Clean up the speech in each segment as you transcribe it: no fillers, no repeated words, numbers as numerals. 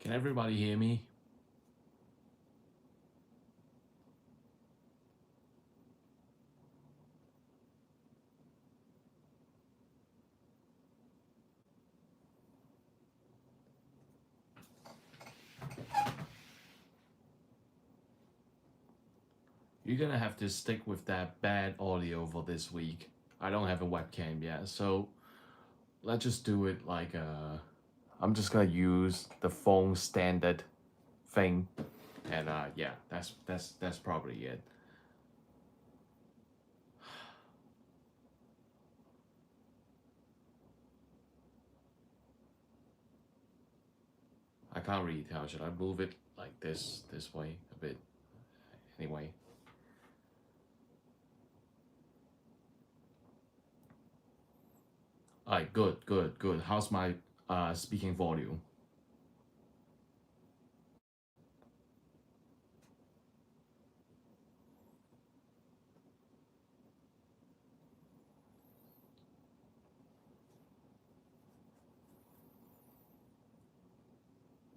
Can everybody hear me? You're gonna have to stick with that bad audio for this week. I don't have a webcam yet, so let's just do it like I'm just gonna use the phone standard thing, and yeah, that's probably it. I can't really tell. Should I move it like this way a bit? Anyway. Alright, good. How's my speaking volume?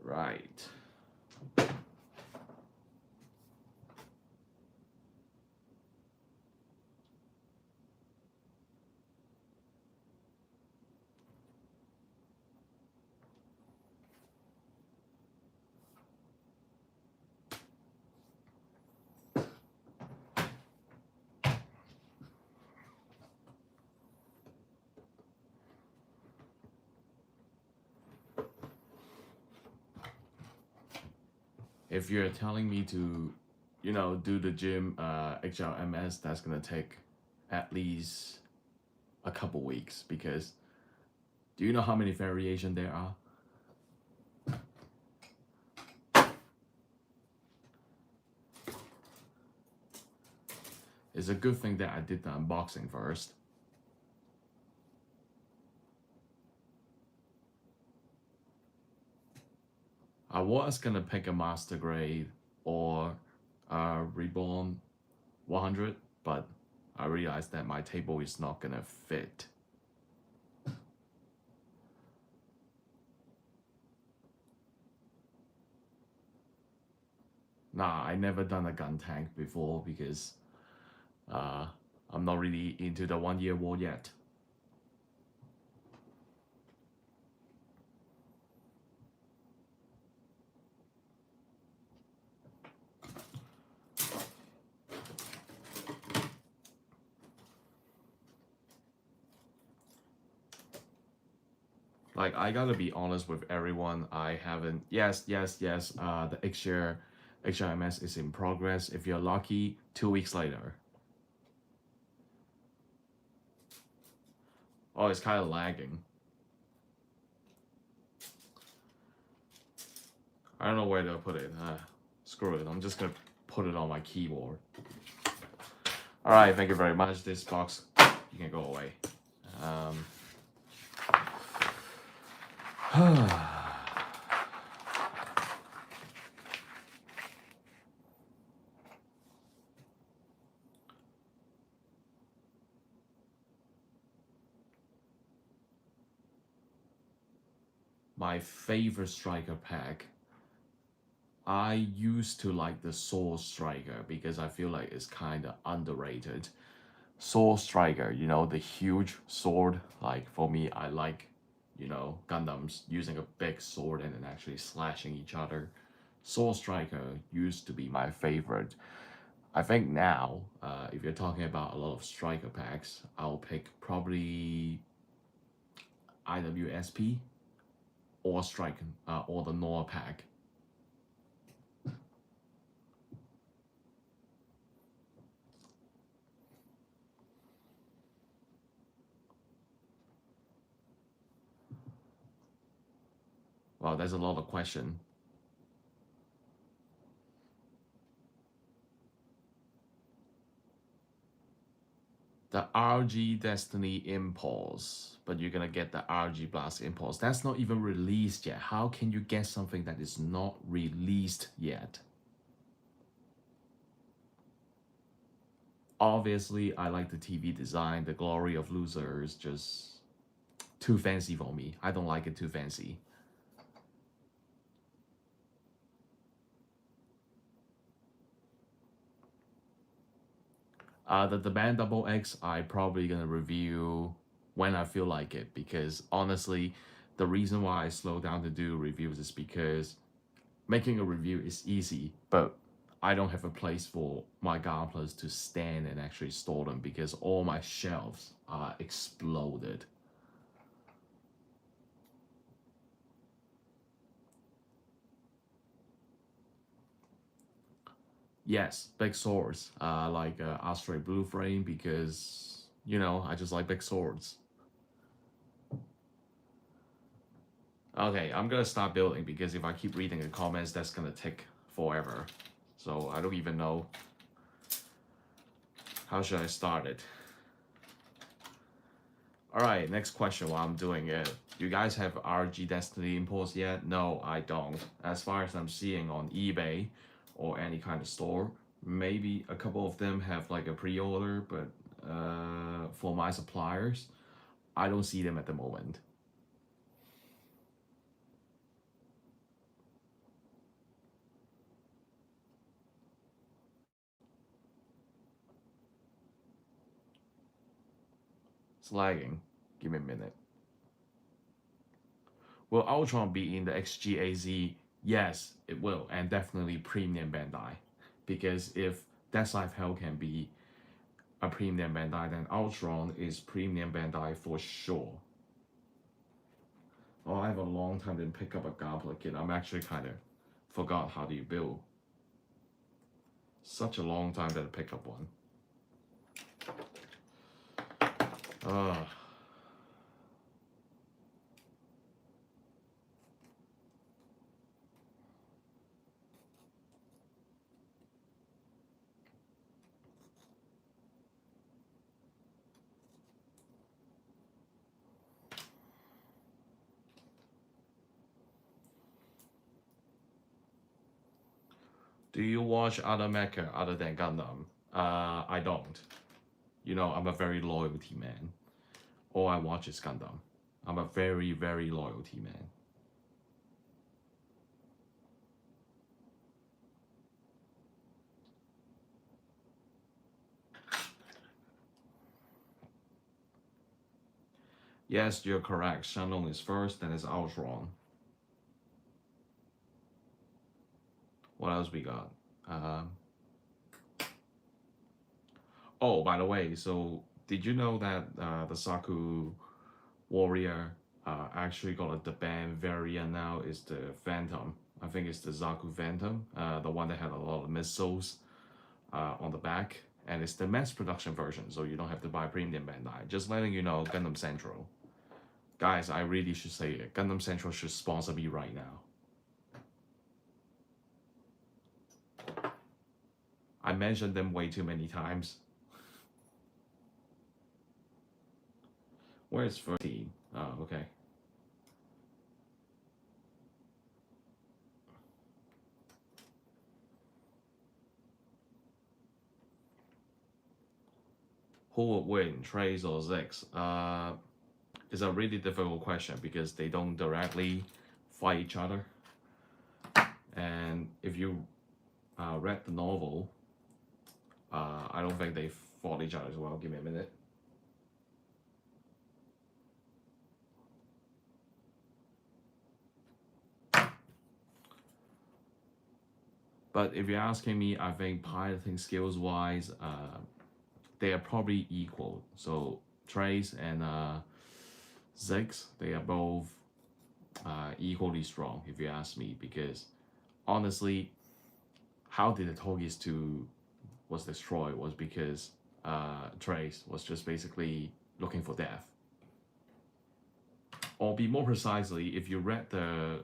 Right. If you're telling me to, do the gym HLMS, that's gonna take at least a couple weeks, because do you know how many variations there are? It's a good thing that I did the unboxing first. I was gonna pick a master grade or reborn 100, but I realized that my table is not gonna fit. Nah, I never done a gun tank before because I'm not really into the 1 year war yet. Like, I gotta be honest with everyone. I haven't. Yes. The HRMS is in progress. If you're lucky, 2 weeks later. Oh, it's kind of lagging. I don't know where to put it. Screw it. I'm just gonna put it on my keyboard. All right. Thank you very much. This box, you can go away. My favorite striker pack. I used to like the Sword Striker because I feel like it's kind of underrated. Sword Striker, the huge sword. Like, for me, I like, Gundams using a big sword and then actually slashing each other. Sword Striker used to be my favorite. I think now, if you're talking about a lot of striker packs, I'll pick probably IWSP or Strike or the Noah pack. Wow, there's a lot of question. The RG Destiny Impulse, but you're gonna get the RG Blast Impulse. That's not even released yet. How can you get something that is not released yet? Obviously, I like the TV design. The Glory of Losers just too fancy for me. I don't like it too fancy. The Band Double X, I probably gonna review when I feel like it, because honestly, the reason why I slow down to do reviews is because making a review is easy, but I don't have a place for my Gunplas to stand and actually store them because all my shelves are exploded. Yes, big swords, like Astray Blue Frame, because you know I just like big swords. Okay, I'm gonna start building because if I keep reading the comments, that's gonna take forever. So I don't even know how should I start it. All right, next question while I'm doing it. You guys have RG Destiny imports yet? No, I don't. As far as I'm seeing on eBay or any kind of store, maybe a couple of them have like a pre-order, but for my suppliers, I don't see them at the moment. It's lagging. Give me a minute. Will Ultron be in the HGAC? Yes, it will, and definitely premium Bandai. Because if Death Life Hell can be a premium Bandai, then Ultron is premium Bandai for sure. Oh, I have a long time didn't pick up a Goblet kit. I'm actually kind of forgot how do you build. Such a long time that I pick up one. Ugh. Do you watch other mecha other than Gundam? I don't. You know, I'm a very loyalty man. All I watch is Gundam. I'm a very, very loyalty man. Yes, you're correct. Shenlong is first, then it's Ultron. What else we got? Oh, by the way, so did you know that the Saku Warrior actually got the band variant now is the Phantom? I think it's the Zaku Phantom, the one that had a lot of missiles on the back. And it's the mass production version, so you don't have to buy premium Bandai. Just letting you know, Gundam Central. Guys, I really should say it. Gundam Central should sponsor me right now. I mentioned them way too many times. Where's 13? Oh, okay. Who would win, Trace or Zix? It's a really difficult question because they don't directly fight each other. And if you read the novel, I don't think they fought each other as well. Give me a minute. But if you're asking me, I think piloting skills wise, they are probably equal. So Trace and Zix, they are both equally strong, if you ask me. Because honestly, how did the Togis 2 was destroyed was because Trace was just basically looking for death. Or be more precisely, if you read the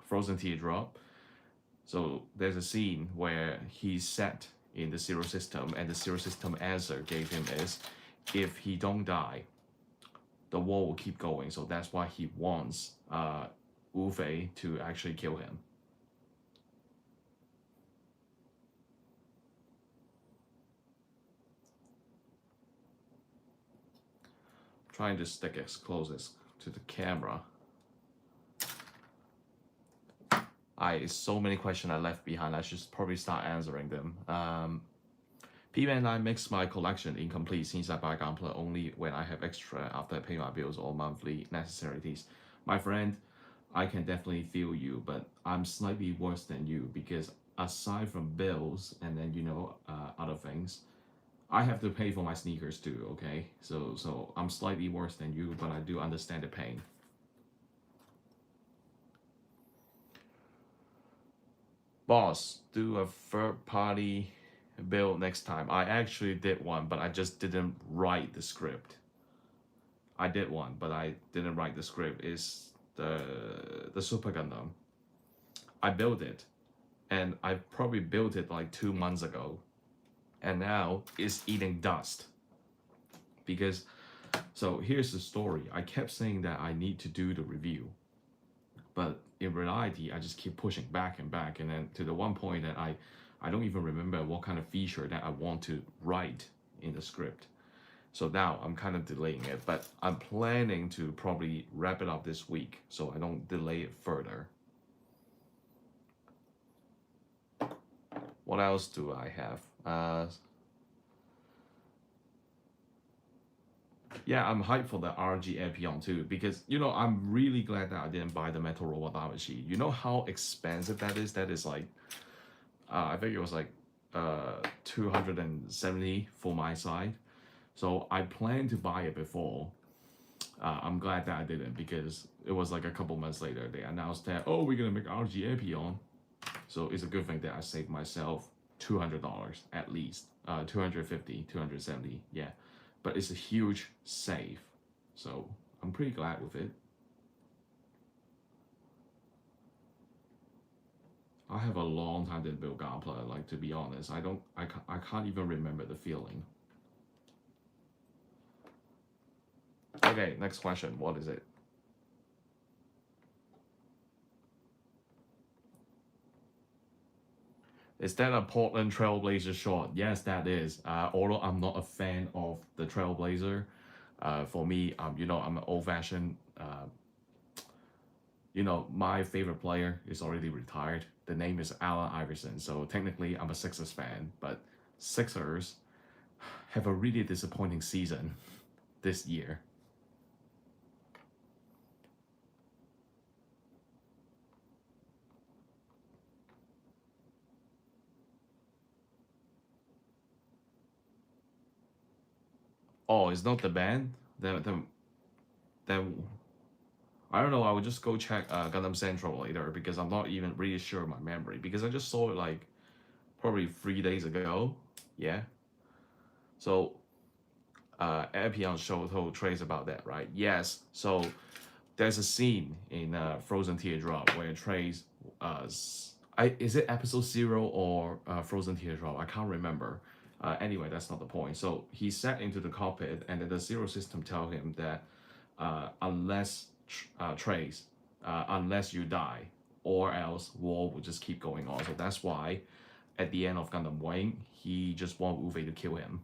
Frozen Teardrop, so there's a scene where he's set in the Zero System, and the Zero System answer gave him is, if he don't die, the war will keep going. So that's why he wants Wu Fei to actually kill him. Trying to stick as close as to the camera. So many questions I left behind. I should probably start answering them. P and I makes my collection incomplete since I buy Gunpla only when I have extra after I pay my bills or monthly necessities. My friend, I can definitely feel you, but I'm slightly worse than you because aside from bills and then other things, I have to pay for my sneakers too. Okay, so I'm slightly worse than you, but I do understand the pain. Boss, do a third party build next time. I actually did one, but I just didn't write the script. I did one, but I didn't write the script. It's the Super Gundam. I built it, and I probably built it like 2 months ago, and now it's eating dust. Because, so here's the story. I kept saying that I need to do the review, but in reality, I just keep pushing back and back, and then to the one point that I don't even remember what kind of feature that I want to write in the script. So now I'm kind of delaying it, but I'm planning to probably wrap it up this week so I don't delay it further. What else do I have? Yeah, I'm hyped for the HGAC too because I'm really glad that I didn't buy the Metal Robot Damacy. You know how expensive that is? That is like, I think it was like 270 for my side. So I planned to buy it before. I'm glad that I didn't because it was like a couple months later they announced that, oh, we're gonna make HGAC. So it's a good thing that I saved myself $200 at least, 250, 270, yeah. But it's a huge save, so I'm pretty glad with it. I have a long time to build Gunpla. Like, to be honest, I can't even remember the feeling. Okay, next question. What is it? Is that a Portland Trailblazer short? Yes, that is. Although I'm not a fan of the Trailblazer, for me, I'm an old-fashioned. My favorite player is already retired. The name is Allen Iverson. So technically, I'm a Sixers fan, but Sixers have a really disappointing season this year. Oh, it's not the band? Then I don't know. I would just go check Gundam Central later because I'm not even really sure of my memory because I just saw it like probably 3 days ago. Yeah. So Epion Shoto trace about that, right? Yes. So there's a scene in Frozen Teardrop where Trace, is it episode 0 or Frozen Teardrop? I can't remember. Anyway, that's not the point. So he sat into the cockpit, and then the Zero System tell him that unless Trace, unless you die, or else war will just keep going on. So that's why, at the end of Gundam Wing, he just want Uwe to kill him.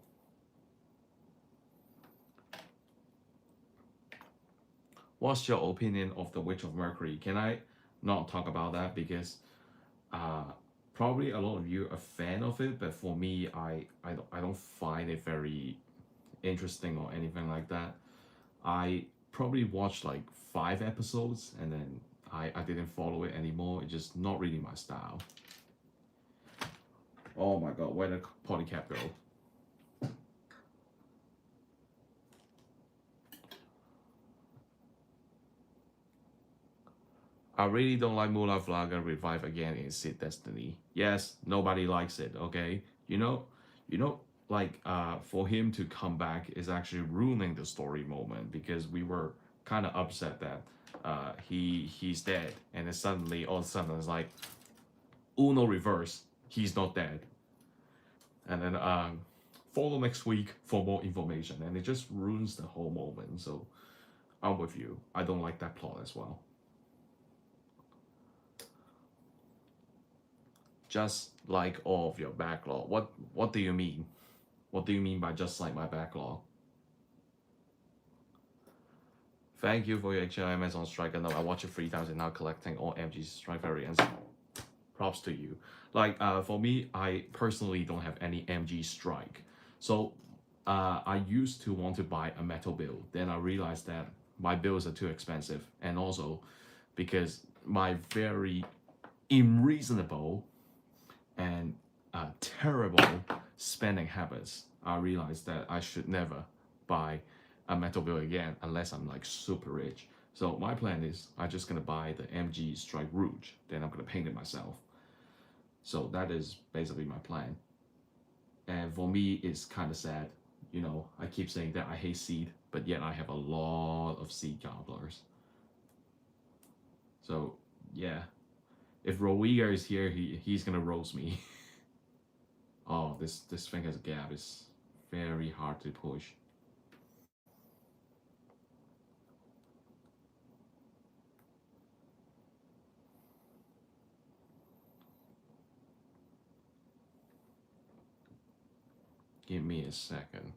What's your opinion of the Witch of Mercury? Can I not talk about that because probably a lot of you are a fan of it, but for me, I don't find it very interesting or anything like that. I probably watched like 5 episodes and then I didn't follow it anymore. It's just not really my style. Oh my god, where did Polycap go? I really don't like Mula Flaga revive again in Sid Destiny. Yes, nobody likes it, okay? Like for him to come back is actually ruining the story moment because we were kind of upset that he's dead, and then suddenly all of a sudden it's like Uno reverse, he's not dead. And then follow next week for more information, and it just ruins the whole moment. So I'm with you. I don't like that plot as well. Just like all of your backlog. What do you mean? What do you mean by just like my backlog? Thank you for your HLMS on Striker. No, I watched it 3 times and now collecting all MG Strike variants. props to you. Like for me, I personally don't have any MG strike, so I used to want to buy a metal build. Then I realized that my builds are too expensive, and also because my very unreasonable and terrible spending habits, I realized that I should never buy a metal build again unless I'm like super rich. So my plan is I'm just gonna buy the MG Strike Rouge, then I'm gonna paint it myself. So that is basically my plan. And for me, it's kind of sad. You know, I keep saying that I hate seed, but yet I have a lot of seed gobblers. So yeah, if Rowiger is here, he's gonna roast me. Oh, this thing has a gap. It's very hard to push. Give me a second.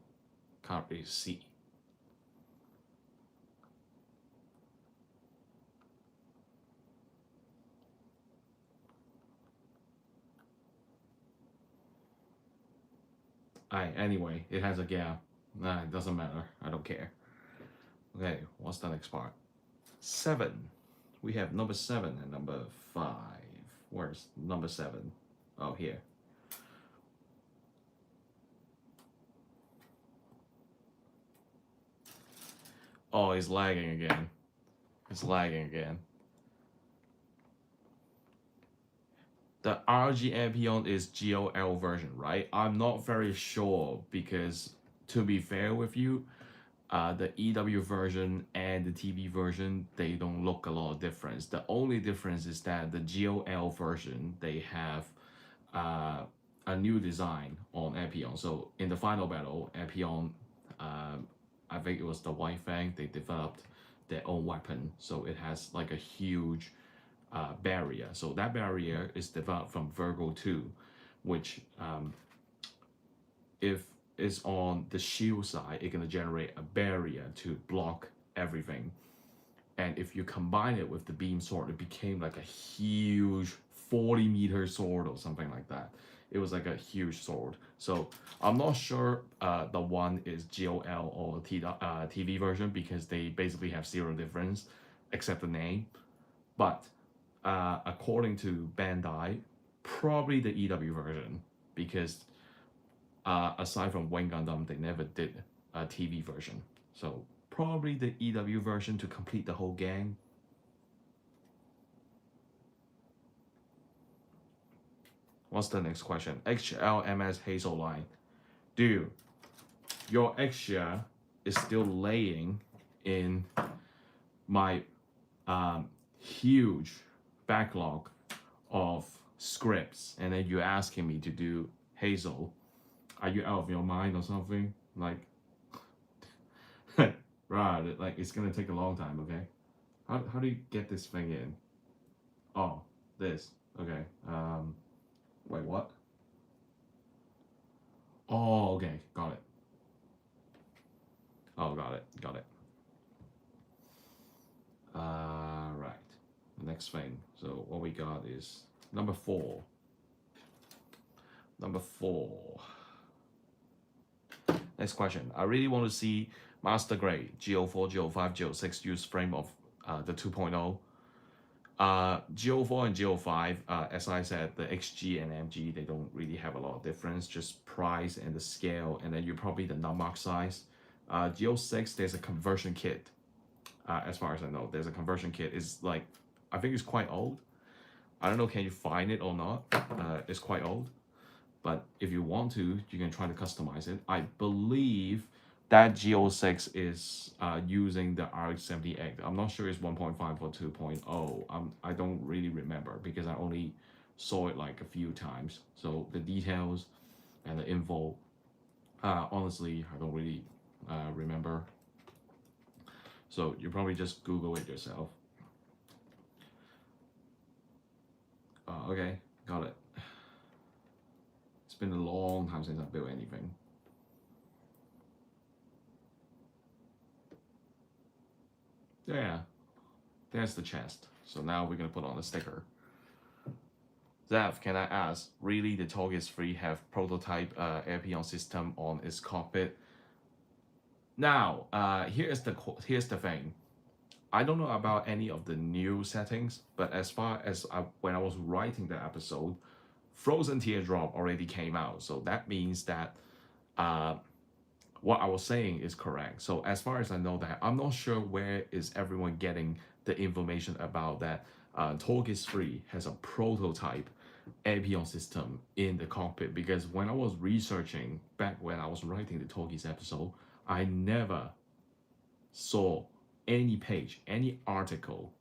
Can't really see. Anyway, it has a gap. Nah, it doesn't matter. I don't care. Okay, what's the next part? 7. We have number 7 and number 5. Where's number 7? Oh, here. Oh, it's lagging again. It's lagging again. The RG Ampion is GOL version, right? I'm not very sure because, to be fair with you, the EW version and the TV version, they don't look a lot of difference. The only difference is that the GOL version, they have a new design on Ampion. So in the final battle, Ampion, I think it was the White Fang, they developed their own weapon. So it has like a huge barrier. So that barrier is developed from Virgo 2, which if it's on the shield side, it's gonna generate a barrier to block everything. And if you combine it with the beam sword, it became like a huge 40-meter sword or something like that. It was like a huge sword. So I'm not sure the one is GOL or TV version because they basically have zero difference except the name. But according to Bandai, probably the EW version because aside from Wing Gundam, they never did a TV version. So probably the EW version to complete the whole gang. What's the next question? HLMS Hazel line. Dude, your extra is still laying in my huge backlog of scripts, and then you're asking me to do Hazel. Are you out of your mind or something? Like, right, like it's gonna take a long time, okay? How do you get this thing in? Oh, this. Okay. Wait, what? Oh, okay, got it. Oh, got it, got it. Right. The next thing. So what we got is number 4. Number 4. Next question. I really want to see Master Grade GO4, GO5, GO6 use frame of the 2.0. GO4 and GO5, as I said, the XG and MG, they don't really have a lot of difference, just price and the scale, and then you probably the nummark size. GO6, there's a conversion kit. As far as I know, there's a conversion kit. It's like, I think it's quite old. I don't know, can you find it or not? It's quite old. But if you want to, you can try to customize it. I believe that GO6 is using the RX-78. I'm not sure it's 1.5 or 2.0. I don't really remember because I only saw it like a few times. So the details and the info, honestly, I don't really remember. So you probably just Google it yourself. Okay, got it. It's been a long time since I built anything. Yeah, there's the chest. So now we're gonna put on a sticker. Zev, can I ask, really the Togis 3 have prototype Airpion system on its cockpit? Now, here's the thing. I don't know about any of the new settings, but as far as when I was writing the episode, Frozen Teardrop already came out, so that means that what I was saying is correct. So as far as I know that, I'm not sure where is everyone getting the information about that Togis 3 has a prototype Airpion system in the cockpit, because when I was researching back when I was writing the Togis episode, I never saw any page, any article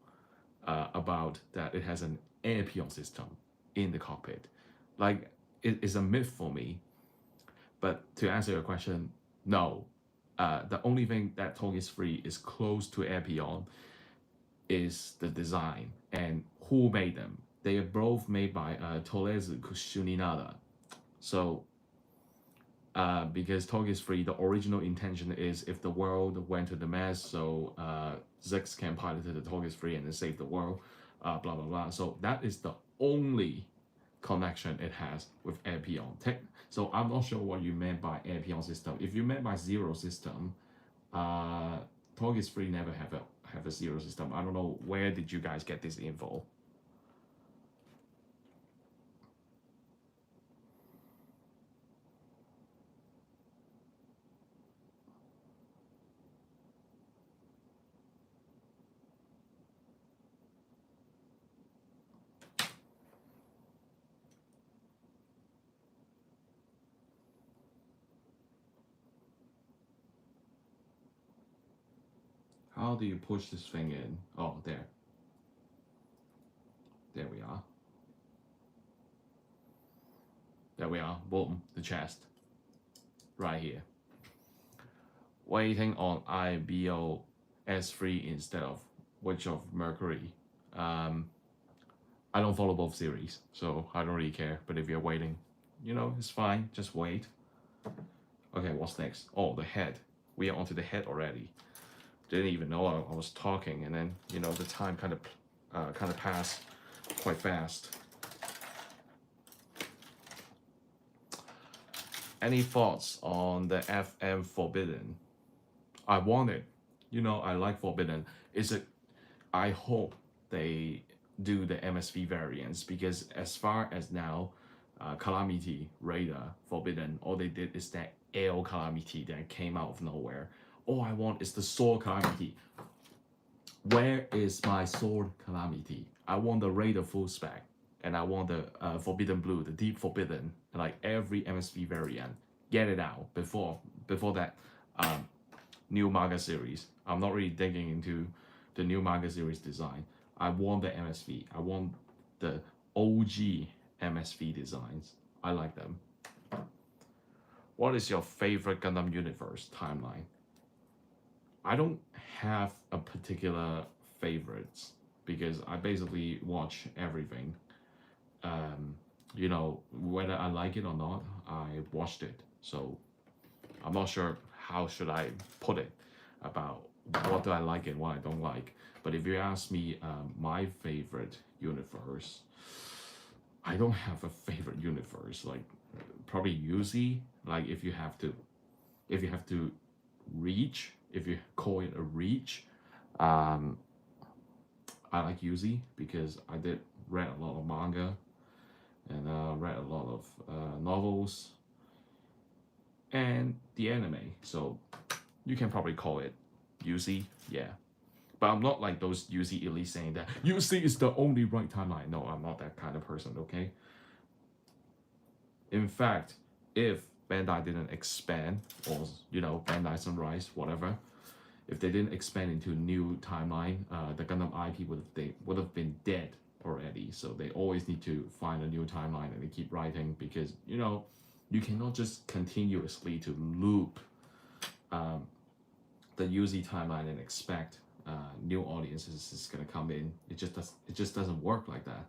about that it has an Airpion system in the cockpit. Like, it is a myth for me. But to answer your question, no. The only thing that Togis 3 is close to Airpion is the design and who made them. They are both made by Tolezu Kushuninada. So, because Togis 3, the original intention is if the world went to the mess, so Zix can pilot the Togis 3 and then save the world, blah blah blah. So that is the only connection it has with Airpion. So I'm not sure what you meant by Airpion system. If you meant by zero system, Togis 3 never have a zero system. I don't know where did you guys get this info. How do you push this thing in? Oh, there. There we are. There we are. Boom. The chest. Right here. Waiting on IBO S3 instead of Witch of Mercury. I don't follow both series, so I don't really care. But if you're waiting, you know, it's fine. Just wait. Okay, what's next? Oh, the head. We are onto the head already. Didn't even know I was talking, and then, you know, the time kind of passed quite fast. Any thoughts on the FM Forbidden? I want it. You know, I like Forbidden. I hope they do the MSV variants, because as far as now, Calamity, Radar, Forbidden, all they did is that Ale Calamity that came out of nowhere. All I want is the Sword Calamity. Where is my Sword Calamity? I want the Radar full spec, and I want the Forbidden Blue, the Deep Forbidden, like every MSV variant. Get it out before that new manga series. I'm not really digging into the new manga series design. I want the MSV. I want the OG MSV designs. I like them. What is your favorite Gundam universe timeline? I don't have a particular favorites, because I basically watch everything. You know, whether I like it or not, I watched it. So I'm not sure how should I put it about what do I like and what I don't like. But if you ask me my favorite universe, I don't have a favorite universe. Like, probably UZ. Like, if you have to reach, if you call it a reach, I like UZ because I did read a lot of manga and read a lot of novels and the anime. So you can probably call it UZ, yeah. But I'm not like those UZ elite saying that UZ is the only right timeline. No, I'm not that kind of person, okay? In fact, if Bandai didn't expand, or, you know, Bandai Sunrise, whatever, if they didn't expand into new timeline, the Gundam IP would have been dead already. So they always need to find a new timeline, and they keep writing, because, you know, you cannot just continuously to loop the UZ timeline and expect new audiences is gonna come in. It just doesn't work like that.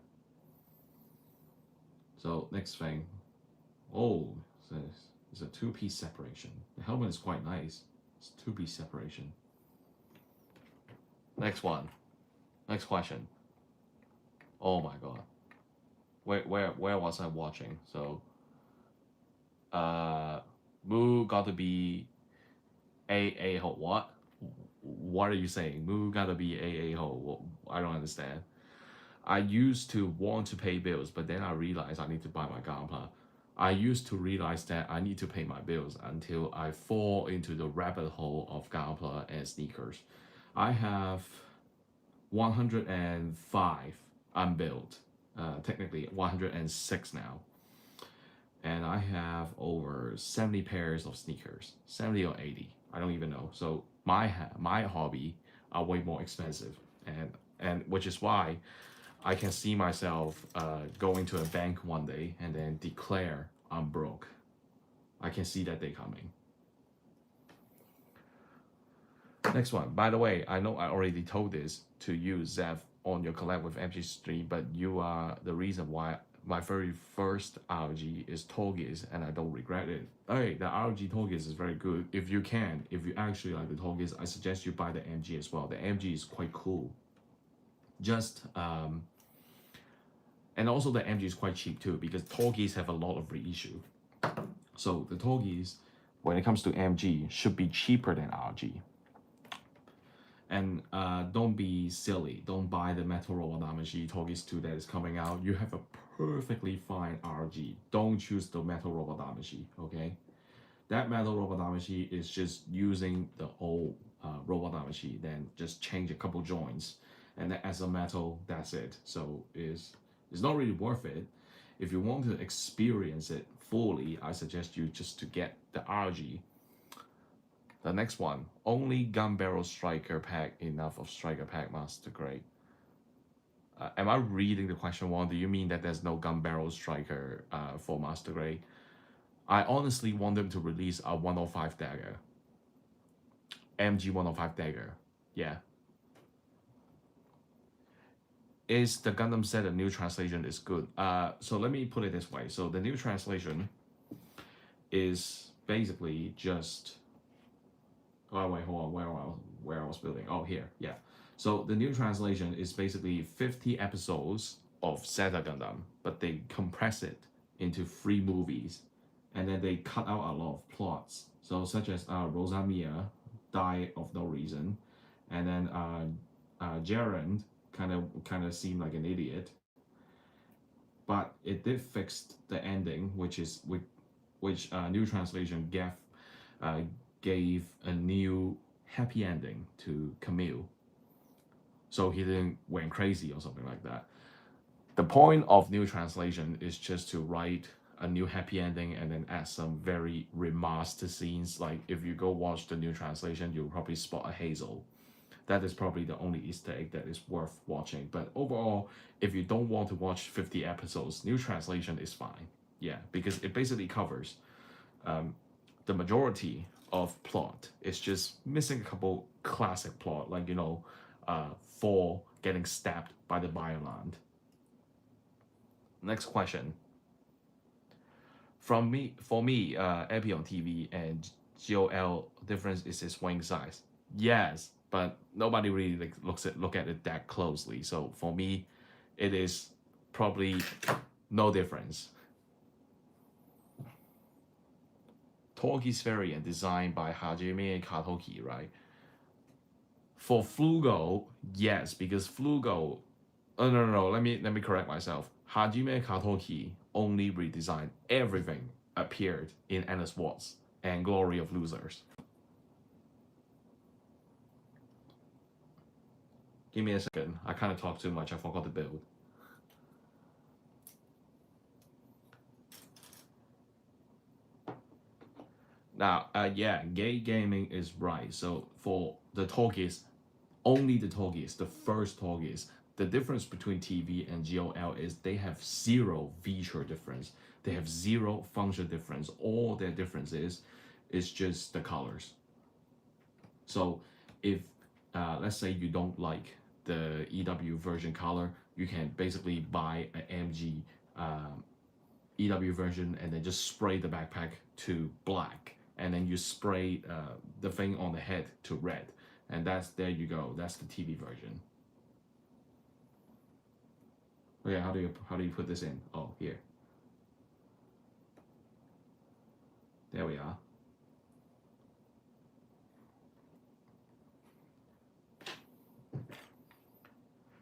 So next thing, oh, it's a two-piece separation. The helmet is quite nice. It's two-piece separation. Next one. Next question. Oh my god. where was I watching? So Moo got to be a ho. What are you saying? Moo got to be a ho. I don't understand. I used to want to pay bills, but then I realized I need to buy my Gunpla. I used to realize that I need to pay my bills until I fall into the rabbit hole of Gunpla and sneakers. I have 105 unbuilt, technically 106 now. And I have over 70 pairs of sneakers, 70 or 80, I don't even know. So my hobby are way more expensive, and which is why I can see myself going to a bank one day and then declare I'm broke. I can see that day coming. Next one. By the way, I know I already told this to you, Zev, on your collab with MG stream, but you are the reason why my very first RG is Torgis, and I don't regret it. Hey, the RG Torgis is very good. If you actually like the Torgis, I suggest you buy the MG as well. The MG is quite cool. Just and also the MG is quite cheap too, because Torgis have a lot of reissue. So the Torgis, when it comes to MG, should be cheaper than RG. And don't be silly. Don't buy the Metal Robot Damashi Torgis 2 that is coming out. You have a perfectly fine RG. Don't choose the Metal Robot Damashi, okay? That Metal Robot Damashi is just using the old Robot Damashi, then just change a couple joints. And then as a metal, that's it. So it's not really worth it. If you want to experience it fully, I suggest you just to get the RG. The next one, only gun barrel striker pack, enough of striker pack master grade. Am I reading the question wrong? Do you mean that there's no gun barrel striker for master grade? I honestly want them to release a 105 dagger. MG 105 dagger. Yeah. Is the Gundam set a new translation is good? So let me put it this way. So the new translation is basically just... Oh wait, hold on. Where I was building? Oh, here, yeah. So the new translation is basically 50 episodes of Zeta Gundam, but they compress it into 3 movies, and then they cut out a lot of plots. So such as Rosamia died of no reason, and then Gerund kind of seemed like an idiot, but it did fix the ending, which new translation gave a new happy ending to Camille, so he didn't went crazy or something like that. The point of new translation is just to write a new happy ending and then add some very remastered scenes. Like if you go watch the new translation, you'll probably spot a Hazel. That is probably the only Easter egg that is worth watching. But overall, if you don't want to watch 50 episodes, new translation is fine. Yeah, because it basically covers the majority of plot. It's just missing a couple classic plot, like, you know, Thor getting stabbed by the Bioland. Next question. For me, Epi on TV and GOL difference is its wing size. Yes, but nobody really look at it that closely. So for me, it is probably no difference. Torgis variant designed by Hajime Katoki, right? For Flugo, yes, because Flugo... Oh, no, let me correct myself. Hajime Katoki only redesigned everything appeared in Endless Wars and Glory of Losers. Give me a second. I kind of talked too much. I forgot to build. Now, yeah, gay gaming is right. So for the Torgis, only the Torgis, the first Torgis, the difference between TV and GOL is they have 0 feature difference. They have 0 function difference. All their difference is just the colors. So if, let's say you don't like the EW version color, you can basically buy an MG EW version and then just spray the backpack to black. And then you spray the thing on the head to red. And there you go. That's the TV version. Oh yeah, how do you put this in? Oh, here. There we are.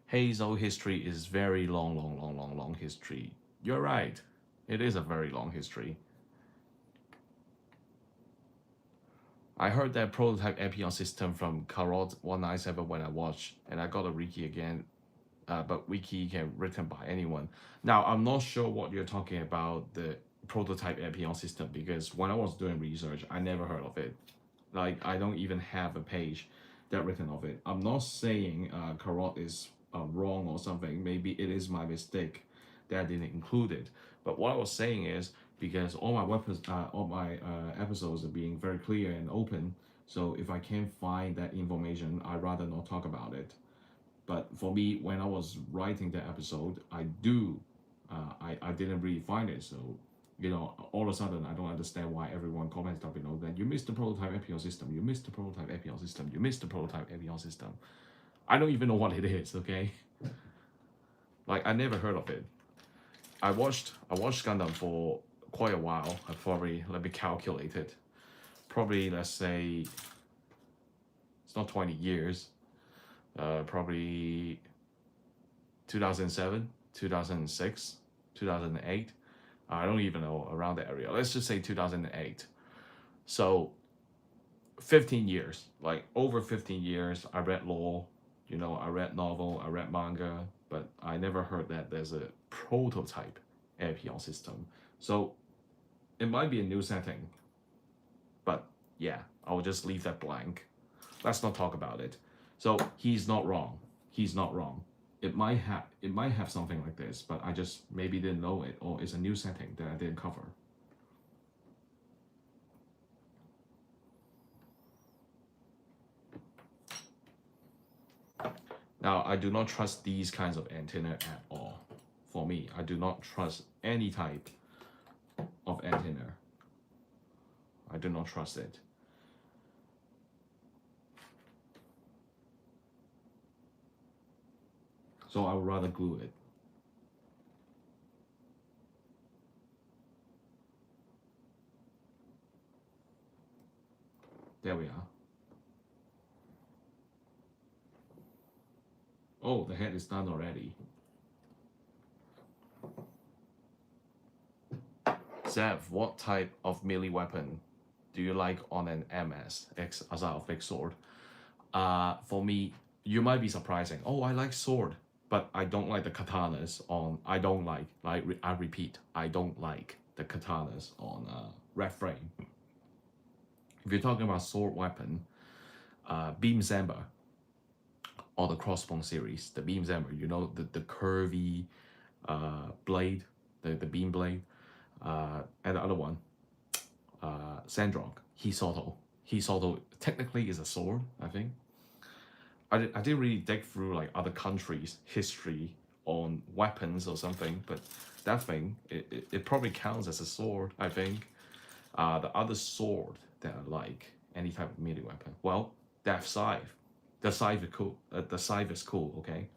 Hazel history is very long history. You're right. It is a very long history. I heard that prototype Epion system from Carrot 197 when I watched, and I got a wiki again, but wiki can written by anyone. Now, I'm not sure what you're talking about, the prototype Epion system, because when I was doing research, I never heard of it. Like, I don't even have a page that written of it. I'm not saying Carrot is wrong or something. Maybe it is my mistake that I didn't include it. But what I was saying is, because all my episodes are being very clear and open. So if I can't find that information, I'd rather not talk about it. But for me, when I was writing the episode, I didn't really find it. So, all of a sudden, I don't understand why everyone comments up, that you missed the prototype APL system, you missed the prototype APL system, you missed the prototype APL system. I don't even know what it is, okay? Like, I never heard of it. I watched Gundam for quite a while. I probably, let me calculate it. Probably, let's say, it's not 20 years. Probably 2007, 2006, 2008. I don't even know, around the area. Let's just say 2008. So 15 years, like over 15 years, I read lore, I read novel, I read manga, but I never heard that there's a prototype APL system. So it might be a new setting, but yeah, I'll just leave that blank. Let's not talk about it. So he's not wrong. He's not wrong. It might have something like this, but I just maybe didn't know it, or it's a new setting that I didn't cover. Now, I do not trust these kinds of antenna at all. For me, I do not trust any type of antenna. I do not trust it. So I would rather glue it. There we are. Oh, the head is done already. Zev, what type of melee weapon do you like on an MS, aside of big sword? For me, you might be surprising. Oh, I like sword, but I don't like the katanas on. I don't like. I repeat, I don't like the katanas on Red Frame. If you're talking about sword weapon, Beam Zamba or the Crossbone series, the Beam Zamba, the curvy blade, the beam blade, and the other one, Sandrock, Hisoto. Hisoto technically is a sword, I think. I didn't really dig through like other countries' history on weapons or something, but that thing, it probably counts as a sword, I think. The other sword that I like, any type of melee weapon, well, Death Scythe. The scythe is cool. The scythe is cool, okay?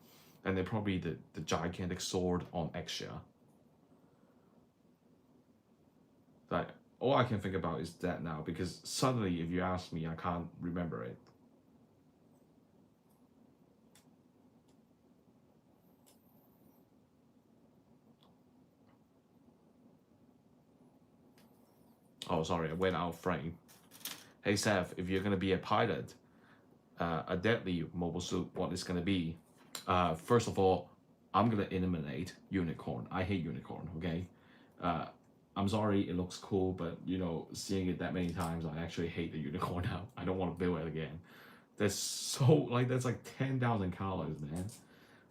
And then probably the gigantic sword on eggshell. Like, all I can think about is that now, because suddenly, if you ask me, I can't remember it. Oh, sorry, I went out of frame. Hey, Seth, if you're gonna be a pilot, a deadly mobile suit, what is gonna be? First of all, I'm gonna eliminate unicorn. I hate unicorn, okay? I'm sorry, it looks cool, but seeing it that many times, I actually hate the unicorn now. I don't want to build it again. That's like 10,000 colors, man.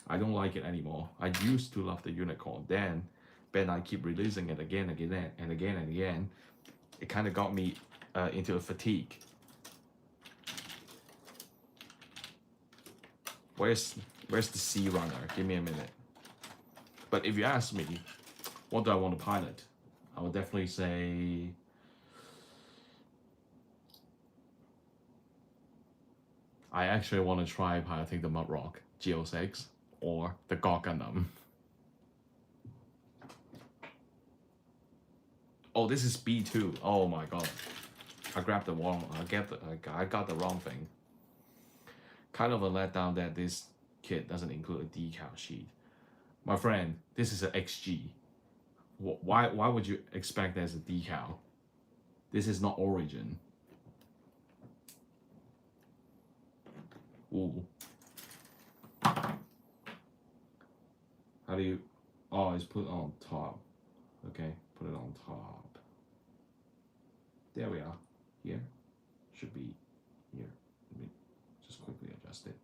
I don't like it anymore. I used to love the unicorn. Then I keep releasing it again and again and again and again. It kind of got me into a fatigue. Where's the Sea Runner? Give me a minute. But if you ask me, what do I want to pilot? I would definitely say I actually want to try piloting the Mudrock Geo6 or the God Gundam. Oh, this is B2. Oh my god. I grabbed the wrong, I got the wrong thing. Kind of a letdown that this kit doesn't include a decal sheet. My friend, this is an XG. Why would you expect there's a decal? This is not Origin. Ooh. How do you, oh, it's put on top. Okay, put it on top. There we are. Here. Should be here. Let me just quickly adjust it.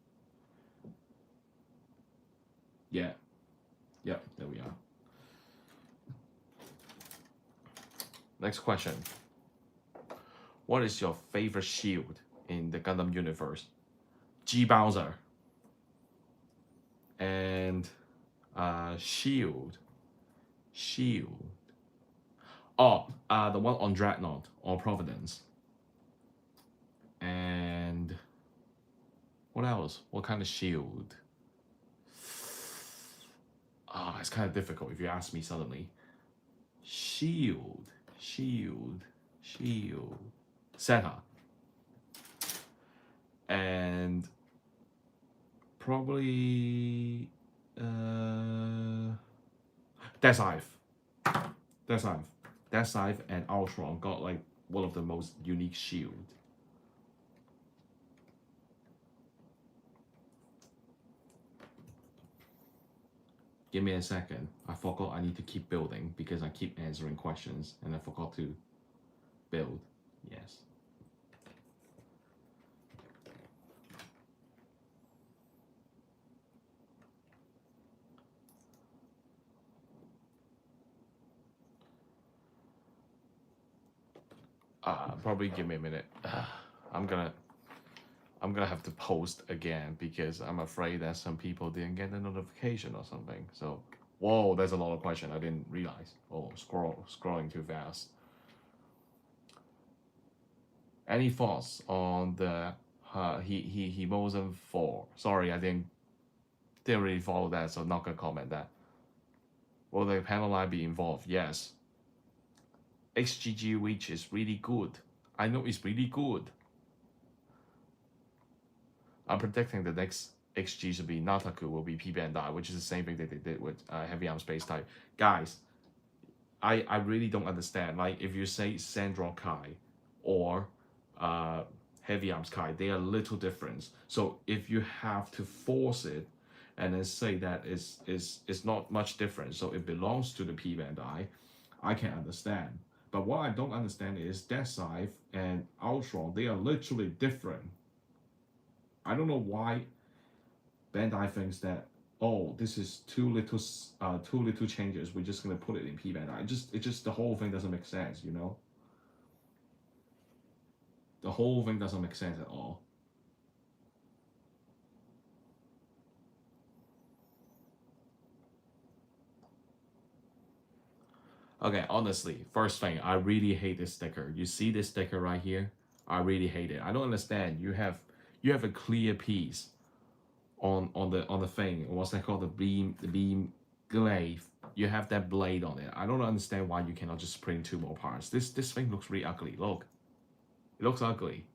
Yeah. Yep, there we are. Next question. What is your favorite shield in the Gundam universe? G Bowser. And shield. Oh, the one on Dreadnought or Providence. And what else? What kind of shield? Ah, it's kind of difficult if you ask me suddenly. Shield. Zeta. And probably Death Scythe and Ultron got like one of the most unique shield. Give me a second. I forgot I need to keep building because I keep answering questions and I forgot to build. Yes. Probably give me a minute. I'm gonna have to post again because I'm afraid that some people didn't get the notification or something. So, whoa, there's a lot of questions I didn't realize. Oh, scrolling too fast. Any thoughts on the he Mosen 4? Sorry, I didn't really follow that, so not gonna comment that. Will the panel line be involved? Yes. HGG Reach is really good. I know it's really good. I'm predicting the next XG should be Nataku will be P Bandai, which is the same thing that they did with Heavy Arm Space Type. Guys, I really don't understand. Like if you say Sandro Kai or Heavy Arms Kai, they are little different. So if you have to force it and then say that it's not much different, so it belongs to the P Bandai, I can understand. But what I don't understand is Death Scythe and Ultron, they are literally different. I don't know why Bandai thinks that, oh, this is too little changes, we're just gonna put it in P Bandai. It just the whole thing doesn't make sense, you know? The whole thing doesn't make sense at all. Okay, honestly, first thing, I really hate this sticker. You see this sticker right here? I really hate it. I don't understand. You have a clear piece on the thing. What's that called? The beam glaive. You have that blade on it. I don't understand why you cannot just print two more parts. This thing looks really ugly. Look, it looks ugly.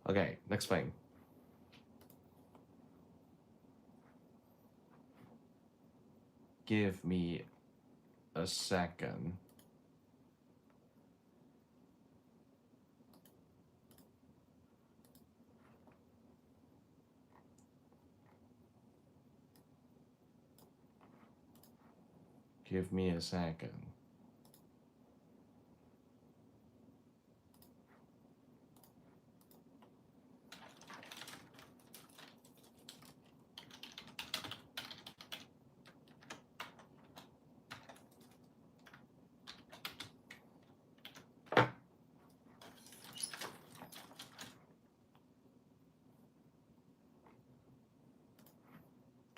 Okay, next thing. Give me a second. Give me a second.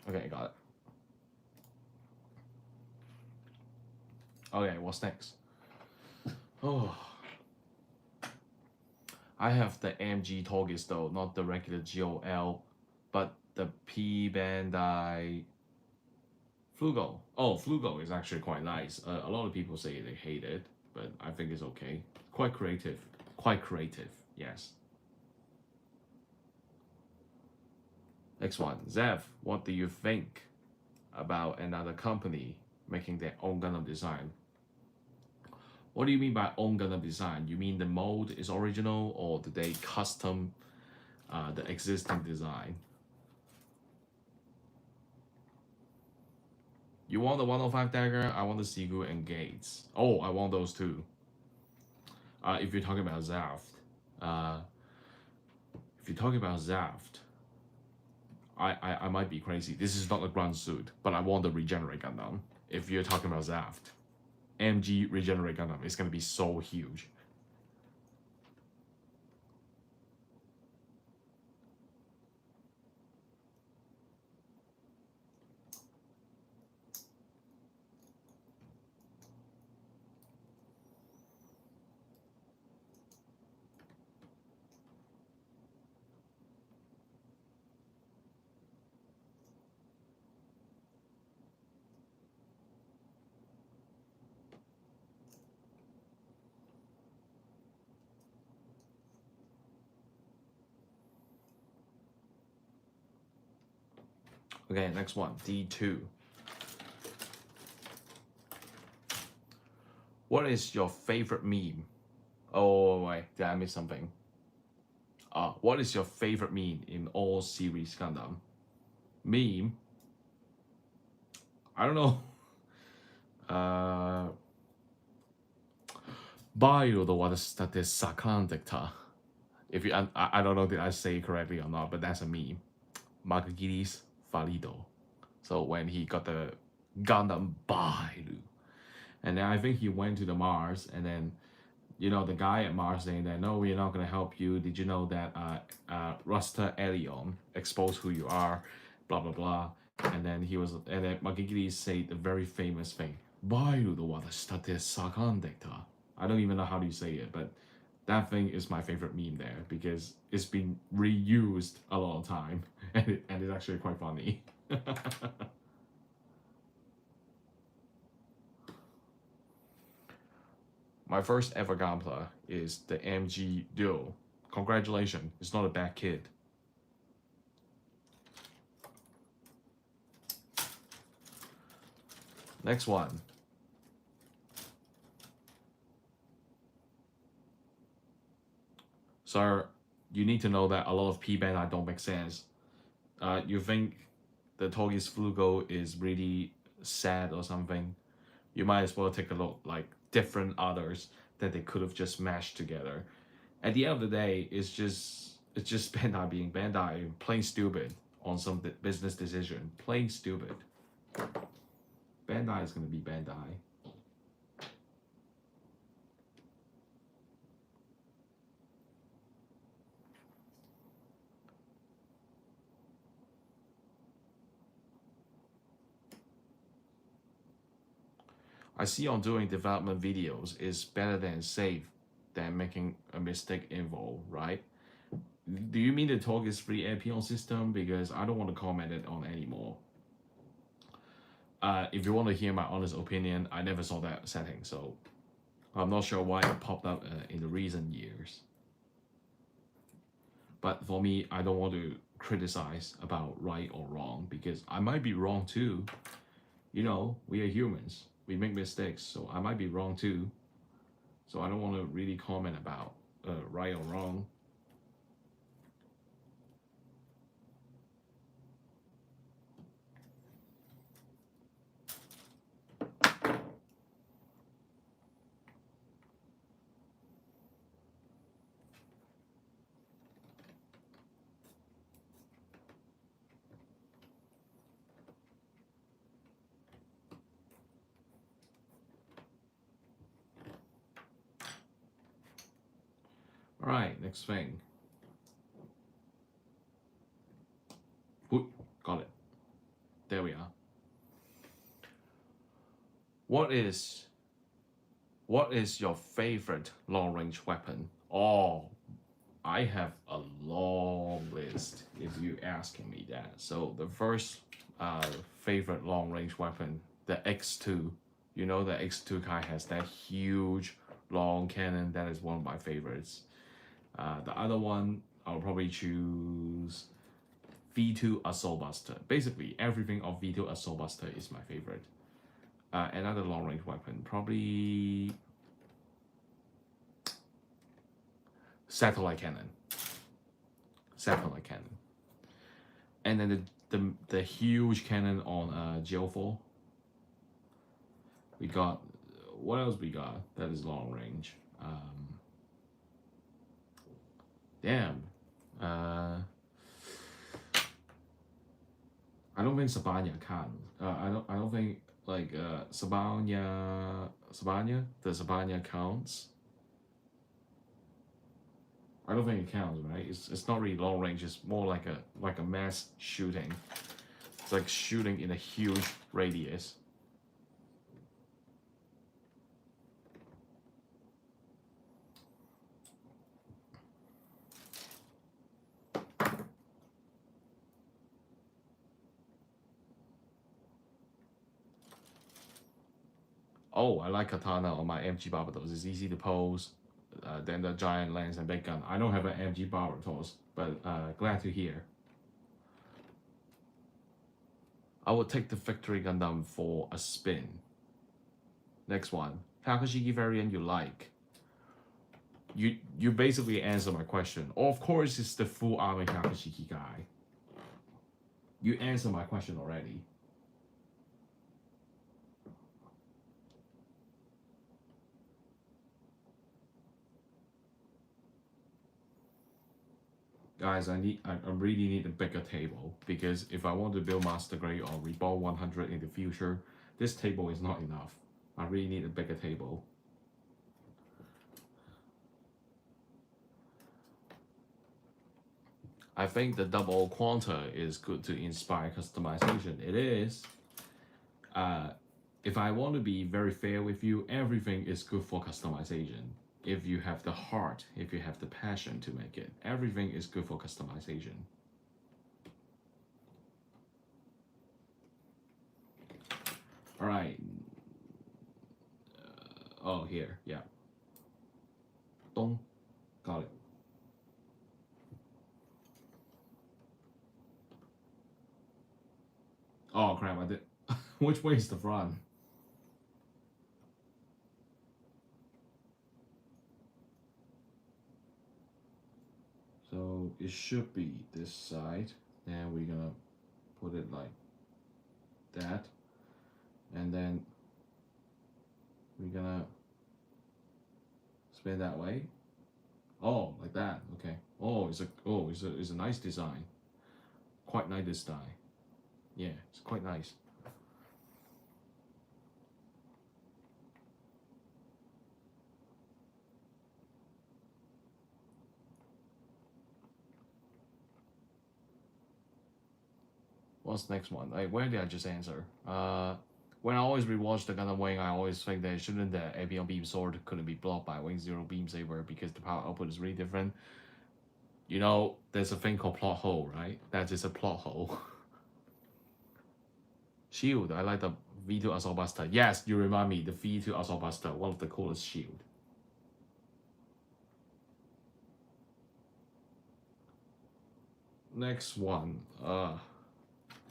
Okay, got it. Okay, what's next? Oh. I have the MG Torgis though, not the regular GOL, but the P Bandai Flugo. Oh, Flugo is actually quite nice. A lot of people say they hate it, but I think it's okay. Quite creative. Quite creative, yes. Next one, Zev, what do you think about another company making their own Gundam design? What do you mean by own Gundam design? You mean the mold is original, or do they custom the existing design? You want the 105 dagger? I want the Sigu and Gates. Oh, I want those too. If you're talking about Zaft, uh, if you're talking about Zaft, I might be crazy. This is not a ground suit, but I want the Regenerate Gundam. If you're talking about Zaft, MG Regenerate Gundam is gonna be so huge. Okay, next one, D2. What is your favorite meme? Oh, wait, did I miss something? What is your favorite meme in all series Gundam? Meme? I don't know. Bio the watastate sakandekta. If you, I don't know did I say it correctly or not, but that's a meme. Magagiris Falido. So when he got the Gundam Bailu, and then I think he went to the Mars, and then you know the guy at Mars saying that no, we're not gonna help you. Did you know that Rasta Elion exposed who you are, blah blah blah. And then Magigiri said the very famous thing, Bailu the watastate sakandekta. I don't even know how do you say it, but that thing is my favorite meme there because it's been reused a lot of time and it's actually quite funny. My first ever Gunpla is the MG Duo. Congratulations, it's not a bad kid. Next one. So you need to know that a lot of P Bandai don't make sense. You think the Togis Flugo is really sad or something? You might as well take a look like different others that they could have just mashed together. At the end of the day, it's just Bandai being Bandai, plain stupid on some business decision, plain stupid. Bandai is gonna be Bandai. I see on doing development videos is better than safe than making a mistake involved, right? Do you mean the talk is free APO system? Because I don't want to comment it on anymore. If you want to hear my honest opinion, I never saw that setting, so I'm not sure why it popped up in the recent years. But for me, I don't want to criticize about right or wrong because I might be wrong too. You know, we are humans. We make mistakes, so I might be wrong too. So I don't want to really comment about right or wrong. All right, next thing. Ooh, got it. There we are. What is your favorite long-range weapon? Oh, I have a long list if you asking me that. So the first favorite long range weapon, the X2. You know the X2 Kai has that huge long cannon. That is one of my favorites. The other one, I'll probably choose V2 Assault Buster. Basically, everything of V2 Assault Buster is my favorite. Another long range weapon, probably satellite cannon. Satellite cannon. And then the huge cannon on GL4. We got, what else we got that is long range? Damn. I don't think Sabanya can. I don't think like Sabanya the Sabanya counts. I don't think it counts, right? It's not really long range. It's more like a mass shooting. It's like shooting in a huge radius. Oh, I like katana on my MG Barbatos. It's easy to pose. Then the giant lens and big gun. I don't have an MG Barbatos, but glad to hear. I will take the Victory Gundam for a spin. Next one. Takashiki variant you like. You basically answer my question. Of course, it's the full army Takashiki guy. You answer my question already. Guys, I really need a bigger table because if I want to build Master Grade or Reborn 100 in the future, this table is not enough. I really need a bigger table. I think the double Quanta is good to inspire customization. It is. If I want to be very fair with you, everything is good for customization. If you have the heart, if you have the passion to make it, everything is good for customization. All right. Oh, here, yeah. Dong, got it. Oh crap! I did. Which way is the front? So it should be this side, and we're gonna put it like that, and then we're gonna spin that way. Oh, like that. Okay. Oh, it's a nice design. Quite nice design. Yeah, it's quite nice. What's next one? Like, where did I just answer? When I always rewatch the Gundam Wing, I always think that shouldn't the APL beam sword couldn't be blocked by Wing Zero beam saber because the power output is really different. You know, there's a thing called plot hole, right? That is a plot hole. Shield, I like the V2 Assault Buster. Yes, you remind me, the V2 Assault Buster, one of the coolest shield. Next one,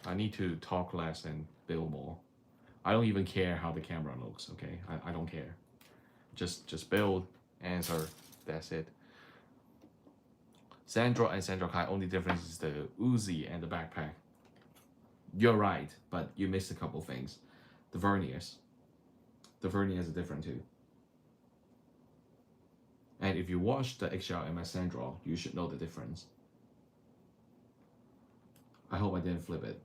I need to talk less and build more. I don't even care how the camera looks, okay? I don't care. Just build, answer, that's it. Sandro and Sandro Kai, only difference is the Uzi and the backpack. You're right, but you missed a couple things. The verniers. The verniers are different too. And if you watch the XL and my Sandro, you should know the difference. I hope I didn't flip it.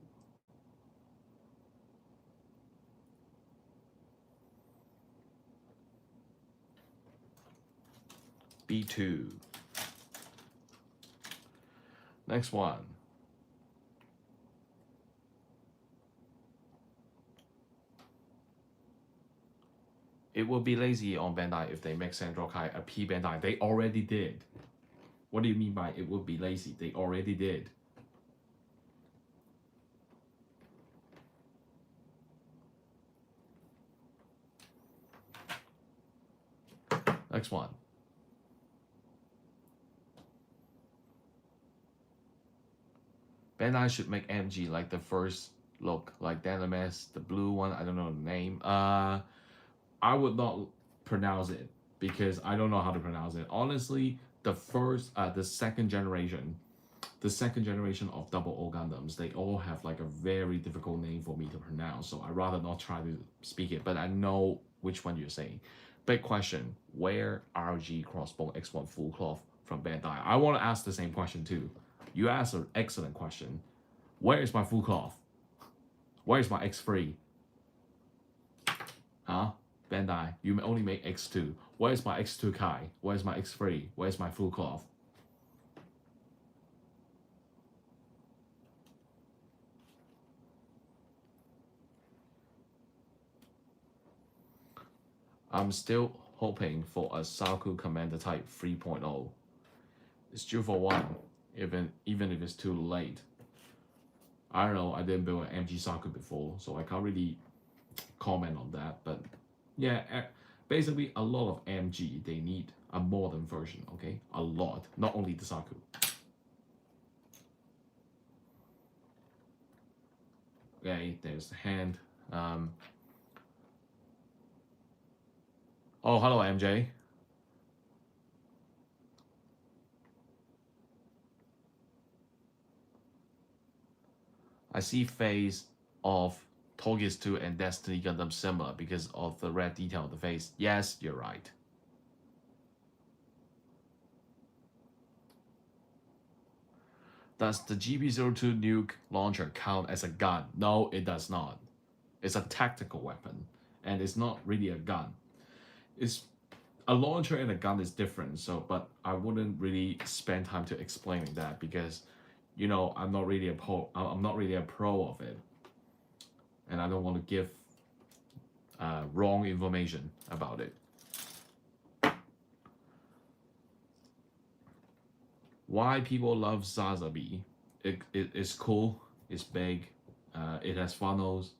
B2. Next one. It will be lazy on Bandai if they make Sandro Kai a P Bandai. They already did. What do you mean by it would be lazy? They already did. Next one. Bandai should make MG like the first look, like Dynamis, the blue one. I don't know the name. I would not pronounce it because I don't know how to pronounce it. Honestly, the second generation of Double O Gundams, they all have like a very difficult name for me to pronounce. So I'd rather not try to speak it, but I know which one you're saying. Big question, where RG Crossbone X1 full cloth from Bandai? I want to ask the same question too. You asked an excellent question. Where is my full cloth? Where is my X3? Huh? Bandai, you only make X2. Where's my X2 Kai? Where's my X3? Where's my full cloth? I'm still hoping for a Saku Commander Type 3.0. It's due for one, even if it's too late. I don't know, I didn't build an MG Saku before, so I can't really comment on that, but yeah, basically a lot of MG, they need a modern version, okay? A lot, not only the Saku. Okay, there's the hand. Oh, hello, MJ. I see face of Togis 2 and Destiny Gundam similar because of the red detail on the face. Yes, you're right. Does the GB02 nuke launcher count as a gun? No, it does not. It's a tactical weapon, and it's not really a gun. It's a launcher and a gun is different. So, but I wouldn't really spend time to explaining that because, you know, I'm not really a pro. I'm not really a pro of it, and I don't want to give wrong information about it. Why people love Zazabi? It's cool. It's big. It has funnels,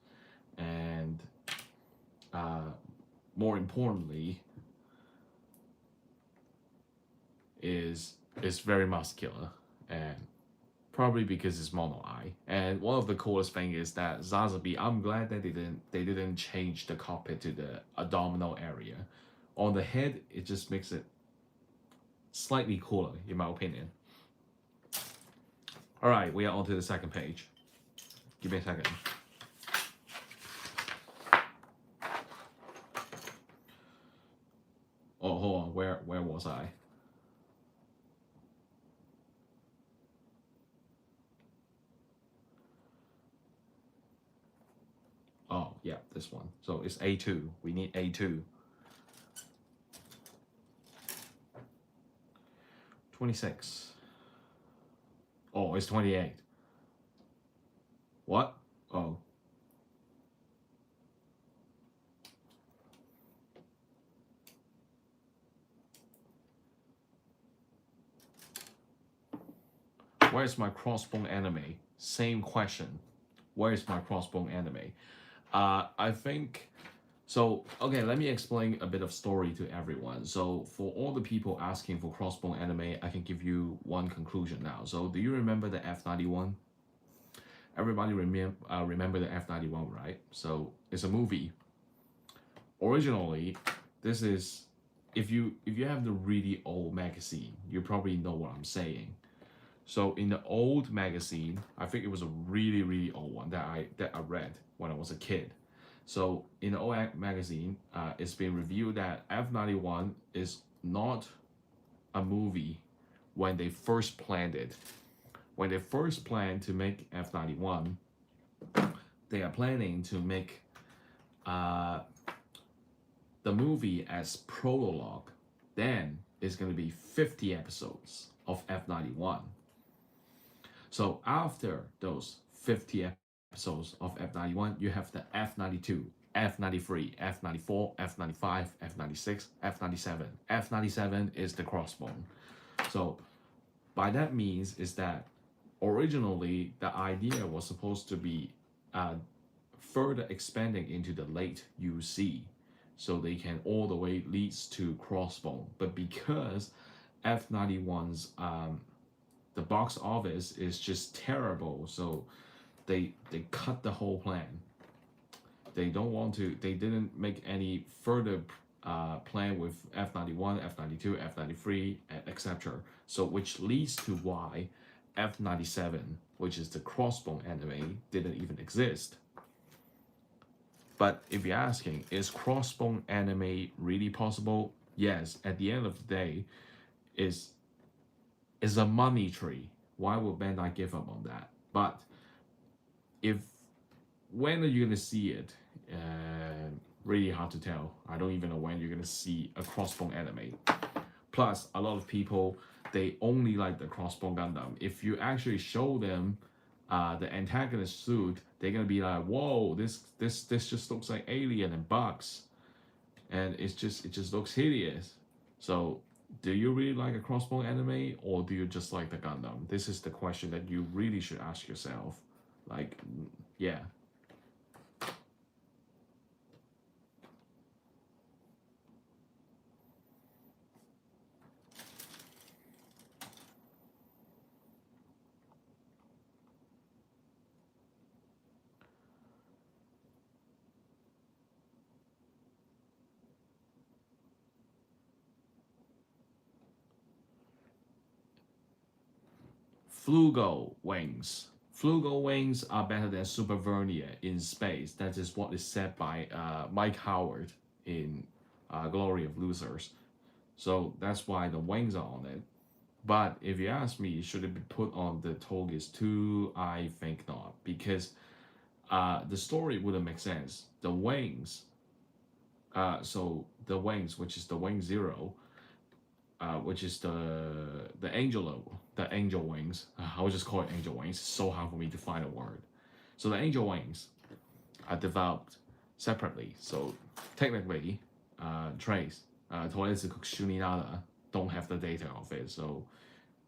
and more importantly, is very muscular, and probably because it's mono eye. And one of the coolest thing is that Zazabi, I'm glad that they didn't change the cockpit to the abdominal area. On the head, it just makes it slightly cooler, in my opinion. All right, we are on to the second page. Give me a second. Oh, hold on. Where was I? Oh, yeah, this one. So it's A2. We need A2. 26. Oh, it's 28. What? Oh. Where's my crossbone anime? Same question. Where's my crossbone anime? I think so. Okay, let me explain a bit of story to everyone. So for all the people asking for crossbone anime, I can give you one conclusion now. So do you remember the F91? Everybody remember the F91, right? So it's a movie. Originally, this is if you have the really old magazine, you probably know what I'm saying. So in the old magazine, I think it was a really old one that I read when I was a kid. So in the old magazine, it's been revealed that F91 is not a movie when they first planned it. When they first planned to make F91, they are planning to make the movie as prologue. Then it's going to be 50 episodes of F91. So after those 50 episodes of F91, you have the F92, F93, F94, F95, F96, F97. F97 is the crossbone. So By that means is that originally the idea was supposed to be uh, further expanding into the late UC, so they can all the way leads to Crossbone. But because F91's the box office is just terrible, so they cut the whole plan. They don't want to. They didn't make any further plan with F91, F92, F93, etc. So which leads to why F97, which is the Crossbone anime, didn't even exist. But if you're asking, is Crossbone anime really possible? Yes. At the end of the day, is a money tree. Why would Bandai give up on that? But if when are you gonna see it? Really hard to tell. I don't even know when you're gonna see a Crossbone anime. Plus, a lot of people they only like the Crossbone Gundam. If you actually show them the antagonist suit, they're gonna be like, "Whoa, this just looks like alien and bugs, and it just looks hideous." So, do you really like a Crossbone anime, or do you just like the Gundam? This is the question that you really should ask yourself. Like, yeah. Flugo wings. Flugo wings are better than Super Vernier in space. That is what is said by Mike Howard in Glory of Losers. So that's why the wings are on it. But if you ask me, should it be put on the Togis too? I think not, because the story wouldn't make sense. The wings, so the wings, which is the wing zero, which is the angel wings. I would just call it angel wings. It's so hard for me to find a word. So the angel wings are developed separately. So technically, Trace, Toesu Shuninada don't have the data of it. So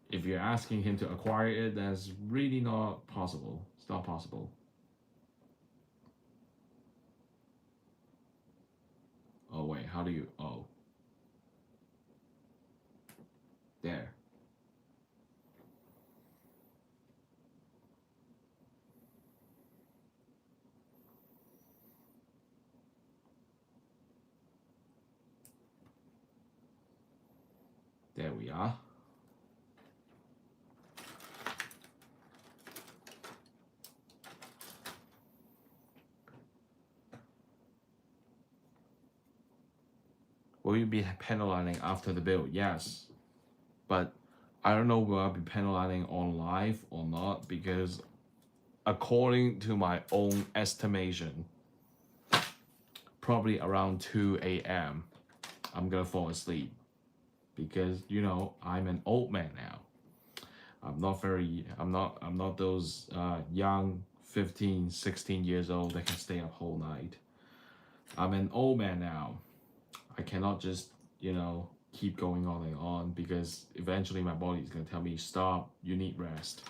if you're asking him to acquire it, that's really not possible. It's not possible. Oh wait, how do you? Oh, there. There we are. Will you be penalizing after the build? Yes. But I don't know will I be penalizing on live or not, because according to my own estimation, probably around 2 a.m. I'm gonna fall asleep, because I'm an old man now. I'm not those young 15, 16 years old that can stay up whole night. I'm an old man now. I cannot just keep going on and on, because eventually my body is gonna tell me stop. You need rest.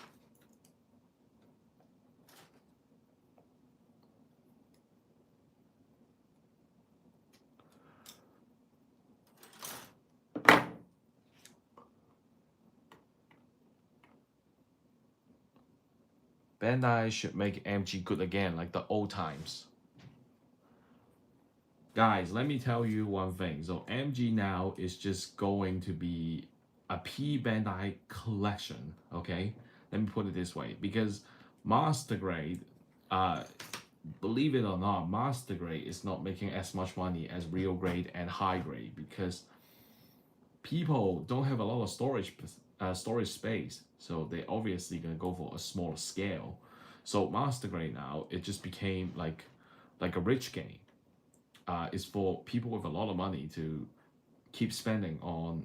Bandai should make MG good again, like the old times. Guys, let me tell you one thing. So MG now is just going to be a P Bandai collection, okay? Let me put it this way, because Master Grade, believe it or not, Master Grade is not making as much money as Real Grade and High Grade, because people don't have a lot of storage space, so they obviously gonna go for a smaller scale. So Master Grade now, it just became like a rich game. It's for people with a lot of money to keep spending on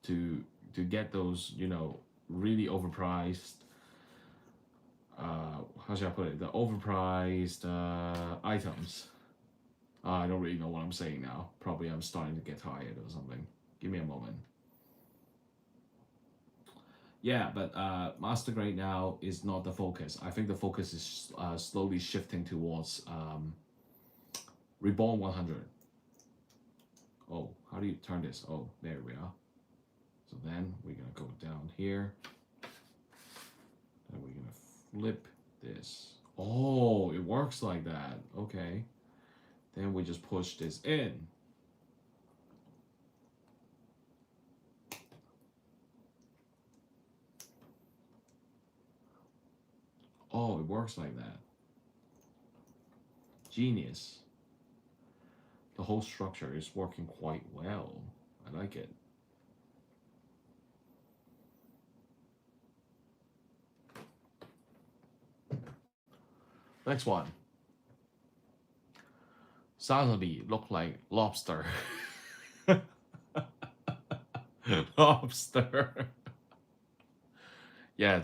to get those really overpriced, how should I put it, the overpriced items. I don't really know what I'm saying now. Probably I'm starting to get tired or something. Give me a moment. Yeah, but master grade now is not the focus. I think the focus is slowly shifting towards Reborn 100. Oh, how do you turn this? Oh, there we are. So then we're gonna go down here, and we're gonna flip this. Oh, it works like that. Okay. Then we just push this in. Oh, it works like that. Genius. The whole structure is working quite well. I like it. Next one. Sazabi look like lobster. Lobster. Yeah,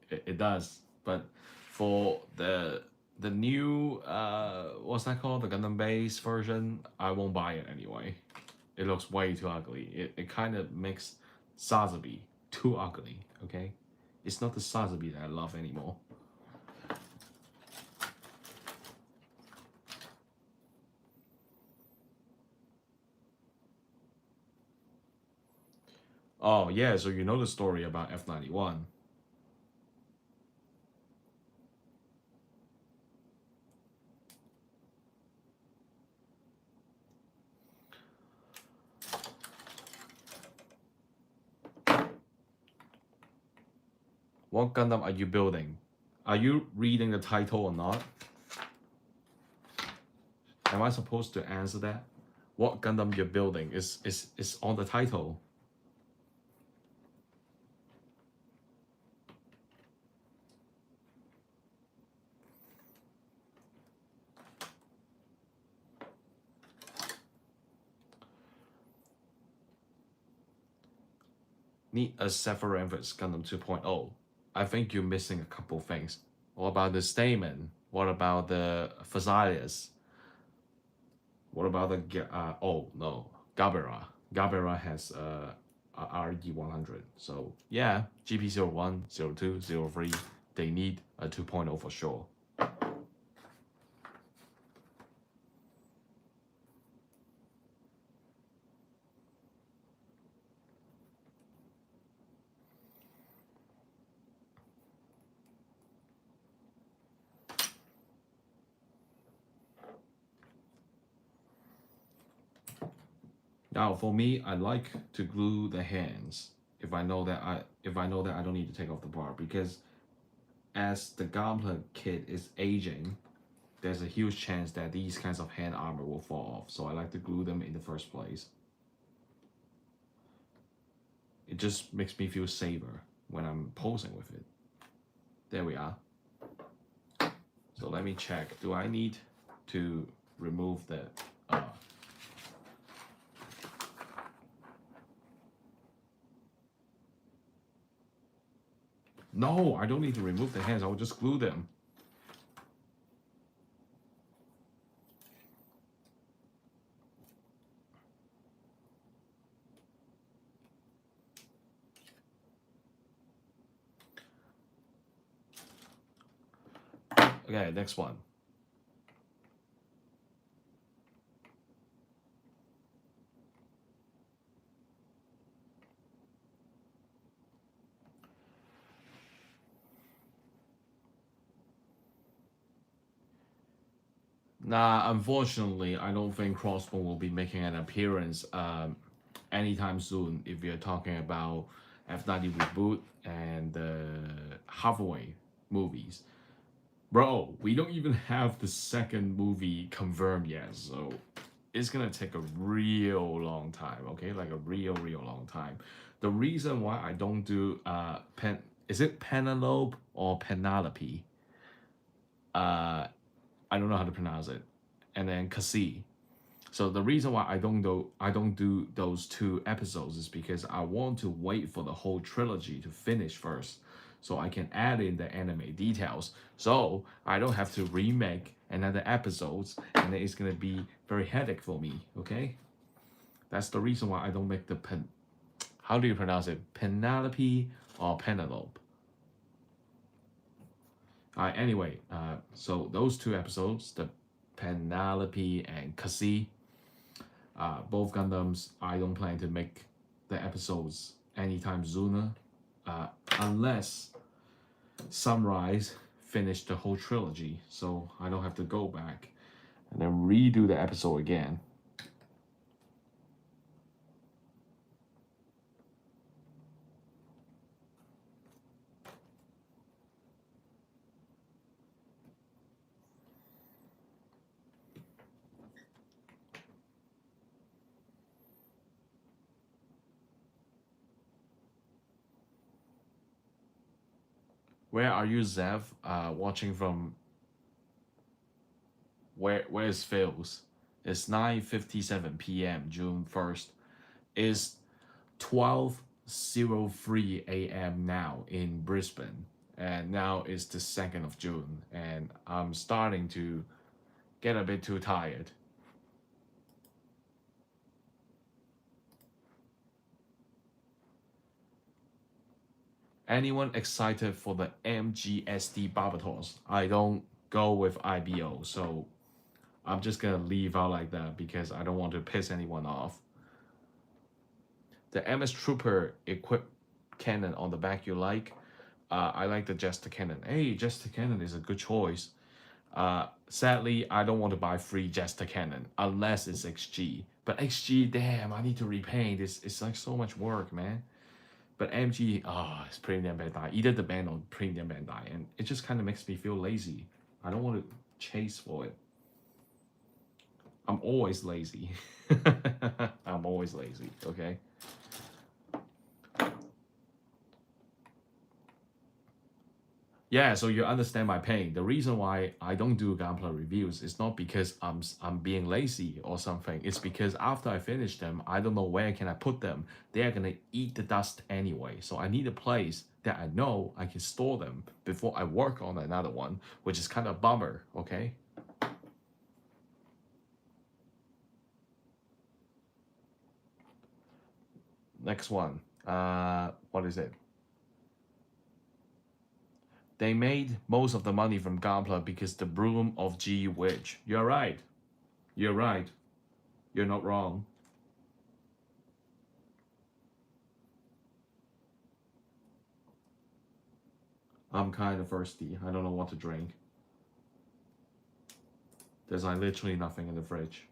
it does. But for the new what's that called? The Gundam base version, I won't buy it anyway. It looks way too ugly. It kind of makes Sazabi too ugly, okay? It's not the Sazabi that I love anymore. Oh yeah, so you know the story about F91. What Gundam are you building? Are you reading the title or not? Am I supposed to answer that? What Gundam you're building is on the title. Need a Sephiroth Gundam 2.0. I think you're missing a couple things. What about the Stamen? What about the Phasilius? What about the oh no, Gabera? Gabera has RE100. So yeah, GP01, 02, 03, they need a 2.0 for sure. Now, for me, I like to glue the hands if I know that I don't need to take off the bar, because as the gauntlet kit is aging, there's a huge chance that these kinds of hand armor will fall off. So I like to glue them in the first place. It just makes me feel safer when I'm posing with it. There we are. So let me check. Do I need to remove the No, I don't need to remove the hands. I will just glue them. Okay, next one. Nah, unfortunately, I don't think Crossbone will be making an appearance anytime soon if you're talking about F90 reboot and the Hathaway movies. Bro, we don't even have the second movie confirmed yet, so it's gonna take a real long time, okay? Like a real long time. The reason why I don't do is it Penelope or Penelope? I don't know how to pronounce it. And then Cassie. So the reason why I don't do those two episodes is because I want to wait for the whole trilogy to finish first, so I can add in the anime details. So I don't have to remake another episodes, and then it's gonna be very headache for me. Okay, that's the reason why I don't make the how do you pronounce it? Penelope or Penelope. Anyway, so those two episodes, the Penelope and Cassie, both Gundams, I don't plan to make the episodes anytime sooner, unless Sunrise finish the whole trilogy, so I don't have to go back and then redo the episode again. Where are you, Zev? Watching from where is Phil's? It's 9:57 p.m. June 1st. It's 12:03 a.m. now in Brisbane, and now it's the 2nd of June, and I'm starting to get a bit too tired. Anyone excited for the MGSD Barbatos? I don't go with IBO, so I'm just gonna leave out like that because I don't want to piss anyone off. The MS Trooper equipped cannon on the back you like. I like the Jester cannon. Hey, Jester cannon is a good choice. Sadly, I don't want to buy free Jester cannon unless it's XG. But XG, damn, I need to repaint. It's like so much work, man. But MG, it's premium Bandai. Either the band or premium Bandai, and it just kind of makes me feel lazy. I don't want to chase for it. I'm always lazy. I'm always lazy, okay? Yeah, so you understand my pain. The reason why I don't do Gunpla reviews is not because I'm being lazy or something. It's because after I finish them, I don't know where can I put them. They're gonna eat the dust anyway. So I need a place that I know I can store them before I work on another one, which is kind of a bummer, okay? Next one. What is it? They made most of the money from Gunpla because the broom of G Witch. You're right. You're right. You're not wrong. I'm kind of thirsty. I don't know what to drink. There's like literally nothing in the fridge.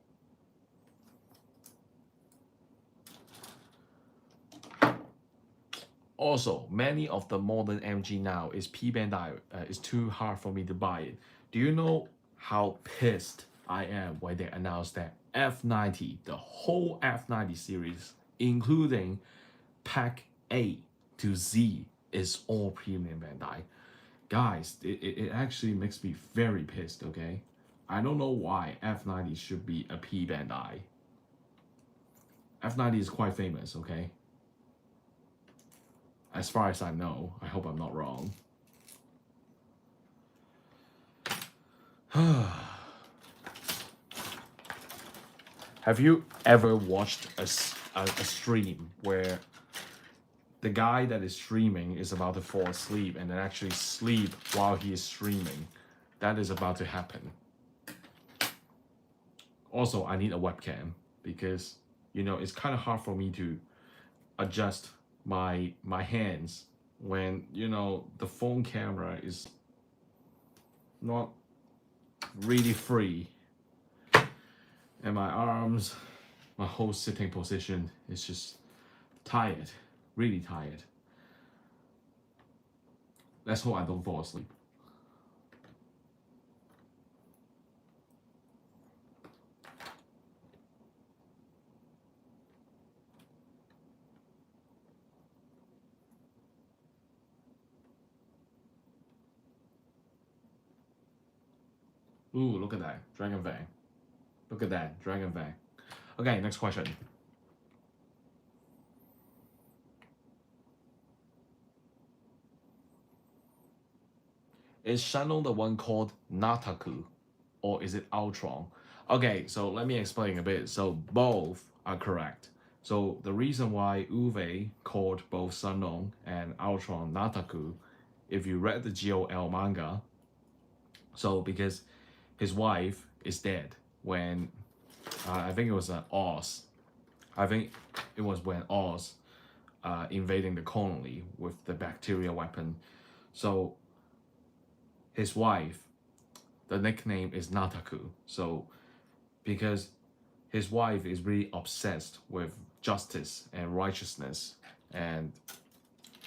Also, many of the modern MG now is P Bandai. It's too hard for me to buy it. Do you know how pissed I am when they announced that F90, the whole F90 series, including Pack A to Z, is all premium Bandai? Guys, it actually makes me very pissed, okay? I don't know why F90 should be a P Bandai. F90 is quite famous, okay? As far as I know, I hope I'm not wrong. Have you ever watched a stream where the guy that is streaming is about to fall asleep and then actually sleep while he is streaming? That is about to happen. Also, I need a webcam because, you know, it's kind of hard for me to adjust my hands when, you know, the phone camera is not really free and my arms, my whole sitting position is just tired, really tired. Let's hope I don't fall asleep. Ooh, look at that, Dragon Fang. Look at that, Dragon Fang. Okay, next question. Is Shenlong the one called Nataku, or is it Ultron? Okay, so let me explain a bit. So both are correct. So the reason why Uwe called both Shenlong and Ultron Nataku, if you read the GOL manga, so because his wife is dead when I think it was Oz. I think it was when Oz invading the colony with the bacteria weapon. So his wife, the nickname is Nataku. So because his wife is really obsessed with justice and righteousness, and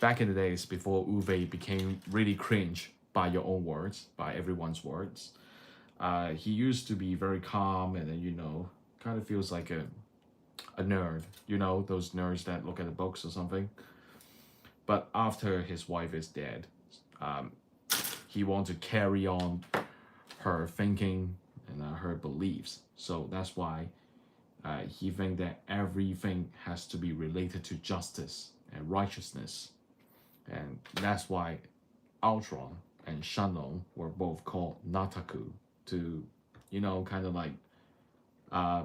back in the days before Uwe became really cringe by your own words, by everyone's words, he used to be very calm and then kind of feels like a nerd, those nerds that look at the books or something. But after his wife is dead, um, he wants to carry on her thinking and her beliefs. So that's why he thinks that everything has to be related to justice and righteousness. And that's why Ultron and Shenlong were both called Nataku to, kind of like, I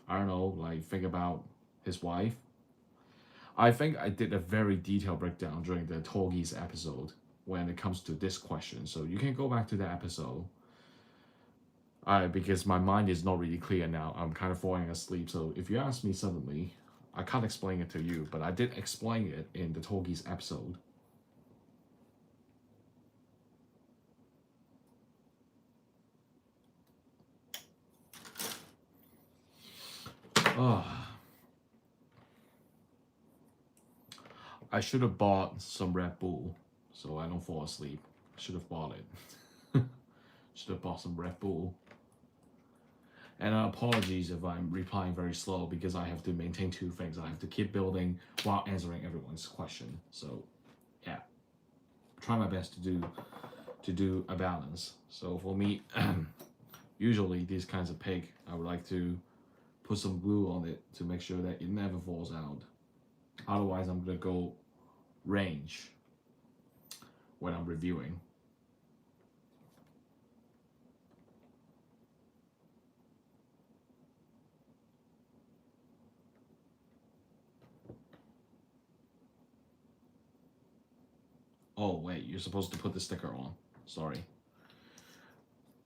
don't know, like think about his wife. I think I did a very detailed breakdown during the Torgi's episode when it comes to this question. So you can go back to that episode. Because my mind is not really clear now. I'm kind of falling asleep. So if you ask me suddenly, I can't explain it to you, but I did explain it in the Torgi's episode. Oh, I should have bought some Red Bull so I don't fall asleep. I should have bought it. Should have bought some Red Bull. And apologies if I'm replying very slow because I have to maintain two things. I have to keep building while answering everyone's question. So yeah, try my best to do a balance. So for me, usually these kinds of pig, I would like to put some glue on it to make sure that it never falls out. Otherwise, I'm gonna go range when I'm reviewing. Oh wait, you're supposed to put the sticker on. Sorry.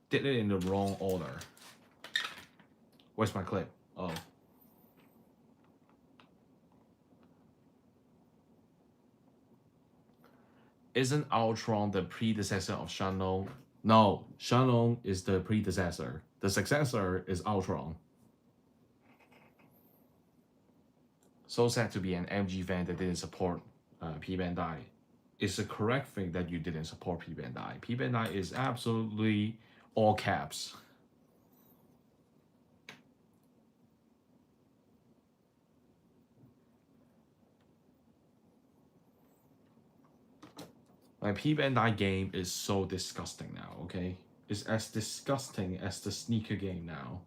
Did it in the wrong order. Where's my clip? Oh. Isn't Ultron the predecessor of Shenlong? No, Shenlong is the predecessor. The successor is Ultron. So sad to be an MG fan that didn't support P Bandai. It's a correct thing that you didn't support P Bandai. P Bandai is absolutely all caps. Like P Bandai game is so disgusting now, okay? It's as disgusting as the sneaker game now.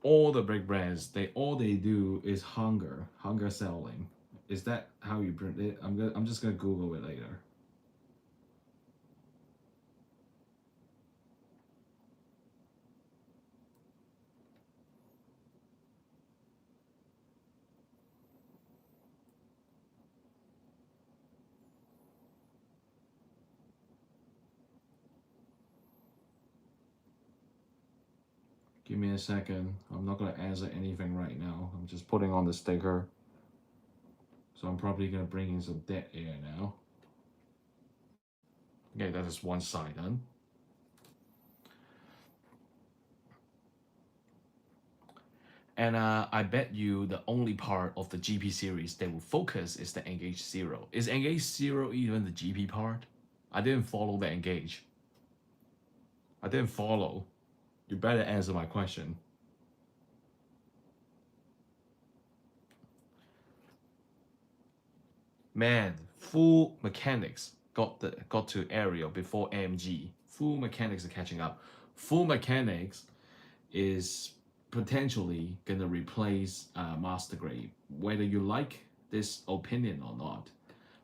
All the big brands, all they do is hunger selling. Is that how you print it? I'm just gonna Google it later. Give me a second. I'm not gonna answer anything right now. I'm just putting on the sticker. So I'm probably gonna bring in some dead air now. Okay, that is one side done. And I bet you the only part of the GP series they will focus is the Engage Zero. Is Engage Zero even the GP part? I didn't follow the Engage. I didn't follow. You better answer my question. Man, full mechanics got to Aerial before AMG. Full mechanics are catching up. Full mechanics is potentially gonna replace Master Grade, whether you like this opinion or not.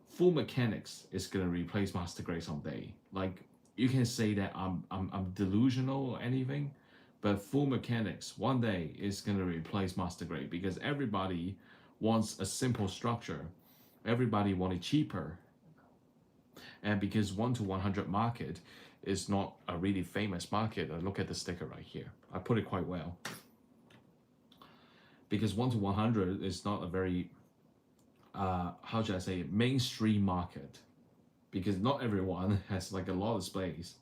Full mechanics is gonna replace Master Grade someday. Like you can say that I'm delusional or anything, But full mechanics one day is going to replace master grade because everybody wants a simple structure. Everybody wants it cheaper. And because 1 to 100 market is not a really famous market, look at the sticker right here. I put it quite well. Because 1 to 100 is not a very, how should I say it, mainstream market. Because not everyone has like a lot of space.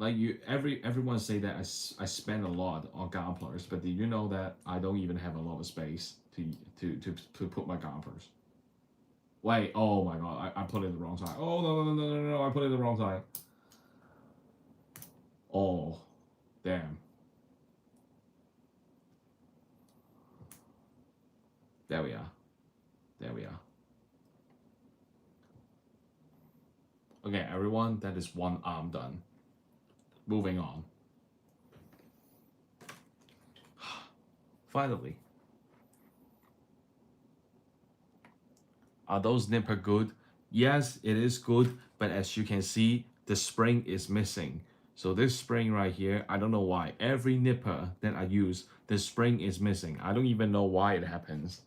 Like everyone say that I spend a lot on gamblers, but did you know that I don't even have a lot of space to put my gamblers? Wait, oh my god, I put it the wrong side. Oh no, I put it the wrong side. Oh, damn. There we are. There we are. Okay, everyone, that is one arm done. Moving on. Finally. Are those nipper good? Yes, it is good, but as you can see, the spring is missing. So this spring right here, I don't know why. Every nipper that I use, the spring is missing. I don't even know why it happens.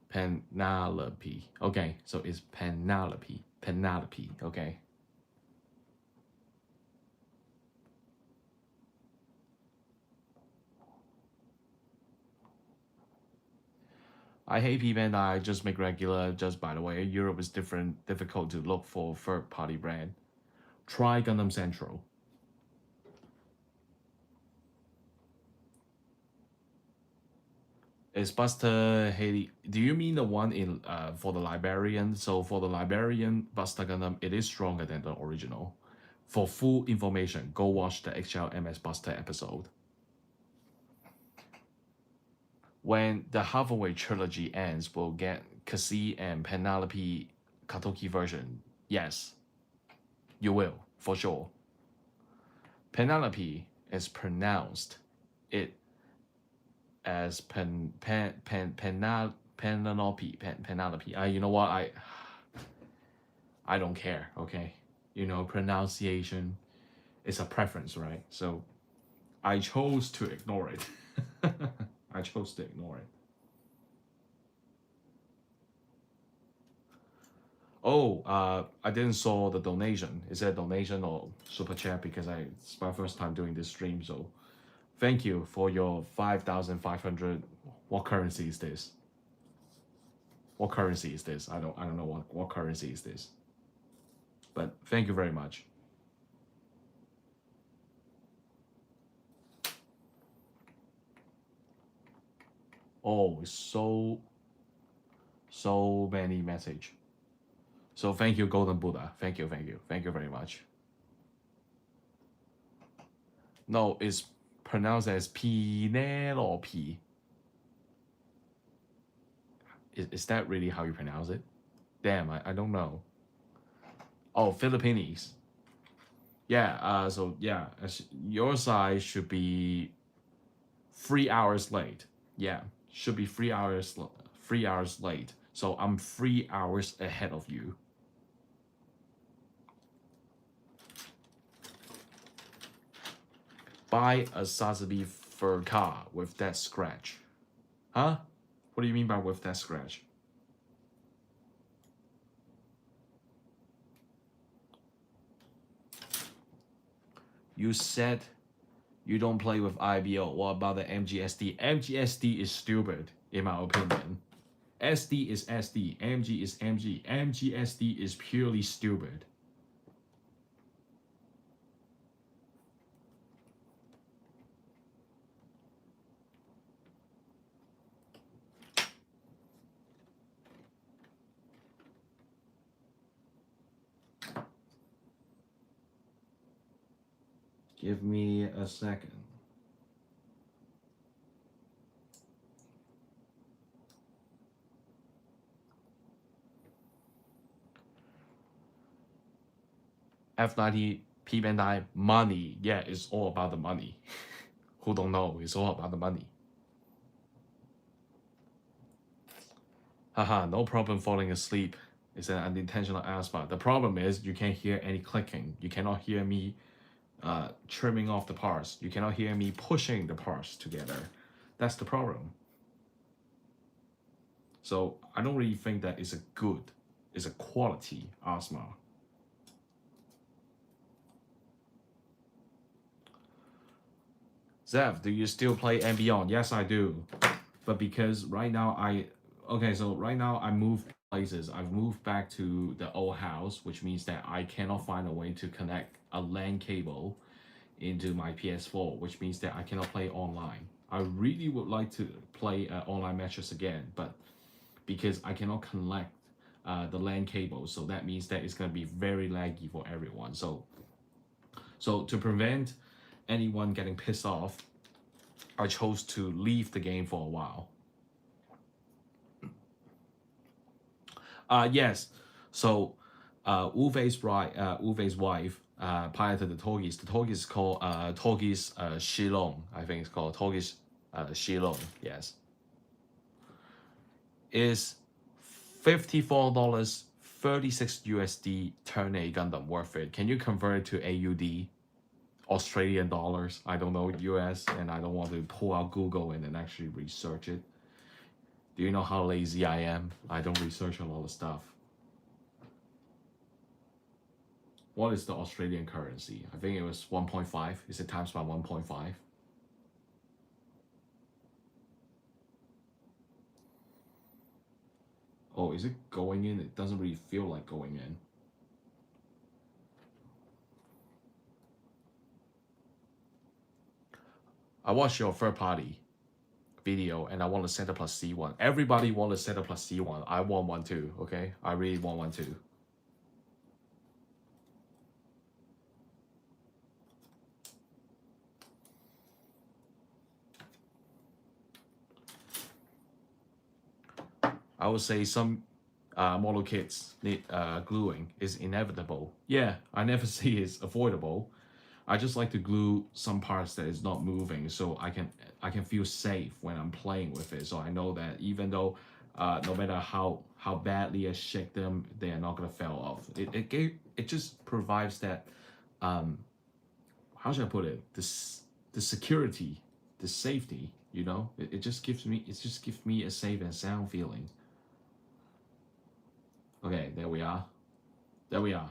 Penelope. Okay, so it's Penelope. Penelope, okay. I hate P-Bandai, just make regular. Just by the way, Europe is difficult to look for third-party brand. Try Gundam Central. Is Buster Haley? Do you mean the one in for the Librarian? So for the Librarian Buster Gundam, it is stronger than the original. For full information, go watch the HLMS Buster episode. When the Hathaway trilogy ends, we'll get Cassie and Penelope Katoki version. Yes, you will, for sure. Penelope is pronounced it as Penelope. You know what? I don't care, okay? You know, pronunciation is a preference, right? So I chose to ignore it. I chose to ignore it. Oh, I didn't saw the donation. Is that donation or super chat? Because it's my first time doing this stream, so thank you for your 5,500. What currency is this? What currency is this? I don't know what currency is this. But thank you very much. Oh, so many message. So thank you, Golden Buddha. Thank you very much. No, it's pronounced as Penelope. Is that really how you pronounce it? Damn, I don't know. Oh, Philippines. Yeah, so yeah, your side should be 3 hours late. Yeah, should be 3 hours late. So I'm 3 hours ahead of you. Buy a Sazabi fur car with that scratch. Huh? What do you mean by with that scratch? You said you don't play with IBO. What about the MGSD? MGSD is stupid, in my opinion. SD is SD, MG is MG. MGSD is purely stupid. Give me a second. F90 P-Bandai money. Yeah, it's all about the money. Who don't know? It's all about the money. Haha, no problem falling asleep It's an unintentional ASMR. The problem is you can't hear any clicking. You cannot hear me trimming off the parts. You cannot hear me pushing the parts together. That's the problem. So I don't really think that is a good, is a quality ASMR. Zev, do you still play and Beyond? Yes, I do. But because right now right now I moved places. I've moved back to the old house, which means that I cannot find a way to connect a LAN cable into my PS4, which means that I cannot play online. I really would like to play online matches again, but because I cannot connect the LAN cable, so that means that it's going to be very laggy for everyone. So to prevent anyone getting pissed off, I chose to leave the game for a while. Yes, so Uwe's wife piloted the Torgis. The Torgis is called Torgis Shenlong. I think it's called Torgis Shenlong. Yes, is $54, 36 USD turn A Gundam worth it? Can you convert it to AUD? Australian dollars? I don't know US, and I don't want to pull out Google and then actually research it. Do you know how lazy I am? I don't research a lot of stuff. What is the Australian currency? I think it was 1.5. Is it times by 1.5? Oh, is it going in? It doesn't really feel like going in. I watched your third party video and I want to set up plus C1. Everybody want to set up plus C1. I want one too, okay? I really want one too. I would say some model kits need gluing is inevitable. Yeah, I never say it's avoidable. I just like to glue some parts that is not moving, so I can feel safe when I'm playing with it. So I know that even though no matter how badly I shake them, they are not gonna fall off. It just provides that how should I put it? The security, the safety. You know, it just gives me a safe and sound feeling. Okay, there we are. There we are.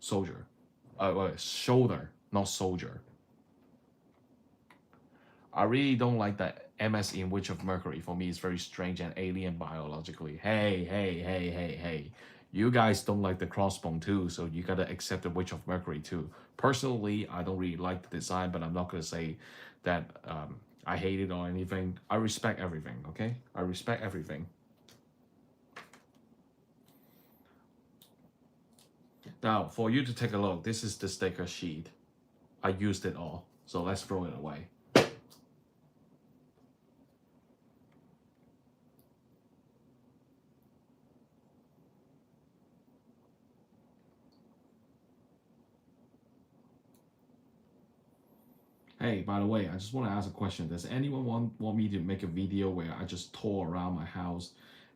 Soldier. Wait, shoulder, not soldier. I really don't like that MS in Witch of Mercury. For me, it's very strange and alien biologically. Hey. You guys don't like the crossbone too, so you gotta accept the Witch of Mercury too. Personally, I don't really like the design, but I'm not gonna say that I hate it or anything. I respect everything, okay? I respect everything. Now, for you to take a look, this is the sticker sheet. I used it all, so let's throw it away. Hey, by the way, I just want to ask a question. Does anyone want me to make a video where I just tour around my house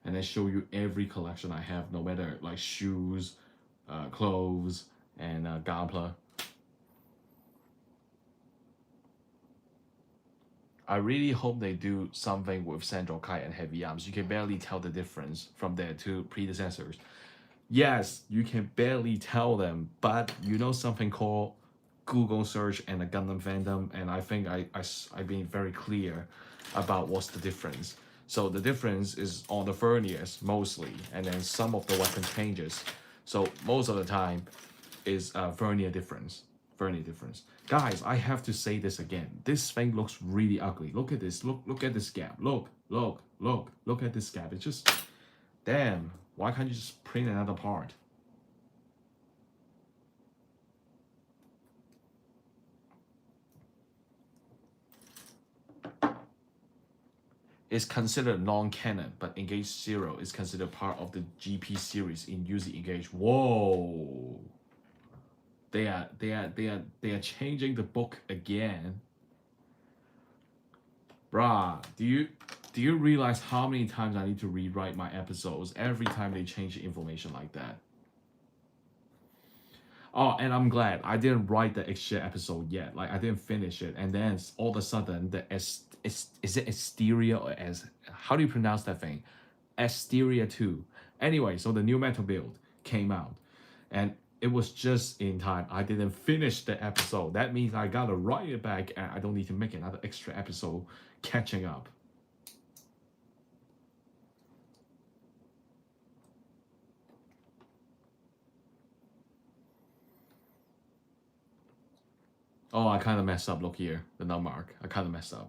and then show you every collection I have, no matter like shoes, clothes, and Gunpla? I really hope they do something with Sandro Kai and Heavy Arms. You can barely tell the difference from their two predecessors. Yes, you can barely tell them, but you know something called Google search and a Gundam fandom, and I think I've been very clear about what's the difference. So the difference is on the verniers mostly, and then some of the weapon changes. So most of the time is vernier difference. Guys, I have to say this again. This thing looks really ugly. Look at this. Look at this gap. Look at this gap. It's just, damn. Why can't you just print another part? Is considered non-canon, but Engage 0 is considered part of the GP series in UZ Engage. Whoa! They are changing the book again. Bruh, do you Do you realize how many times I need to rewrite my episodes every time they change information like that? Oh, and I'm glad I didn't write the HGAC episode yet. Like I didn't finish it, and then all of a sudden the is it Asteria or as how do you pronounce that thing? Asteria 2. Anyway, so the new metal build came out, and it was just in time. I didn't finish the episode. That means I gotta write it back, and I don't need to make another extra episode catching up. Oh, I kind of messed up. Look here, the num mark. I kind of messed up.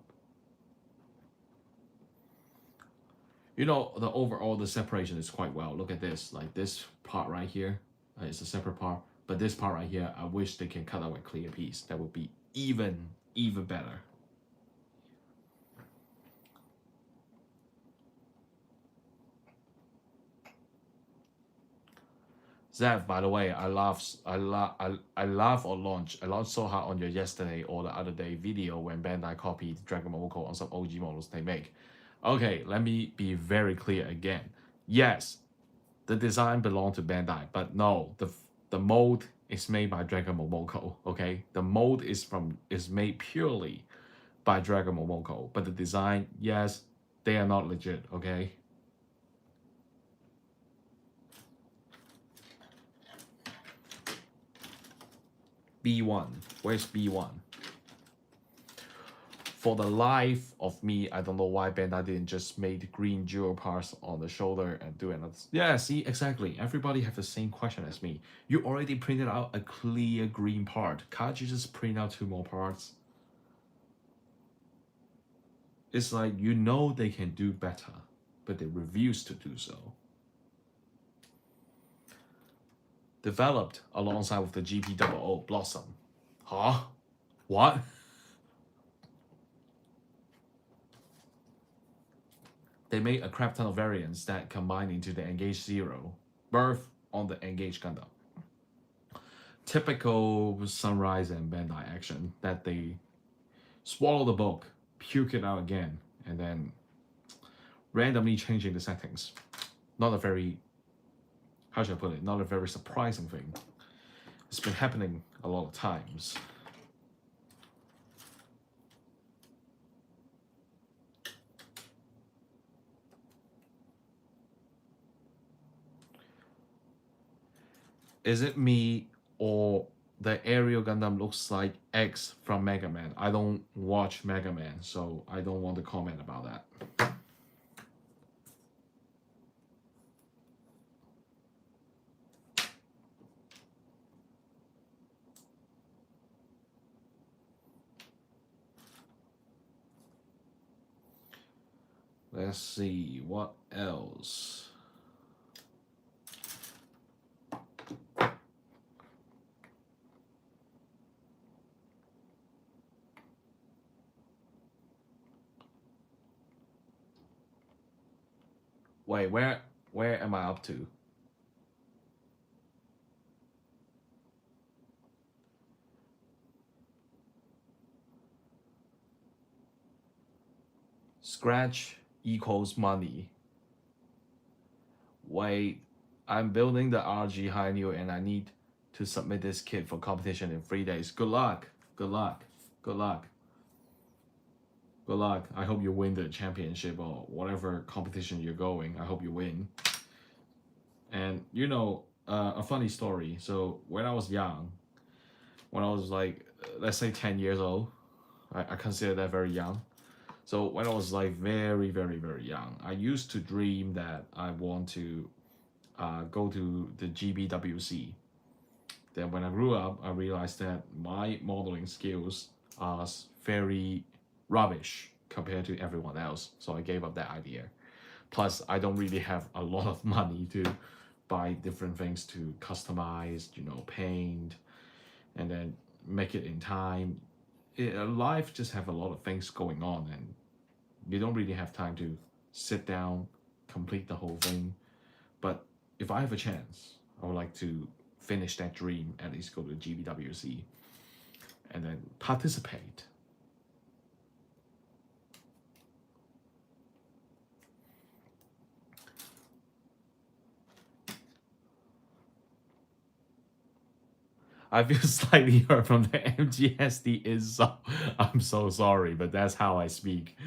You know, the overall, the separation is quite well. Look at this, like this part right here, it's a separate part. But this part right here, I wish they can cut out a clear piece. That would be even better. Zev, by the way, I laugh or launch. I laughed so hard on your yesterday or the other day video when Bandai copied Dragon Ball Code on some OG models they make. Okay, let me be very clear again. Yes, the design belonged to Bandai, but no, the mold is made by Dragon Ball Momoko. Okay, the mold is made purely by Dragon Ball Momoko, but the design, yes, they are not legit. Okay. B1. Where's B1? For the life of me, I don't know why Bandai didn't just make green jewel parts on the shoulder and do another. Yeah, see, exactly. Everybody have the same question as me. You already printed out a clear green part. Can't you just print out 2 more parts? It's like, you know they can do better, but they refuse to do so. Developed alongside with the GP00 Blossom. Huh? What? They made a crap ton of variants that combine into the Engage Zero, birth on the Engage Gundam. Typical Sunrise and Bandai action that they swallow the book, puke it out again, and then randomly changing the settings. Not a very, how should I put it, not a very surprising thing. It's been happening a lot of times. Is it me or the aerial Gundam looks like X from Mega Man? I don't watch Mega Man, so I don't want to comment about that. Let's see, what else? Wait, where am I up to? Scratch equals money. Wait, I'm building the RG Hainyuu and I need to submit this kit for competition in 3 days. Good luck. Good luck. Good luck. Good luck. I hope you win the championship or whatever competition you're going. I hope you win. And you know, a funny story. So when I was young, when I was like, let's say 10 years old, I consider that very young. So when I was like very young, I used to dream that I want to go to the GBWC. Then when I grew up, I realized that my modeling skills are very rubbish compared to everyone else. So I gave up that idea. Plus, I don't really have a lot of money to buy different things to customize, you know, paint, and then make it in time. Life just have a lot of things going on, and you don't really have time to sit down, complete the whole thing. But if I have a chance, I would like to finish that dream, at least go to the GBWC and then participate. I feel slightly hurt from the MGSD insult. I'm so sorry, but that's how I speak.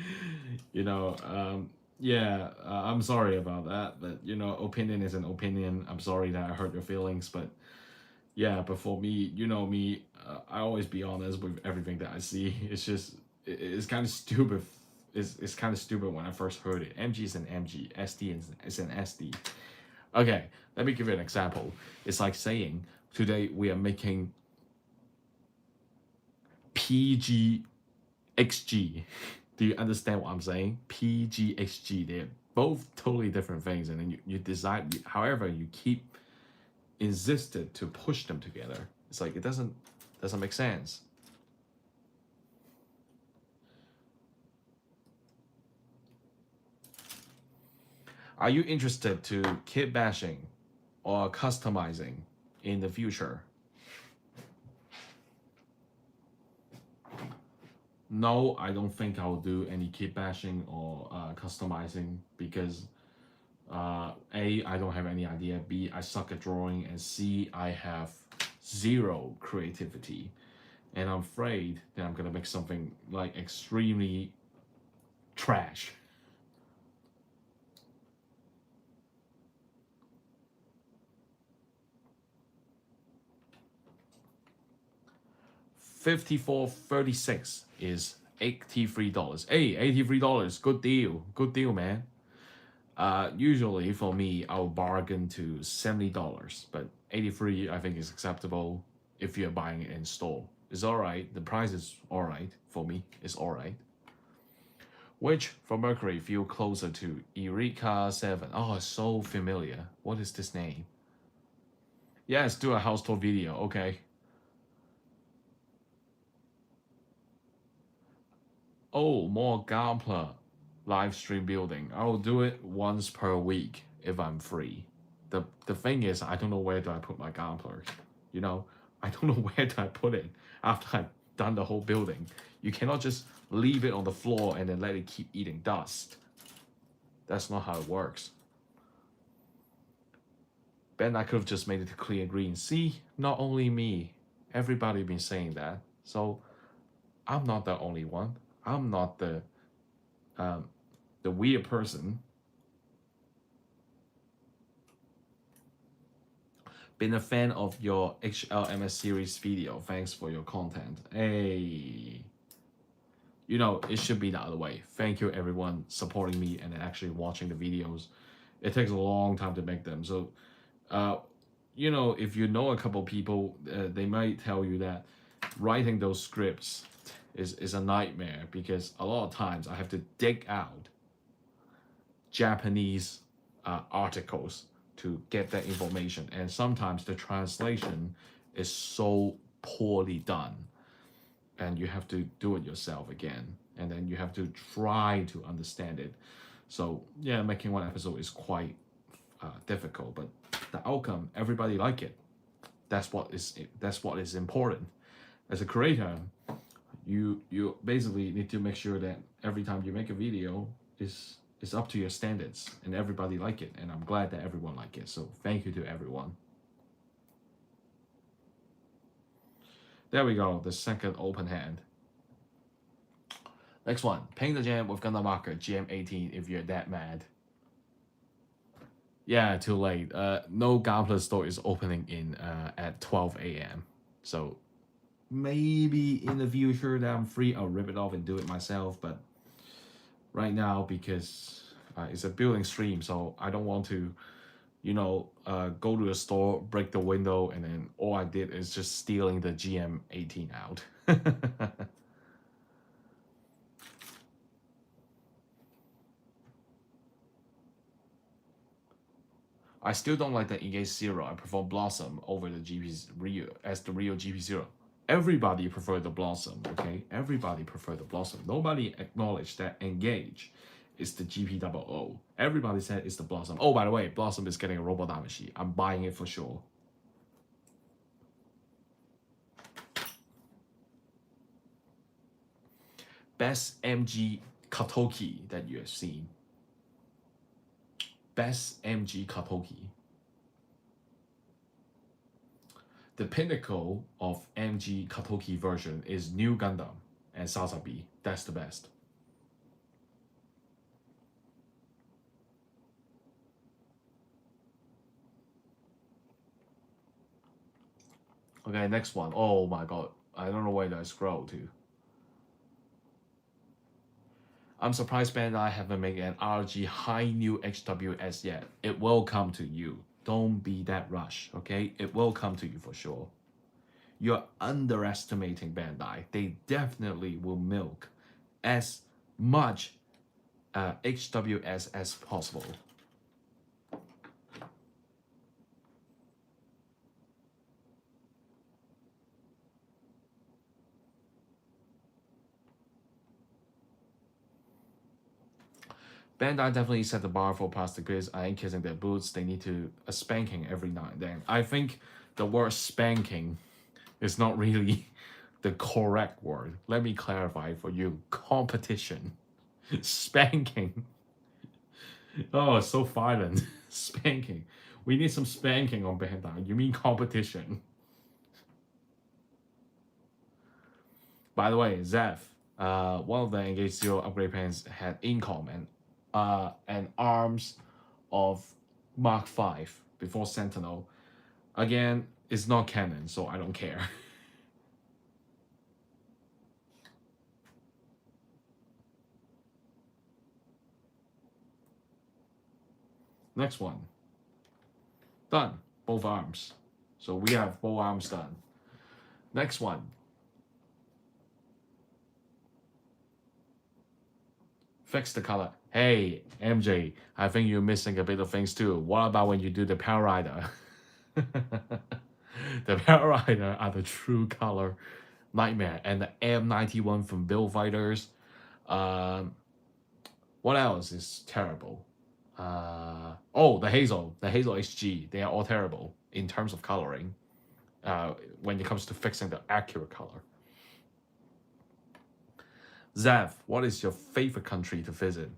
You know, yeah, I'm sorry about that, but you know, opinion is an opinion. I'm sorry that I hurt your feelings, but yeah, but for me, you know me, I always be honest with everything that I see. It's just, it's kind of stupid. It's kind of stupid when I first heard it. MG is an MG, SD is an SD. Okay, let me give you an example. It's like saying, today we are making PGXG. Do you understand what I'm saying? PGXG. They're both totally different things, and then you decide. However, you keep insisted to push them together. It's like it doesn't make sense. Are you interested to kit bashing or customizing in the future? No, I don't think I'll do any kit bashing or customizing because A, I don't have any idea. B, I suck at drawing, and C, I have zero creativity, and I'm afraid that I'm gonna make something like extremely trash. 54.36 is $83. Hey, $83, good deal, man. Usually for me, I'll bargain to $70, but 83 I think is acceptable if you're buying it in store. It's all right. The price is all right for me. It's all right. Which for Mercury feel closer to Eureka 7? Oh, it's so familiar. What is this name? Yes, do a house tour video. Okay. Oh, more Gampla live stream building. I'll do it once per week if I'm free. The thing is, I don't know where do I put my Gamplers. You know, I don't know where do I put it after I've done the whole building. You cannot just leave it on the floor and then let it keep eating dust. That's not how it works. Ben, I could have just made it to clear green. See, not only me, everybody been saying that. So I'm not the only one. I'm not the weird person. Been a fan of your HLMS series video. Thanks for your content. Hey, you know, it should be the other way. Thank you everyone supporting me and actually watching the videos. It takes a long time to make them. So, you know, if you know a couple people, they might tell you that writing those scripts is a nightmare because a lot of times I have to dig out Japanese articles to get that information, and sometimes the translation is so poorly done and you have to do it yourself again, and then you have to try to understand it. So yeah, making one episode is quite difficult, but the outcome, everybody like it. That's what is important. As a creator, you basically need to make sure that every time you make a video is up to your standards and everybody like it, and I'm glad that everyone like it. So thank you to everyone. There we go, the second open hand. Next one, paint the jam with Gundam marker GM18 if you're that mad. Yeah, too late. No Gunpla store is opening in at 12 a.m. So maybe in the future that I'm free, I'll rip it off and do it myself. But right now, because it's a building stream, so I don't want to, you know, go to the store, break the window, and then all I did is just stealing the GM18 out. I still don't like the Engage Zero. I prefer Blossom over the GP Rio as the real GP Zero. Everybody prefer the Blossom, okay? Everybody prefer the Blossom. Nobody acknowledged that Engage is the GP00. Everybody said it's the Blossom. Oh, by the way, Blossom is getting a robot Damashi. I'm buying it for sure. Best MG Katoki that you have seen. Best MG Katoki. the pinnacle of MG Katoki version is New Gundam and Sazabi. That's the best. Okay, next one. Oh my god. I don't know where I scroll to. I'm surprised Bandai haven't made an RG high new HWS yet. It will come to you. Don't be that rush, okay? It will come to you for sure. You're underestimating Bandai. They definitely will milk as much HWS as possible. Bandai definitely set the bar for plastic goods. I ain't kissing their boots. They need to a spanking every now and then. I think the word spanking is not really the correct word. Let me clarify for you. Competition. Spanking. Oh, so violent. Spanking. We need some spanking on Bandai. You mean competition? By the way, Zeph, one of the Engage Zero upgrade plans had income and arms of Mark V before Sentinel. Again, it's not canon, so I don't care. Next one. Done. Both arms. So we have both arms done. Next one. Fix the color. Hey, MJ, I think you're missing a bit of things too. What about when you do the Power Rider? The Power Rider are the true color nightmare. And the M91 from Bill Fighters. What else is terrible? Oh, the Hazel HG. They are all terrible in terms of coloring. When it comes to fixing the accurate color. Zev, what is your favorite country to visit?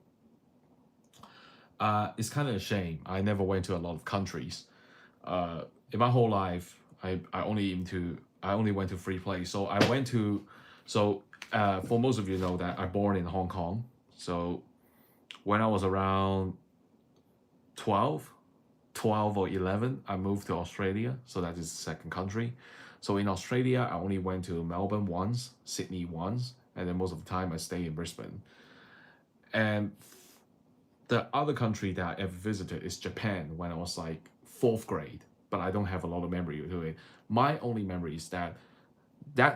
It's kind of a shame. I never went to a lot of countries. In my whole life, I only went to 3 places. So I went to, for most of you know that I'm born in Hong Kong. So when I was around 12 or 11, I moved to Australia. So that is the second country. So in Australia, I only went to Melbourne once, Sydney once, and then most of the time I stay in Brisbane. And the other country that I ever visited is Japan when I was like 4th grade, but I don't have a lot of memory to it. My only memory is that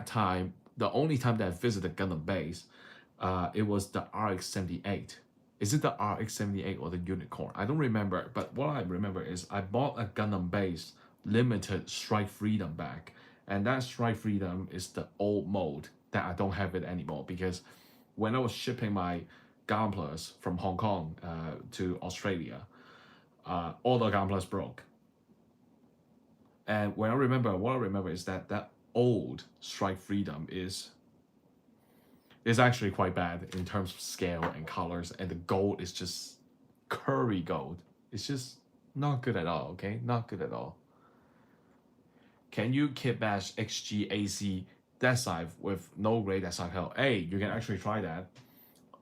time, the only time that I visited Gundam base, it was the RX-78. Is it the RX-78 or the Unicorn? I don't remember, but what I remember is I bought a Gundam base limited Strike Freedom back, and that Strike Freedom is the old mode that I don't have it anymore, because when I was shipping my Gunplas from Hong Kong to Australia, all the Gunplas broke. And what I remember is that old Strike Freedom is actually quite bad in terms of scale and colors, and the gold is just curry gold. It's just not good at all, okay? Not good at all. Can you kit bash HGAC Decide with no grade Decide hell? Hey, you can actually try that.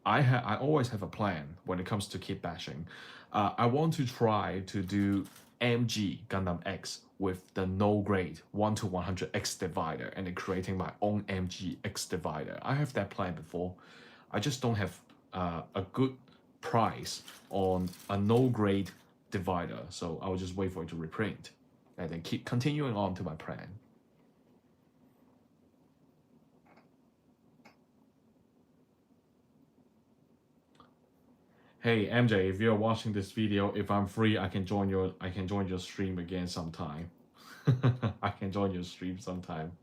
I always have a plan when it comes to kit bashing. I want to try to do MG Gundam X with the no grade 1 to 100 X divider, and then creating my own MG X divider. I have that plan before. I just don't have a good price on a no grade divider, so I will just wait for it to reprint and then keep continuing on to my plan. Hey MJ, if you're watching this video, if I'm free, I can join your stream again sometime. I can join your stream sometime.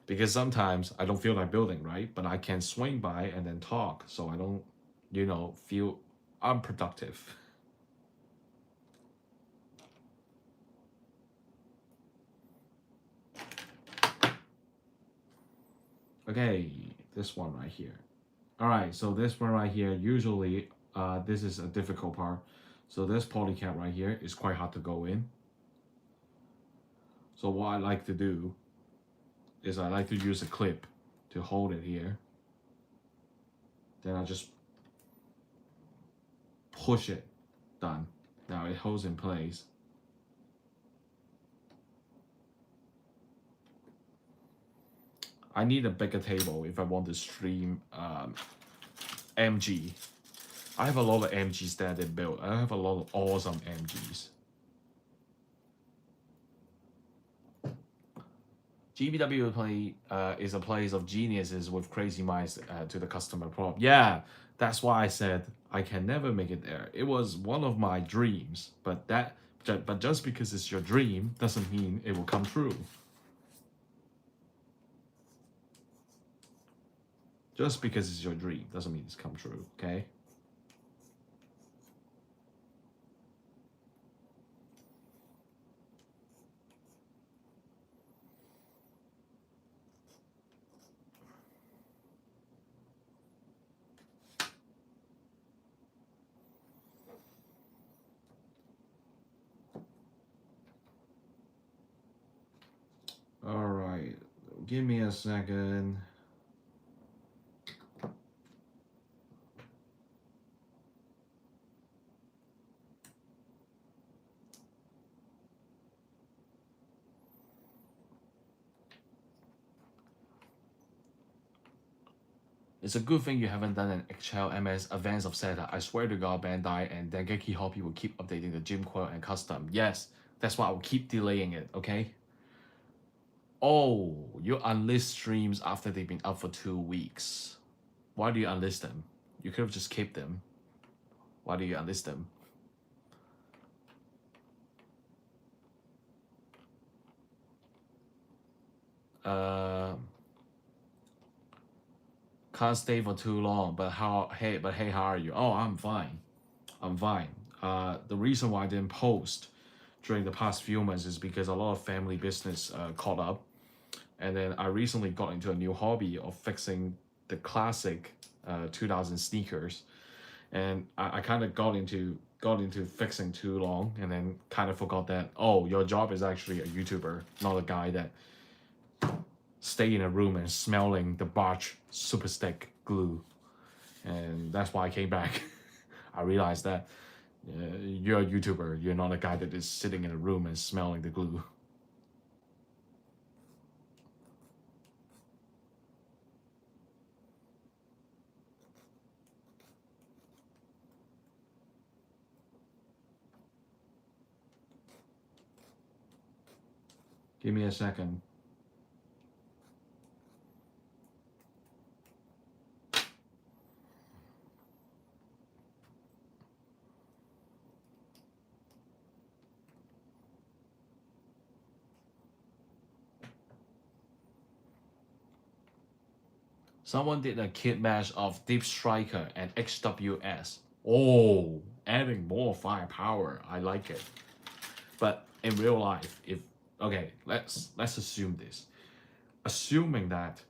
Because sometimes I don't feel like building, right? But I can swing by and then talk, so I don't, feel unproductive. Okay, this one right here. All right, so this one right here, usually this is a difficult part. So this polycap right here is quite hard to go in. So what I like to do is I like to use a clip to hold it here. Then I just push it. Done. Now it holds in place. I need a bigger table if I want to stream MG. I have a lot of MGs that they built. I have a lot of awesome MGs. GBW is a place of geniuses with crazy minds to the customer problem. Yeah, that's why I said I can never make it there. It was one of my dreams, but just because it's your dream doesn't mean it will come true. Just because it's your dream doesn't mean it's come true, okay? All right, give me a second. It's a good thing you haven't done an HLMS Advance of Zeta. I swear to God, Bandai and Dengeki Hobby will keep updating the gym coil and custom. Yes, that's why I will keep delaying it, okay? Oh, you unlist streams after they've been up for 2 weeks. Why do you unlist them? You could have just kept them. Why do you unlist them? Can't stay for too long, but hey, how are you? Oh, I'm fine. I'm fine. The reason why I didn't post during the past few months is because a lot of family business caught up. And then I recently got into a new hobby of fixing the classic 2000 sneakers. And I kind of got into fixing too long, and then kind of forgot that, oh, your job is actually a YouTuber, not a guy that stay in a room and smelling the Bosch super stick glue. And that's why I came back. I realized that you're a YouTuber, you're not a guy that is sitting in a room and smelling the glue. Give me a second. Someone did a kit match of Deep Striker and HWS. Oh, adding more firepower. I like it. But in real life, okay, let's assume this. Assuming that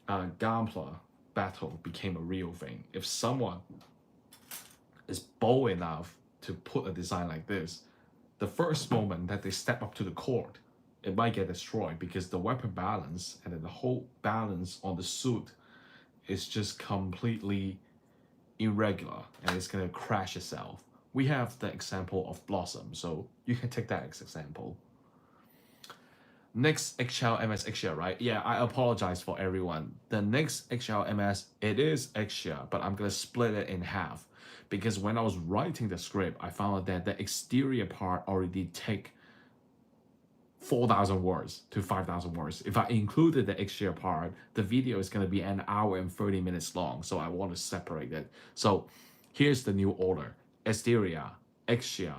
Gunpla battle became a real thing, if someone is bold enough to put a design like this, the first moment that they step up to the court, it might get destroyed because the weapon balance and then the whole balance on the suit is just completely irregular and it's gonna crash itself. We have the example of Blossom, so you can take that as example. Next HLMS Xia, right? Yeah, I apologize for everyone. The next HLMS, it is Xia, but I'm gonna split it in half because when I was writing the script, I found out that the exterior part already take 4,000 words to 5,000 words. If I included the Xia part, the video is gonna be an hour and 30 minutes long, so I want to separate it. So here's the new order: Exterior, Xia,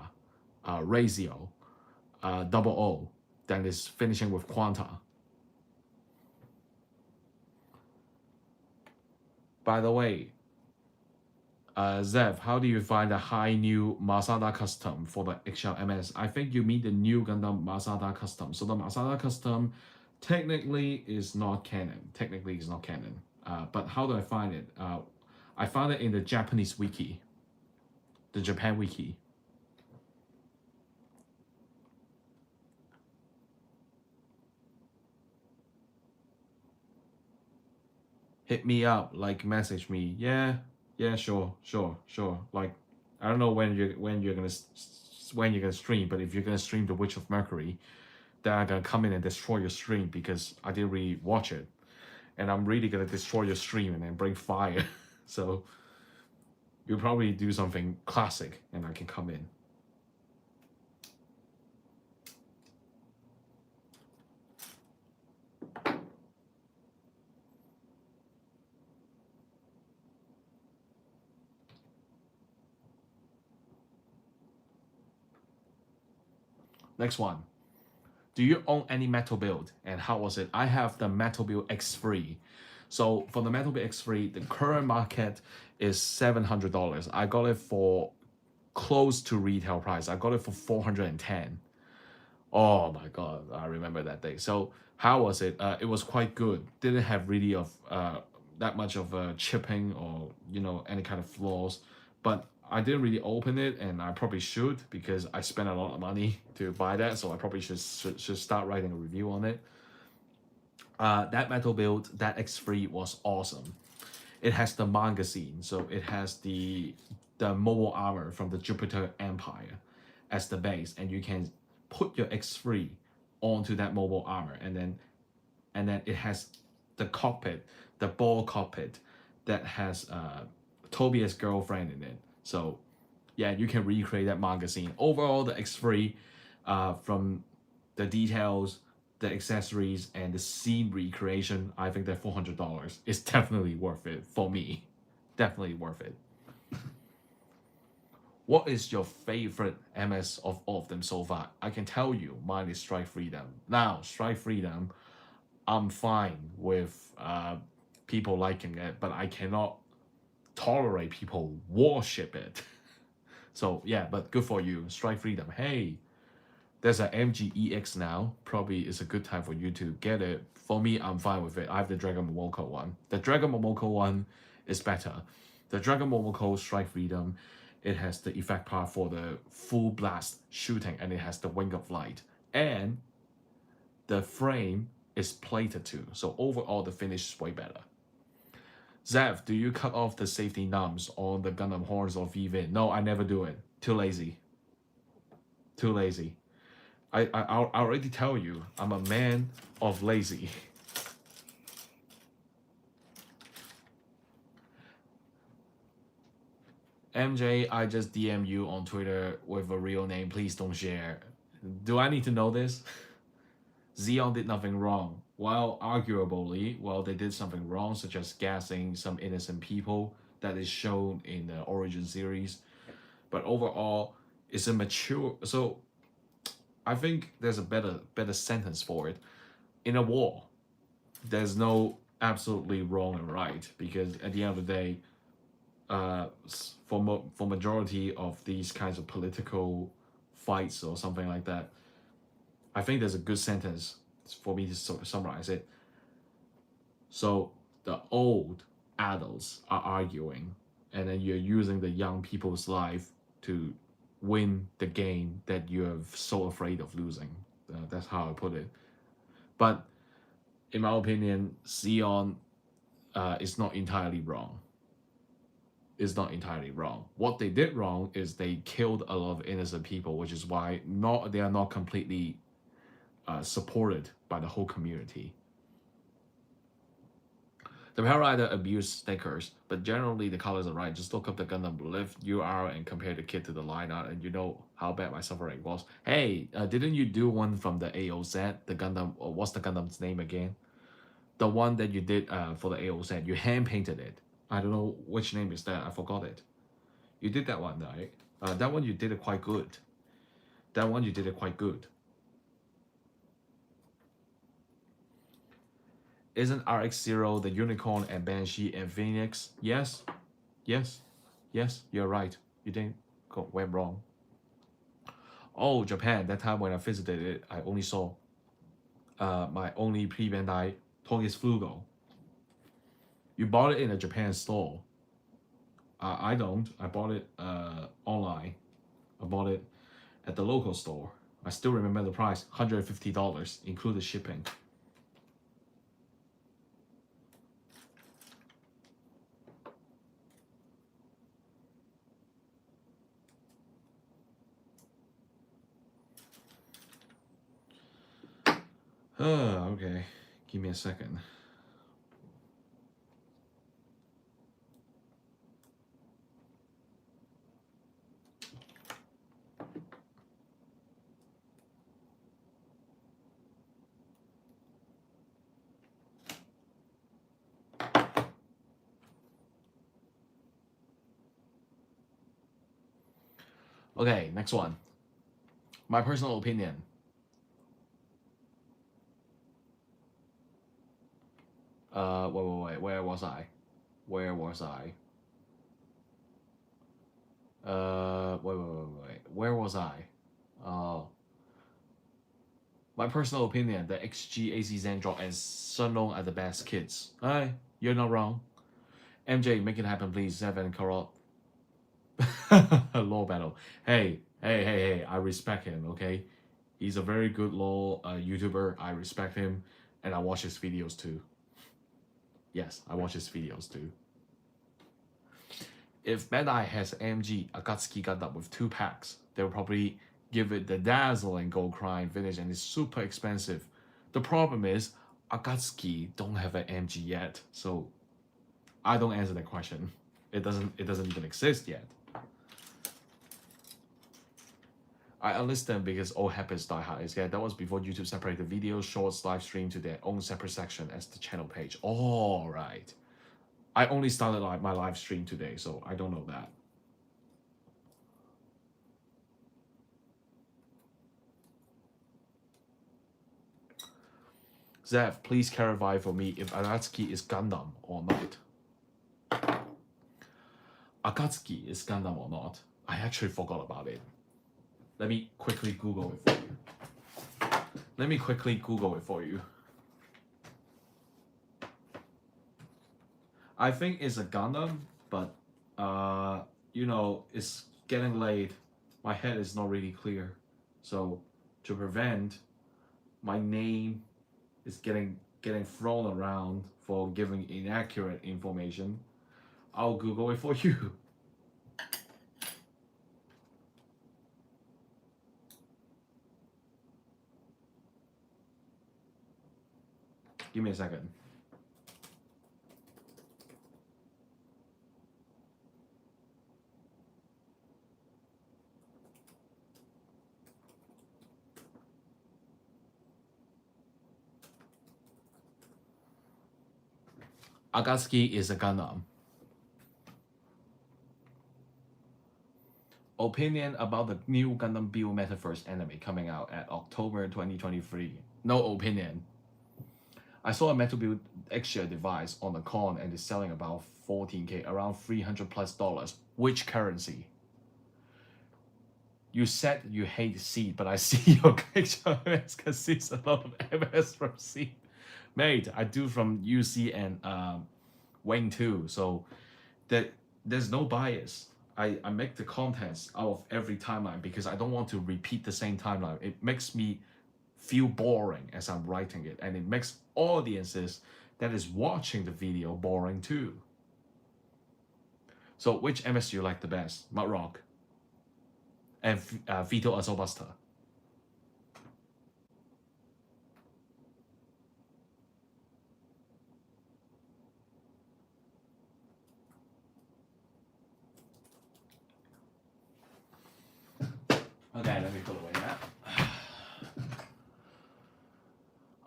Ratio, Double O, then it's finishing with Quanta. By the way, Zev, how do you find the high new Masada custom for the HLMS? I think you mean the new Gundam Masada custom. So the Masada custom technically is not canon. But how do I find it? I found it in the Japanese wiki, the Japan wiki. hit me up, like message me. Yeah, yeah, sure. Like, I don't know when you're gonna stream, but if you're gonna stream The Witch of Mercury, then I'm gonna come in and destroy your stream because I didn't really watch it, and I'm really gonna destroy your stream and then bring fire. So you'll probably do something classic, and I can come in. Next one. Do you own any metal build, and how was it? I have the metal build X3. So for the metal build X3, the current market is $700. I got it for close to retail price. I got it for 410. Oh my god, I remember that day. So how was it? It was quite good. Didn't have really of that much of chipping or any kind of flaws, but I didn't really open it, and I probably should because I spent a lot of money to buy that. So I probably should start writing a review on it. That metal build, that X3 was awesome. It has the manga scene, so it has the mobile armor from the Jupiter Empire as the base, and you can put your X3 onto that mobile armor, and then it has the cockpit, the ball cockpit that has Tobias' girlfriend in it. So yeah, you can recreate that manga scene. Overall, the X3, from the details, the accessories, and the scene recreation, I think that $400 is definitely worth it for me. Definitely worth it. What is your favorite MS of all of them so far? I can tell you, mine is Strike Freedom. Now, Strike Freedom, I'm fine with people liking it, but I cannot tolerate people worship it. So yeah, but good for you, Strike Freedom. Hey, there's an MGEX now. Probably it's a good time for you to get it. For me, I'm fine with it. I have the Dragon Momoko one. The Dragon Momoko one is better. The Dragon Momoko Strike Freedom, it has the effect part for the full blast shooting, and it has the wing of light. And the frame is plated too. So overall, the finish is way better. Zev, do you cut off the safety numbs on the Gundam horns or V-Vin? No, I never do it. Too lazy. Too lazy. I already tell you, I'm a man of lazy. MJ, I just DM you on Twitter with a real name. Please don't share. Do I need to know this? Zeon did nothing wrong. While arguably, well, they did something wrong, such as gassing some innocent people that is shown in the Origin series. But overall, it's a mature. So I think there's a better sentence for it. In a war, there's no absolutely wrong and right, because at the end of the day, for majority of these kinds of political fights or something like that, I think there's a good sentence for me to summarize it. So the old adults are arguing, and then you're using the young people's life to win the game that you're so afraid of losing. That's how I put it. But in my opinion, Zeon is not entirely wrong. Is not entirely wrong. What they did wrong is they killed a lot of innocent people, which is why they are not completely supported by the whole community. The Paraglider abused stickers, but generally the colors are right. Just look up the Gundam Lift UR and compare the kit to the line art, and you know how bad my suffering was. Hey, didn't you do one from the AOZ? The Gundam, what's the Gundam's name again? The one that you did for the AOZ, you hand painted it. I don't know which name is that. I forgot it. You did that one, right? That one you did it quite good. That one you did it quite good. Isn't RX-0 the Unicorn and Banshee and Phoenix? Yes, yes, yes, you're right. You didn't went wrong. Oh, Japan. That time when I visited it, I only saw my only pre-Bandai Togis Flugo. You bought it in a Japan store. I don't. I bought it online. I bought it at the local store. I still remember the price, $150, included shipping. Okay, give me a second. Okay, next one. My personal opinion. Wait. Where was I? Where was I? Wait. Where was I? My personal opinion, the HGAC Zandrop and Shenlong are the best kids. Hey, you're not wrong. MJ, make it happen, please. Seven Carol. Law battle. Hey, I respect him, okay? He's a very good law YouTuber. I respect him, and I watch his videos too. Yes, I watch his videos too. If Bandai has AMG Akatsuki Gundam with 2 packs, they'll probably give it the dazzling gold crying finish, and it's super expensive. The problem is Akatsuki don't have an AMG yet, so I don't answer that question. It doesn't even exist yet. I understand because all happens die hard. Yeah, that was before YouTube separated videos, shorts, live stream to their own separate section as the channel page. All right. I only started like my live stream today, so I don't know that. Zev, please clarify for me if Akatsuki is Gundam or not. Akatsuki is Gundam or not? I actually forgot about it. Let me quickly Google it for you. I think it's a Gundam, but you know, it's getting late. My head is not really clear, so to prevent my name is getting thrown around for giving inaccurate information, I'll Google it for you. Give me a second. Akatsuki is a Gundam. Opinion about the new Gundam Build Metaverse anime coming out at October 2023. No opinion. I saw a Metal Build extra device on the con and it's selling about 14k, around $300+. Which currency? You said you hate Seed, but I see your picture because sees a lot of MS from Seed. Mate, I do from UC and Wayne too, so there's no bias. I make the contents out of every timeline because I don't want to repeat the same timeline. It makes me feel boring as I'm writing it, and it makes audiences that is watching the video boring too. So which MS do you like the best? Mud Rock and Vito Azobuster. Okay, let me put away that.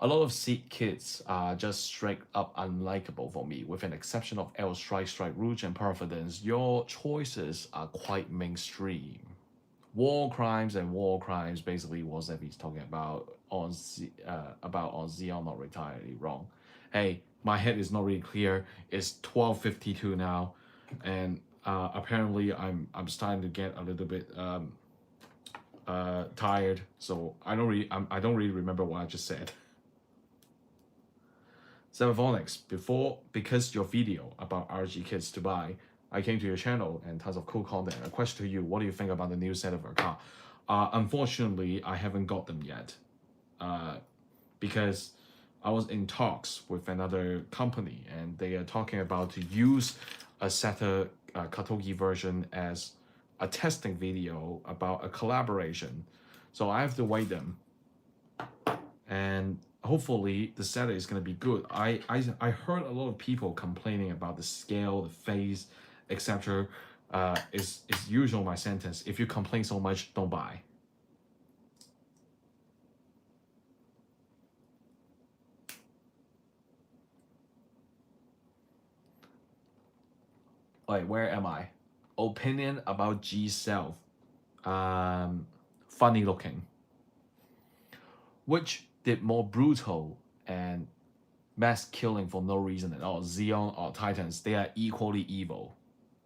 A lot of Seed kids are just straight up unlikable for me, with an exception of L Strike, Rouge, and Providence. Your choices are quite mainstream. War crimes basically was that he's talking about on Xeon not entirely wrong. Hey, my head is not really clear. It's 12:52 now, and apparently I'm starting to get a little bit tired. So I don't really remember what I just said. Zethythonix, because your video about RG kits to buy, I came to your channel and tons of cool content. A question to you: what do you think about the new set of our car? Unfortunately, I haven't got them yet, because I was in talks with another company and they are talking about to use a Zeta Katogi version as a testing video about a collaboration. So I have to wait them. And hopefully the set is gonna be good. I heard a lot of people complaining about the scale, the face, etc. Is usual my sentence. If you complain so much, don't buy. Like, where am I? Opinion about G self. Funny looking. Which did more brutal and mass killing for no reason at all? Xeon or Titans? They are equally evil.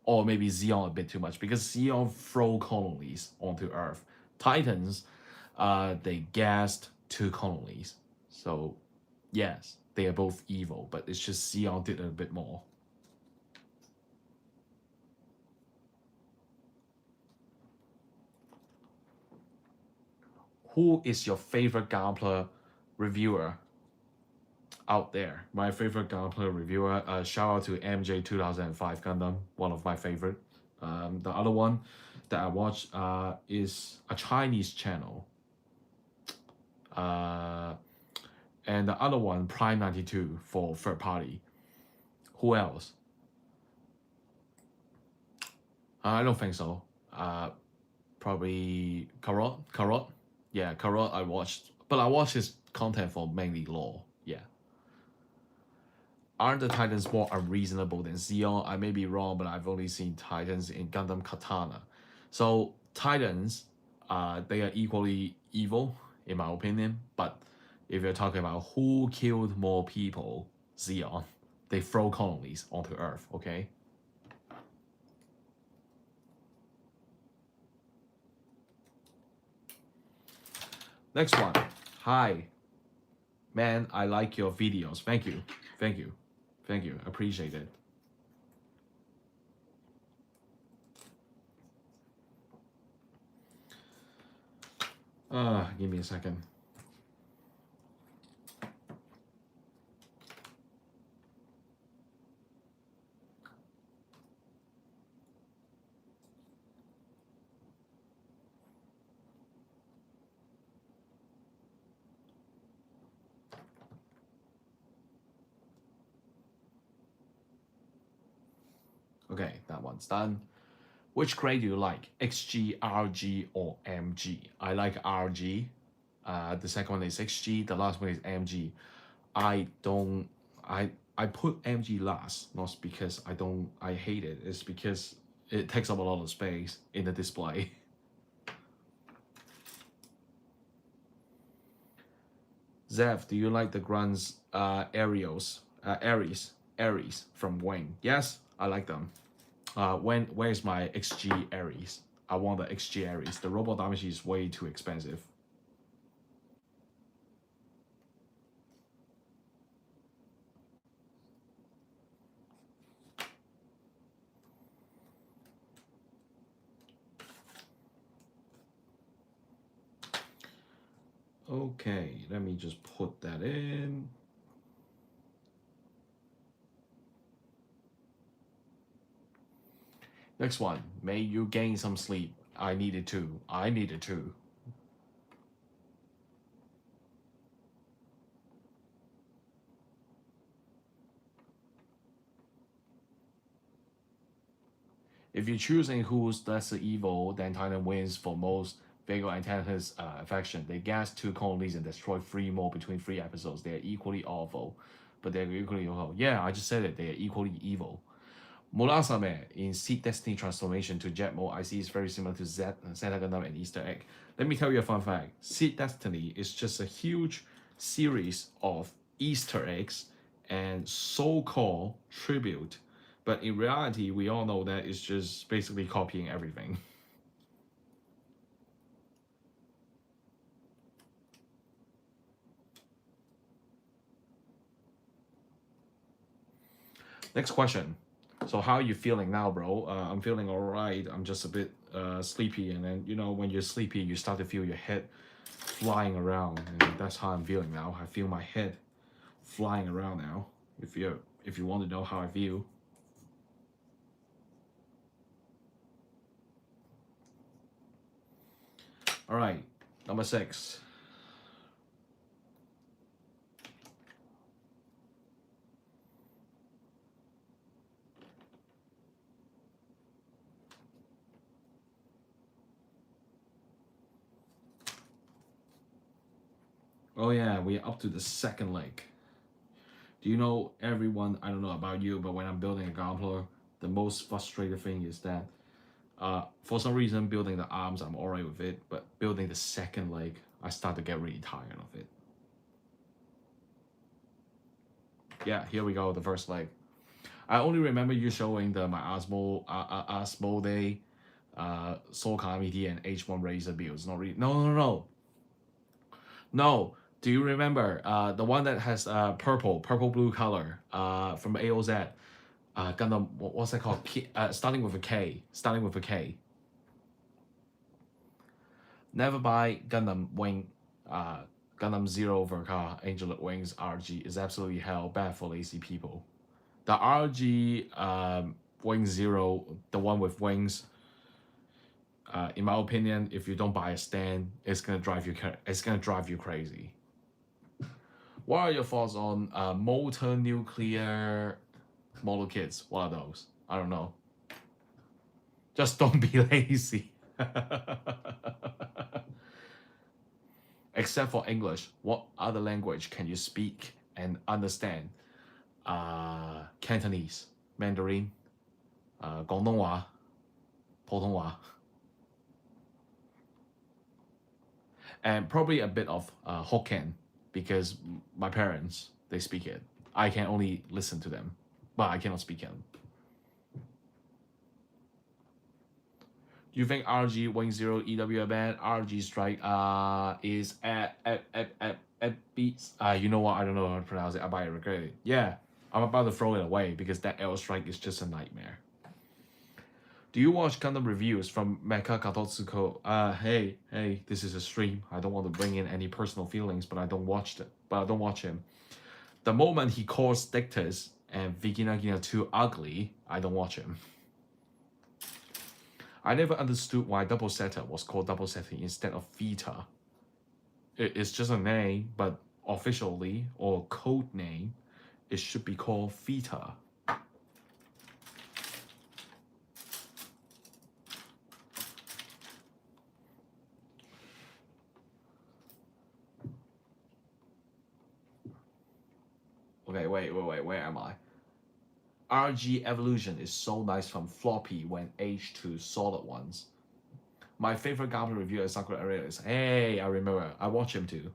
Or maybe Xeon a bit too much, because Xeon throw colonies onto Earth. Titans, they gassed 2 colonies. So yes, they are both evil, but it's just Xeon did a bit more. Who is your favorite Gunpla reviewer out there? My favorite Gunpla reviewer, shout out to MJ 2005 Gundam, one of my favorite. The other one that I watch is a Chinese channel. And the other one, Prime 92 for third party. Who else? I don't think so. Probably Carrot. Yeah, Carrot I watched, but I watched his content for mainly lore. Yeah. Aren't the Titans more unreasonable than Xeon? I may be wrong, but I've only seen Titans in Gundam Katana. So Titans, they are equally evil in my opinion. But if you're talking about who killed more people, Xeon, they throw colonies onto Earth. Okay. Next one. Hi, man. I like your videos. Thank you. Thank you. Thank you. Appreciate it. Give me a second. Okay, that one's done. Which grade do you like? XG, RG, or MG? I like RG. The second one is XG. The last one is MG. I don't. I put MG last, not because I hate it. It's because it takes up a lot of space in the display. Zev, do you like the grunts Aries from Wing? Yes, I like them. Where's my XG Aries? I want the XG Aries. The robot damage is way too expensive. Okay, let me just put that in. Next one. May you gain some sleep. I needed to. I needed to. If you're choosing who's lesser evil, then Titan wins for most Vega antagonist affection. They gas 2 colonies and destroy 3 more between 3 episodes. They are equally awful, but they're equally awful. Yeah, I just said it. They are equally evil. Murasame in Seed Destiny transformation to Jet mode, I see is very similar to Zeta Gundam and Easter Egg. Let me tell you a fun fact. Seed Destiny is just a huge series of Easter eggs and so-called tribute. But in reality, we all know that it's just basically copying everything. Next question. So how are you feeling now, bro? I'm feeling all right. I'm just a bit sleepy, and then when you're sleepy, you start to feel your head flying around, and that's how I'm feeling now. I feel my head flying around now. If you want to know how I feel. All right, number 6. Oh yeah, we're up to the second leg. Do you know, everyone, I don't know about you, but when I'm building a Gunpla, the most frustrating thing is that for some reason building the arms I'm alright with it, but building the second leg I start to get really tired of it. Yeah, here we go, the first leg. I only remember you showing the my Asmode, Soul Calamity and H1 Razor builds. Not really. No. No. Do you remember the one that has purple blue color from AOZ? Gundam, what's that called? Starting with a K. Starting with a K. Never buy Gundam Wing. Gundam Zero Verka Angelic Wings RG is absolutely hell. Bad for lazy people. The RG Wing Zero, the one with wings, in my opinion, if you don't buy a stand, it's gonna drive you crazy. What are your thoughts on motor nuclear model kits? What are those? I don't know. Just don't be lazy. Except for English, what other language can you speak and understand? Cantonese, Mandarin, 广东话, 普通话, and probably a bit of Hokkien, because my parents, they speak it. I can only listen to them, but I cannot speak it. Do you think RG Wing Zero EW band RG Strike is at beats? You know what? I don't know how to pronounce it. I might regret it. Yeah, I'm about to throw it away because that L Strike is just a nightmare. Do you watch Gundam reviews from Mecha Katotsuko? Hey, this is a stream. I don't want to bring in any personal feelings, but I don't watch it. But I don't watch him. The moment he calls Dictus and Vigina Gina too ugly, I don't watch him. I never understood why Double Zeta was called Double Zeta instead of Vita. It's just a name, but officially, or code name, it should be called Vita. Okay, wait, where am I? RG Evolution is so nice from floppy when aged to solid ones. My favorite Goblin reviewer is Sakura Areas. Hey, I remember. I watch him too.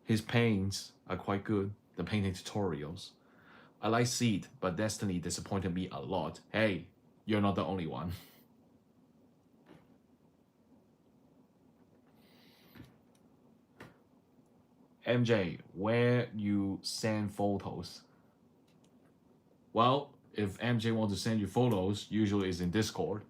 His paints are quite good. The painting tutorials. I like Seed, but Destiny disappointed me a lot. Hey, you're not the only one. MJ, where you send photos? Well, if MJ wants to send you photos, usually it's in Discord.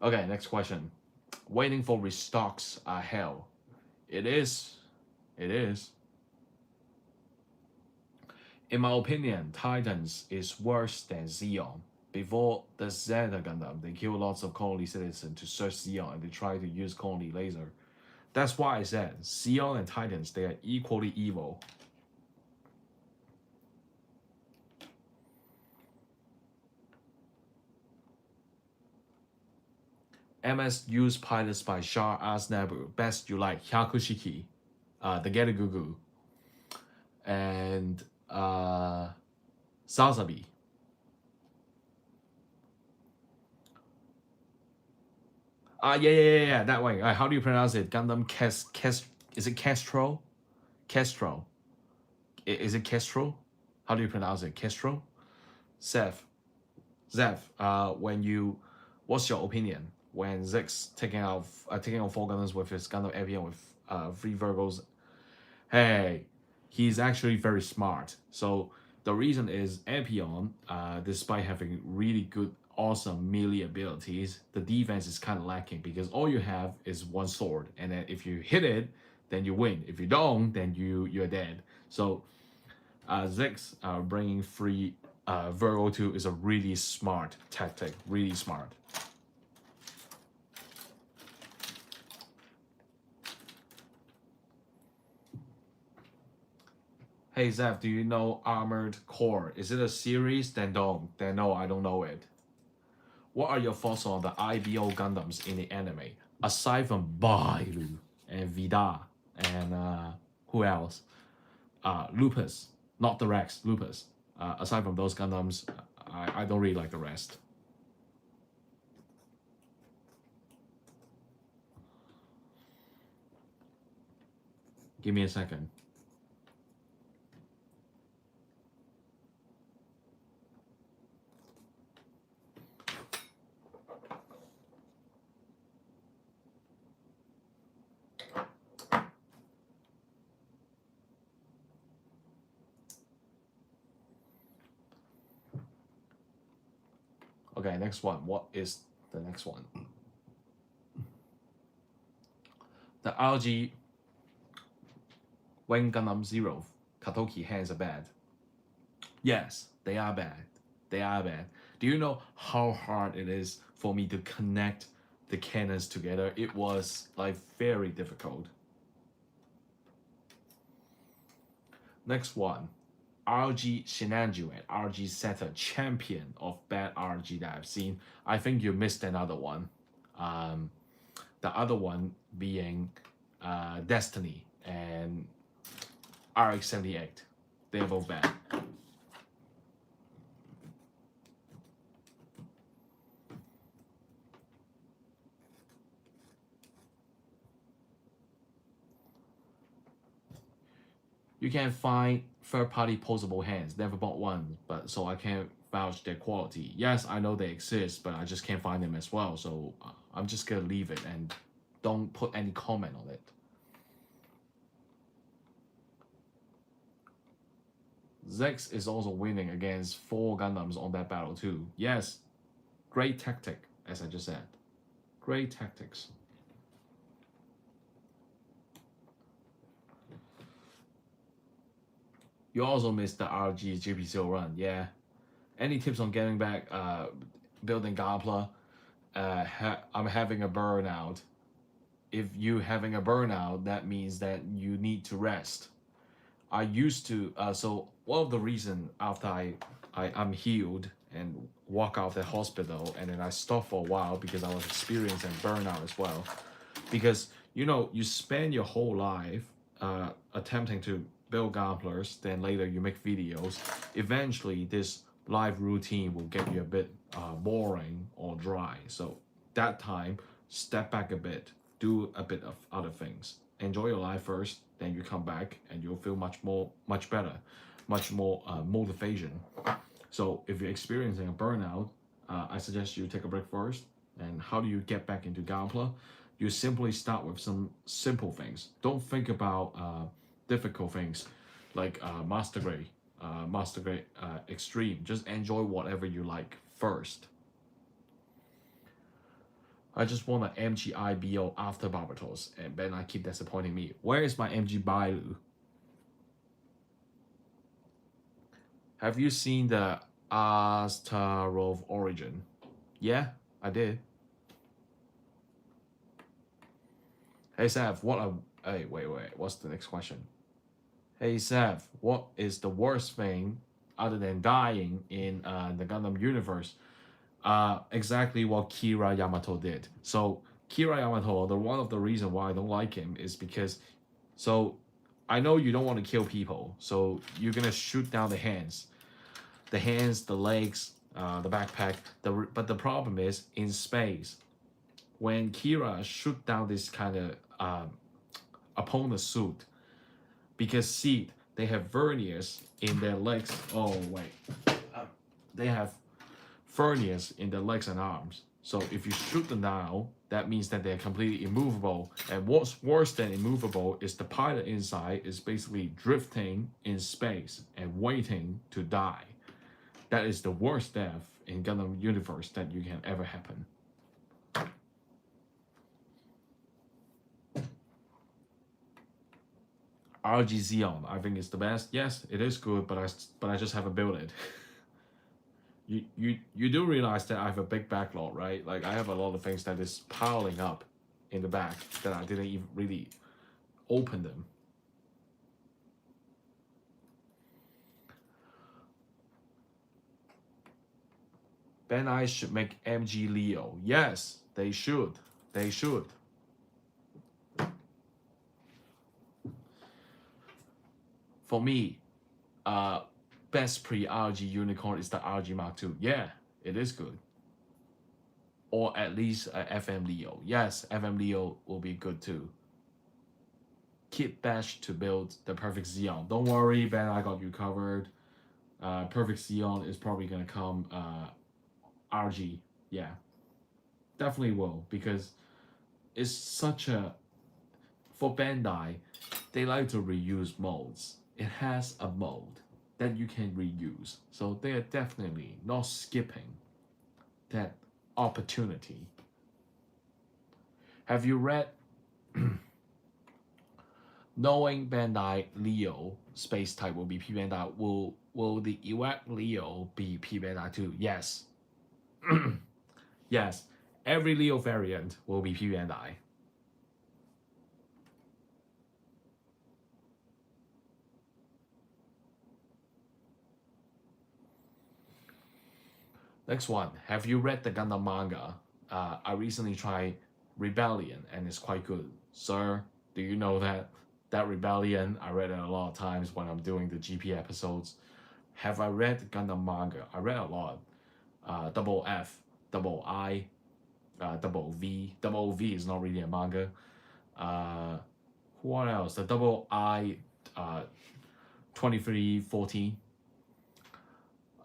Okay, next question. Waiting for restocks are hell. It is. It is. In my opinion, Titans is worse than Xeon. Before the Zeta Gundam, they kill lots of colony citizens to search Xeon and they try to use colony laser. That's why I said Xeon and Titans, they are equally evil. MS used pilots by Shah Aznabu. Best you like Hyakushiki, the Gerugugu, and Sazabi. Yeah, that way. How do you pronounce it? Gundam is it Castro? Castro. Is it Castro? How do you pronounce it? Castro? Zev, what's your opinion when Zix taking out 4 Gundams with his Gundam Avian with 3 Virgos? Hey, he's actually very smart. So the reason is Apion, despite having really good, awesome melee abilities, the defense is kind of lacking because all you have is one sword, and then if you hit it, then you win. If you don't, then you're dead. So Zix bringing 3 Virgo 2 is a really smart tactic, really smart. Hey Zev, do you know Armored Core? Is it a series? Then don't. Then no, I don't know it. What are your thoughts on the IBO Gundams in the anime? Aside from Bailu and Vida and who else? Lupus, not the Rex, Lupus. Aside from those Gundams, I don't really like the rest. Give me a second. Okay, next one. What is the next one? The RG Wing Gundam Zero Katoki hands are bad. Yes, they are bad. They are bad. Do you know how hard it is for me to connect the cannons together? It was like very difficult. Next one. RG Shenanju and RG Zeta, champion of bad RG that I've seen. I think you missed another one. The other one being Destiny and RX-78. They're both bad. You can find third-party posable hands. Never bought one, but so I can't vouch their quality. Yes, I know they exist, but I just can't find them as well. So I'm just gonna leave it and don't put any comment on it. Zex is also winning against 4 Gundams on that battle too. Yes, great tactic, as I just said. Great tactics. You also missed the RG GP0 run, yeah. Any tips on getting back building Gapla? I'm having a burnout. If you having a burnout, that means that you need to rest. I used to, so one of the reason after I'm healed and walk out of the hospital and then I stopped for a while because I was experiencing burnout as well. Because, you know, you spend your whole life attempting to build gamblers, then later you make videos. Eventually, this live routine will get you a bit boring or dry. So that time, step back a bit, do a bit of other things. Enjoy your life first, then you come back and you'll feel much better, much more motivation. So if you're experiencing a burnout, I suggest you take a break first. And how do you get back into Gapla? You simply start with some simple things. Don't think about difficult things like Master Grade Extreme. Just enjoy whatever you like first. I just want an MGIBO after Barbatos, and then I keep disappointing me. Where is my MG Bailu? Have you seen the Astarov Origin? Yeah, I did. Hey Sav, hey, wait, what's the next question? Hey Sav, what is the worst thing other than dying in the Gundam universe? Exactly what Kira Yamato did. So Kira Yamato, one of the reasons why I don't like him is because, so I know you don't want to kill people, so you're gonna shoot down the hands, the legs, the backpack. But the problem is in space, when Kira shoot down this kind of opponent suit, because see, they have verniers in their legs. Oh wait, they have verniers in their legs and arms. So if you shoot them down, that means that they're completely immovable. And what's worse than immovable is the pilot inside is basically drifting in space and waiting to die. That is the worst death in Gundam universe that you can ever happen. RG Xeon, I think it's the best. Yes, it is good, but I just haven't built it. You do realize that I have a big backlog, right? Like I have a lot of things that is piling up in the back that I didn't even really open them. Bandai should make MG Leo. Yes, they should. They should. For me, best pre-RG unicorn is the RG Mark II. Yeah, it is good. Or at least FM Leo. Yes, FM Leo will be good too. Kit Bash to build the perfect Xeon. Don't worry, Ben, I got you covered. Perfect Xeon is probably gonna come RG. Yeah, definitely will, because it's such a, for Bandai, they like to reuse molds. It has a mold that you can reuse, so they are definitely not skipping that opportunity. Have you read knowing Bandai Leo space type will be P Bandai, will the Ewak Leo be P Bandai too? Yes. Yes. Every Leo variant will be P Bandai. Next one. Have you read the Gundam manga? I recently tried Rebellion and it's quite good. Sir, do you know that Rebellion, I read it a lot of times when I'm doing the GP episodes. Have I read Gundam manga? I read a lot. Double F, double I, double V. Double V is not really a manga. What else? The double I, 2314.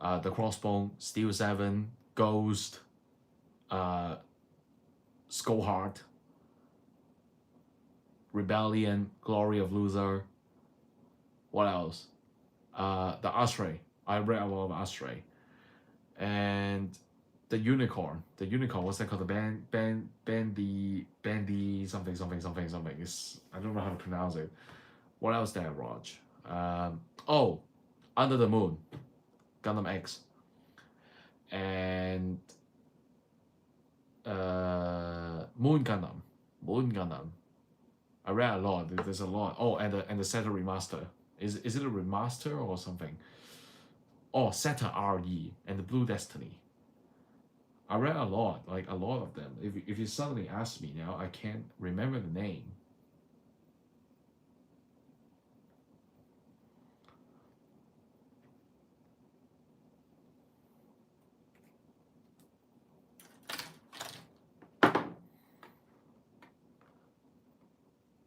The Crossbone, Steel 7, Ghost, Skullheart, Rebellion, Glory of Loser. What else? The Astray. I read a lot of Astray. And the Unicorn. The Unicorn, what's that called? The Bandy something. It's, I don't know how to pronounce it. What else there, Raj? Oh, Under the Moon. Gundam X. And Moon Gundam. I read a lot. There's a lot. Oh, and the Zeta remaster. Is it a remaster or something? Oh, Zeta RE and the Blue Destiny. I read a lot, like a lot of them. If you suddenly ask me now, I can't remember the name.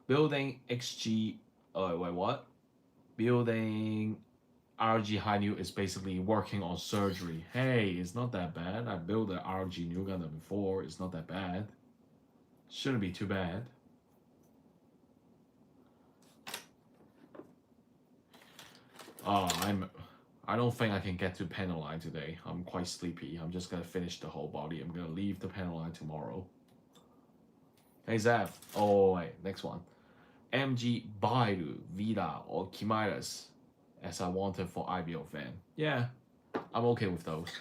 Building XG. Oh wait, what? Building RG High New is basically working on surgery. Hey, it's not that bad. I built an RG New Gundam before. It's not that bad. Shouldn't be too bad. Oh, I don't think I can get to panel line today. I'm quite sleepy. I'm just gonna finish the whole body. I'm gonna leave the panel line tomorrow. Hey Zeph. Oh wait, next one. MG Baidu, Vida, or Chimeras, as I wanted for IBO fan. Yeah, I'm okay with those.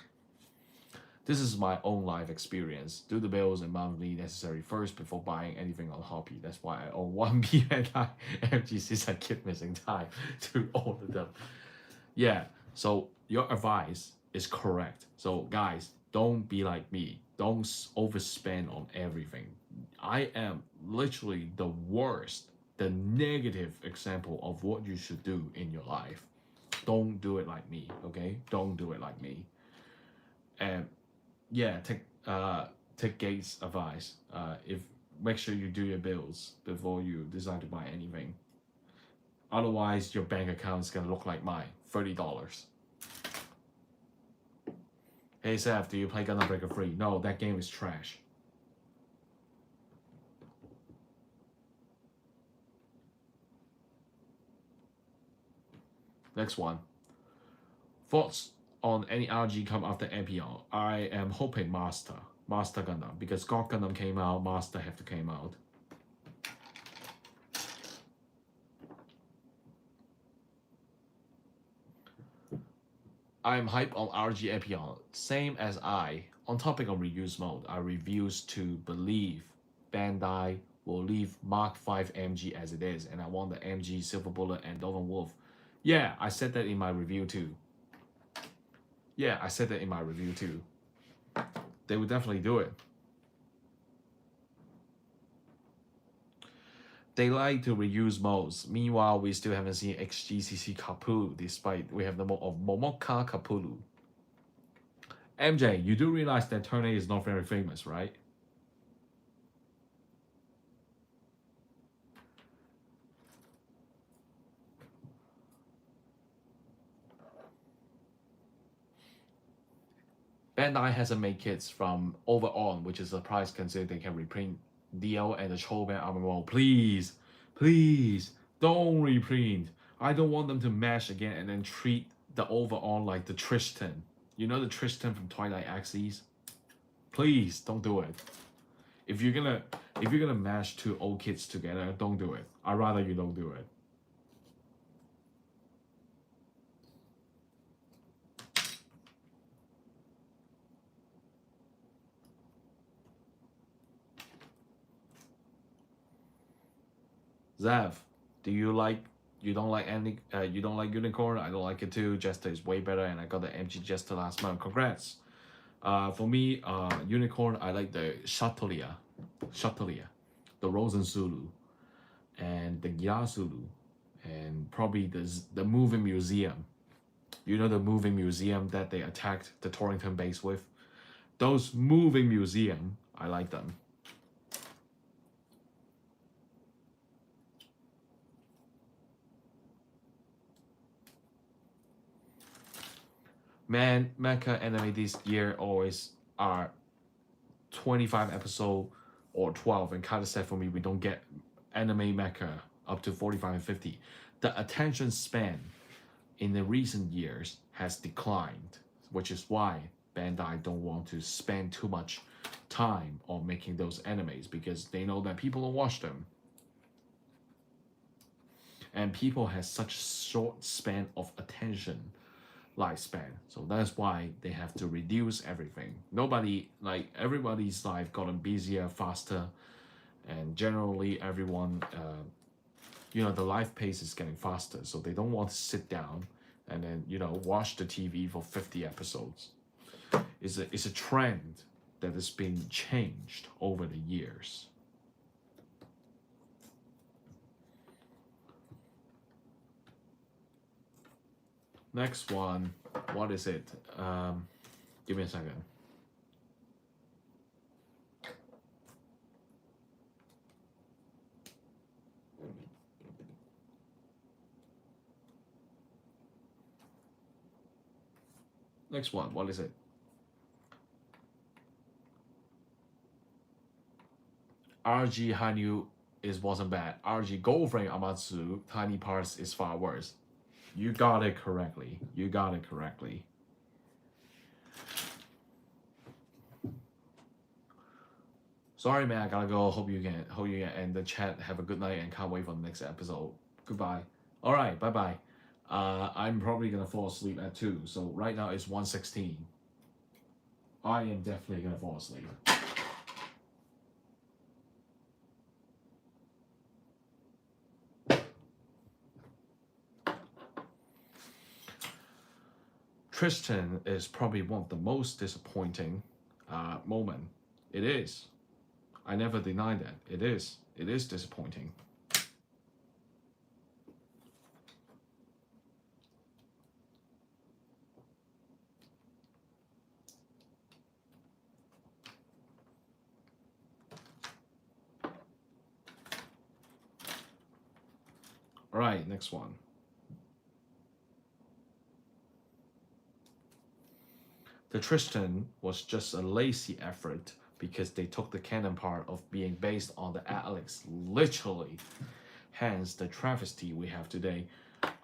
This is my own life experience. Do the bills and monthly necessary first before buying anything on Hobby. That's why I own one BNI MG since I keep missing time to order them. Yeah, so your advice is correct. So guys, don't be like me. Don't overspend on everything. I am literally the worst, the negative example of what you should do in your life. Don't do it like me, okay? Don't do it like me. And yeah, take Gates' advice. If make sure you do your bills before you decide to buy anything. Otherwise, your bank account is gonna look like mine, $30. Hey Seth, do you play Gundam Breaker 3? No, that game is trash. Next one. Thoughts on any RG come after MPR? I am hoping Master Gundam, because God Gundam came out, Master have to came out. I'm hype on RG Epion, same as I. On topic of reuse mode, I refuse to believe Bandai will leave Mark 5 MG as it is, and I want the MG Silver Bullet and Dolphin Wolf. Yeah, I said that in my review too. They would definitely do it. They like to reuse modes. Meanwhile, we still haven't seen HGCC Kapulu, despite we have the mode of Momoka Kapulu. MJ, you do realize that Turner is not very famous, right? Bandai hasn't made kits from Overon, which is a price considering they can reprint Dio and the Choban armor mode. Please, please, don't reprint. I don't want them to mash again and then treat the Overon like the Tristan. You know the Tristan from Twilight Axis? Please, don't do it. If you're gonna mash two old kits together, don't do it. I'd rather you don't do it. Zav, do you like? You don't like any? You don't like Unicorn? I don't like it too. Jester is way better, and I got the MG Jester last month. Congrats. For me, Unicorn, I like the Shatelia, the Rosen Sulu, and the Yasulu, and probably the Moving Museum. You know the Moving Museum that they attacked the Torrington base with? Those Moving Museum, I like them. Man, mecha anime this year always are 25 episode or 12, and kind of sad for me we don't get anime mecha up to 45 and 50. The attention span in the recent years has declined, which is why Bandai don't want to spend too much time on making those animes, because they know that people don't watch them. And people have such short span of attention lifespan, so that's why they have to reduce everything. Everybody's life gotten busier, faster, and generally everyone the life pace is getting faster, so they don't want to sit down and then watch the TV for 50 episodes. It's a trend that has been changed over the years. Next one, what is it? Give me a second. Next one, what is it? RG Hanyu wasn't bad. RG Goldframe Amatsu Tiny Parts is far worse. You got it correctly. You got it correctly. Sorry, man. I gotta go. Hope you can end the chat. Have a good night and can't wait for the next episode. Goodbye. All right. Bye bye. I'm probably gonna fall asleep at 2. So right now it's 1:16. I am definitely gonna fall asleep. Tristan is probably one of the most disappointing moment. It is. I never deny that. It is. It is disappointing. All right, next one. The Tristan was just a lazy effort because they took the canon part of being based on the Alex literally. Hence the travesty we have today.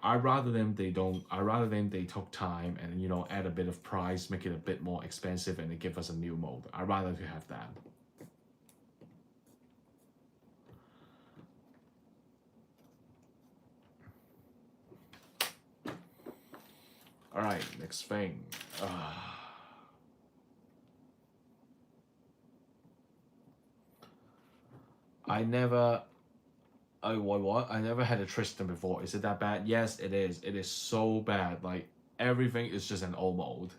I rather them they took time and add a bit of price, make it a bit more expensive, and they give us a new mode. I'd rather to have that. All right, next thing. I never had a Tristan before. Is it that bad? Yes, it is. It is so bad. Like everything is just an old mode,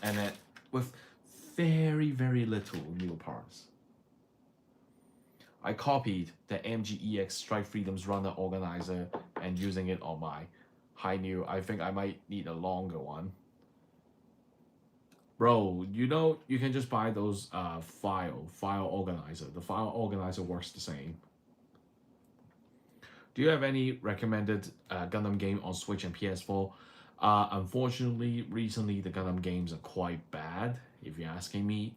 and then with very little new parts. I copied the MGEX Strike Freedom's runner organizer and using it on my high new. I think I might need a longer one. Bro, you know, you can just buy those file organizer. The file organizer works the same. Do you have any recommended Gundam game on Switch and PS4? Unfortunately, recently the Gundam games are quite bad, if you're asking me.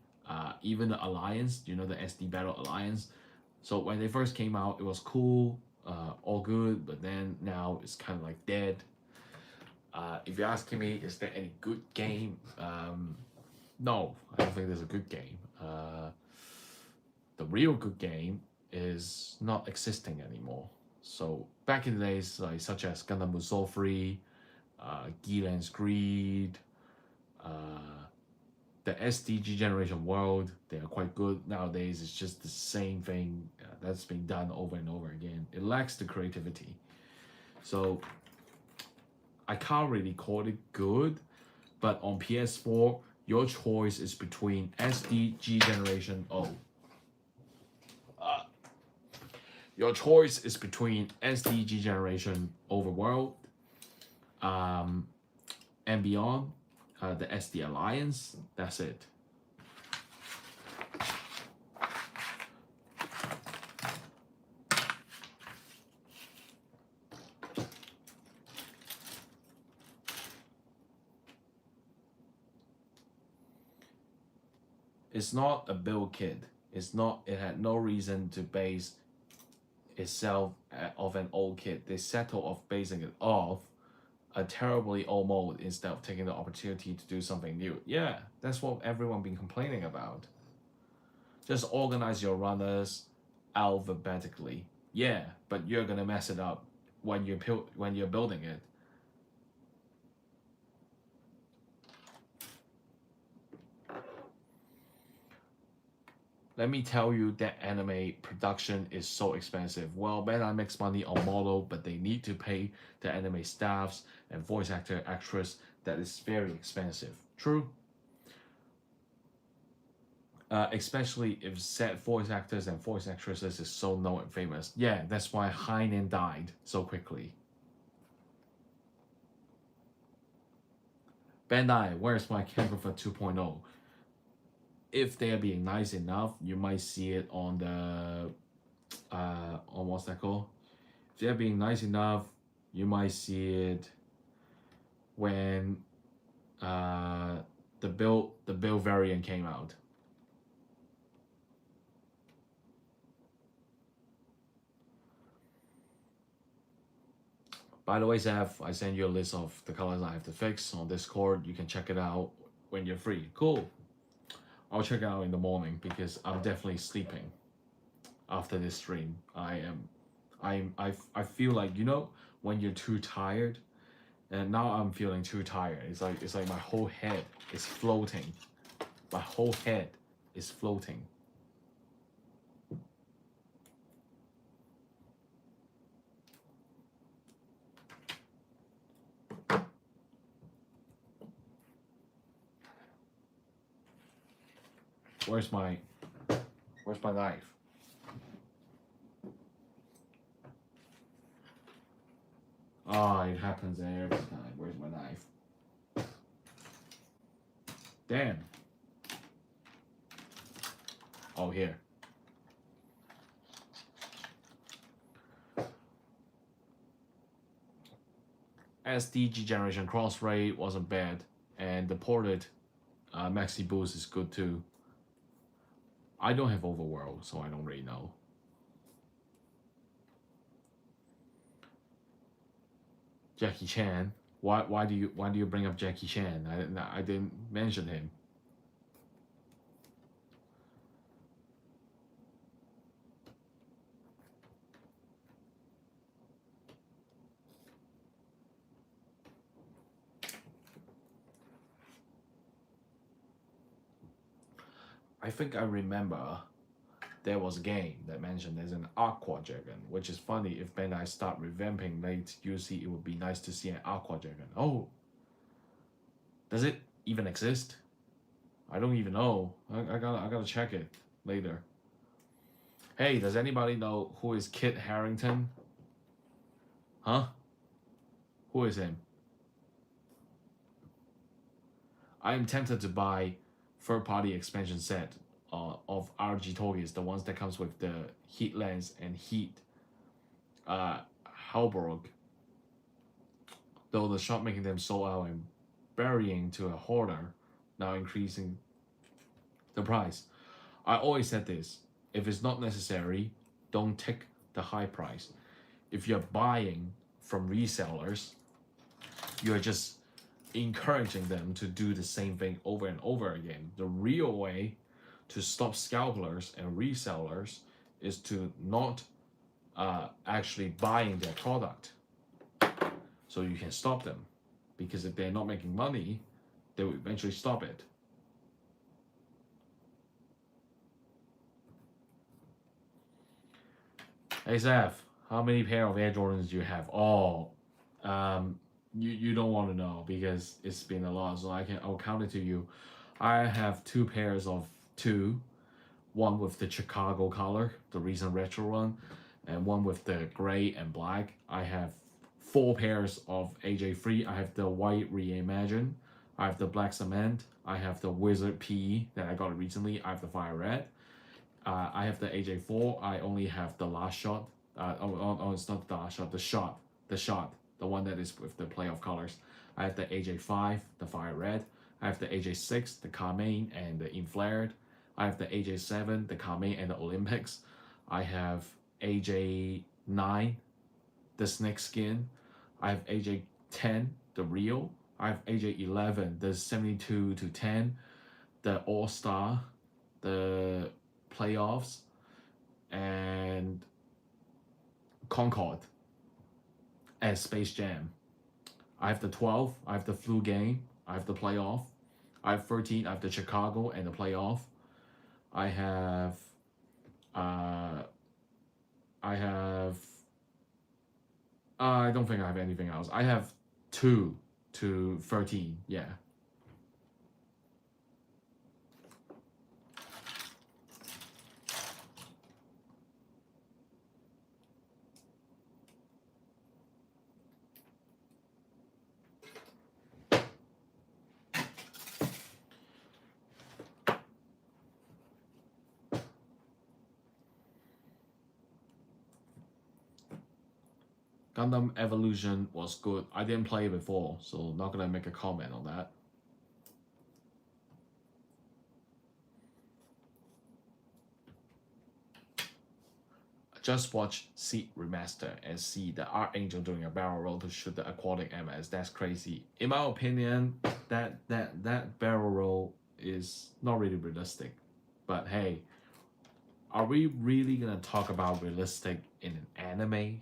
Even the Alliance, you know, the SD Battle Alliance. So when they first came out, it was cool, all good, but then now it's kind of like dead. If you're asking me, is there any good game? No, I don't think there's a good game. The real good game is not existing anymore. So back in the days, like such as Gundam Musou, Gilan's Greed, the SDG Generation World, they are quite good. Nowadays, it's just the same thing that's been done over and over again. It lacks the creativity. So I can't really call it good, but on PS4, your choice is between SDG Generation O. Your choice is between SDG Generation Overworld and Beyond, the SD Alliance. That's it. It's not a build kit. It's not. It had no reason to base itself of an old kit. They settle off basing it off a terribly old mode instead of taking the opportunity to do something new. Yeah, that's what everyone been complaining about. Just organize your runners alphabetically. Yeah, but you're gonna mess it up when you're building it. Let me tell you that anime production is so expensive. Well, Bandai makes money on model, but they need to pay the anime staffs and voice actor, actress. That is very expensive. True. Especially if said voice actors and voice actresses is so known and famous. Yeah, that's why Heinen died so quickly. Bandai, where's my Camper 2.0? If they are being nice enough, you might see it on the on what's that called? If they're being nice enough, you might see it when the build variant came out. By the way, Zeph, I sent you a list of the colors I have to fix on Discord. You can check it out when you're free. Cool. I'll check it out in the morning because I'm definitely sleeping after this stream. I feel like, you know, when you're too tired, and now I'm feeling too tired. It's like my whole head is floating. My whole head is floating. Where's my knife? Oh, it happens every time. Where's my knife? Damn. Oh, here. SDG Generation Cross Raid wasn't bad, and the ported Maxi Boost is good too. I don't have Overworld, so I don't really know. Jackie Chan. Why do you bring up Jackie Chan? I didn't mention him. I think I remember there was a game that mentioned there's an Aqua Dragon, which is funny. If Bandai start revamping late UC, it would be nice to see an Aqua Dragon. Oh, does it even exist? I don't even know. I gotta check it later. Hey, does anybody know who is Kit Harington? Huh? Who is him? I am tempted to buy third-party expansion set of RG Toge's, the ones that comes with the heat lens and heat Halberg. Though the shop making them sold out and burying to a hoarder, now increasing the price. I always said this: if it's not necessary, don't take the high price. If you're buying from resellers, you're just encouraging them to do the same thing over and over again. The real way to stop scalpers and resellers is to not actually buying their product, so you can stop them, because if they're not making money, they will eventually stop it. Hey Zeph, how many pair of Air Jordans do you have? Oh, you don't want to know because it's been a lot, so I'll count it to you. I have 2 pairs of 2, one with the Chicago color, the recent retro one, and one with the gray and black. I have 4 pairs of AJ3. I have the white Reimagine. I have the black cement. I have the Wizard PE that I got recently. I have the fire red. I have the AJ4. I only have the last shot. It's not the last shot. The one that is with the playoff colors. I have the AJ5, the fire red. I have the AJ6, the Carmine and the Inflared. I have the AJ7, the Carmine and the Olympics. I have AJ9, the Snake Skin. I have AJ10, the Real. I have AJ11, the 72-10, the All Star, the Playoffs, and Concord, and Space Jam. I have the 12, I have the Flu Game, I have the Playoff. I have 13, I have the Chicago and the Playoff. I have I don't think I have anything else. I have 2 to 13, yeah. Gundam Evolution was good. I didn't play it before, so not gonna make a comment on that. Just watch Seed Remaster and see the Archangel doing a barrel roll to shoot the aquatic MS. That's crazy. In my opinion, that barrel roll is not really realistic. But hey, are we really gonna talk about realistic in an anime?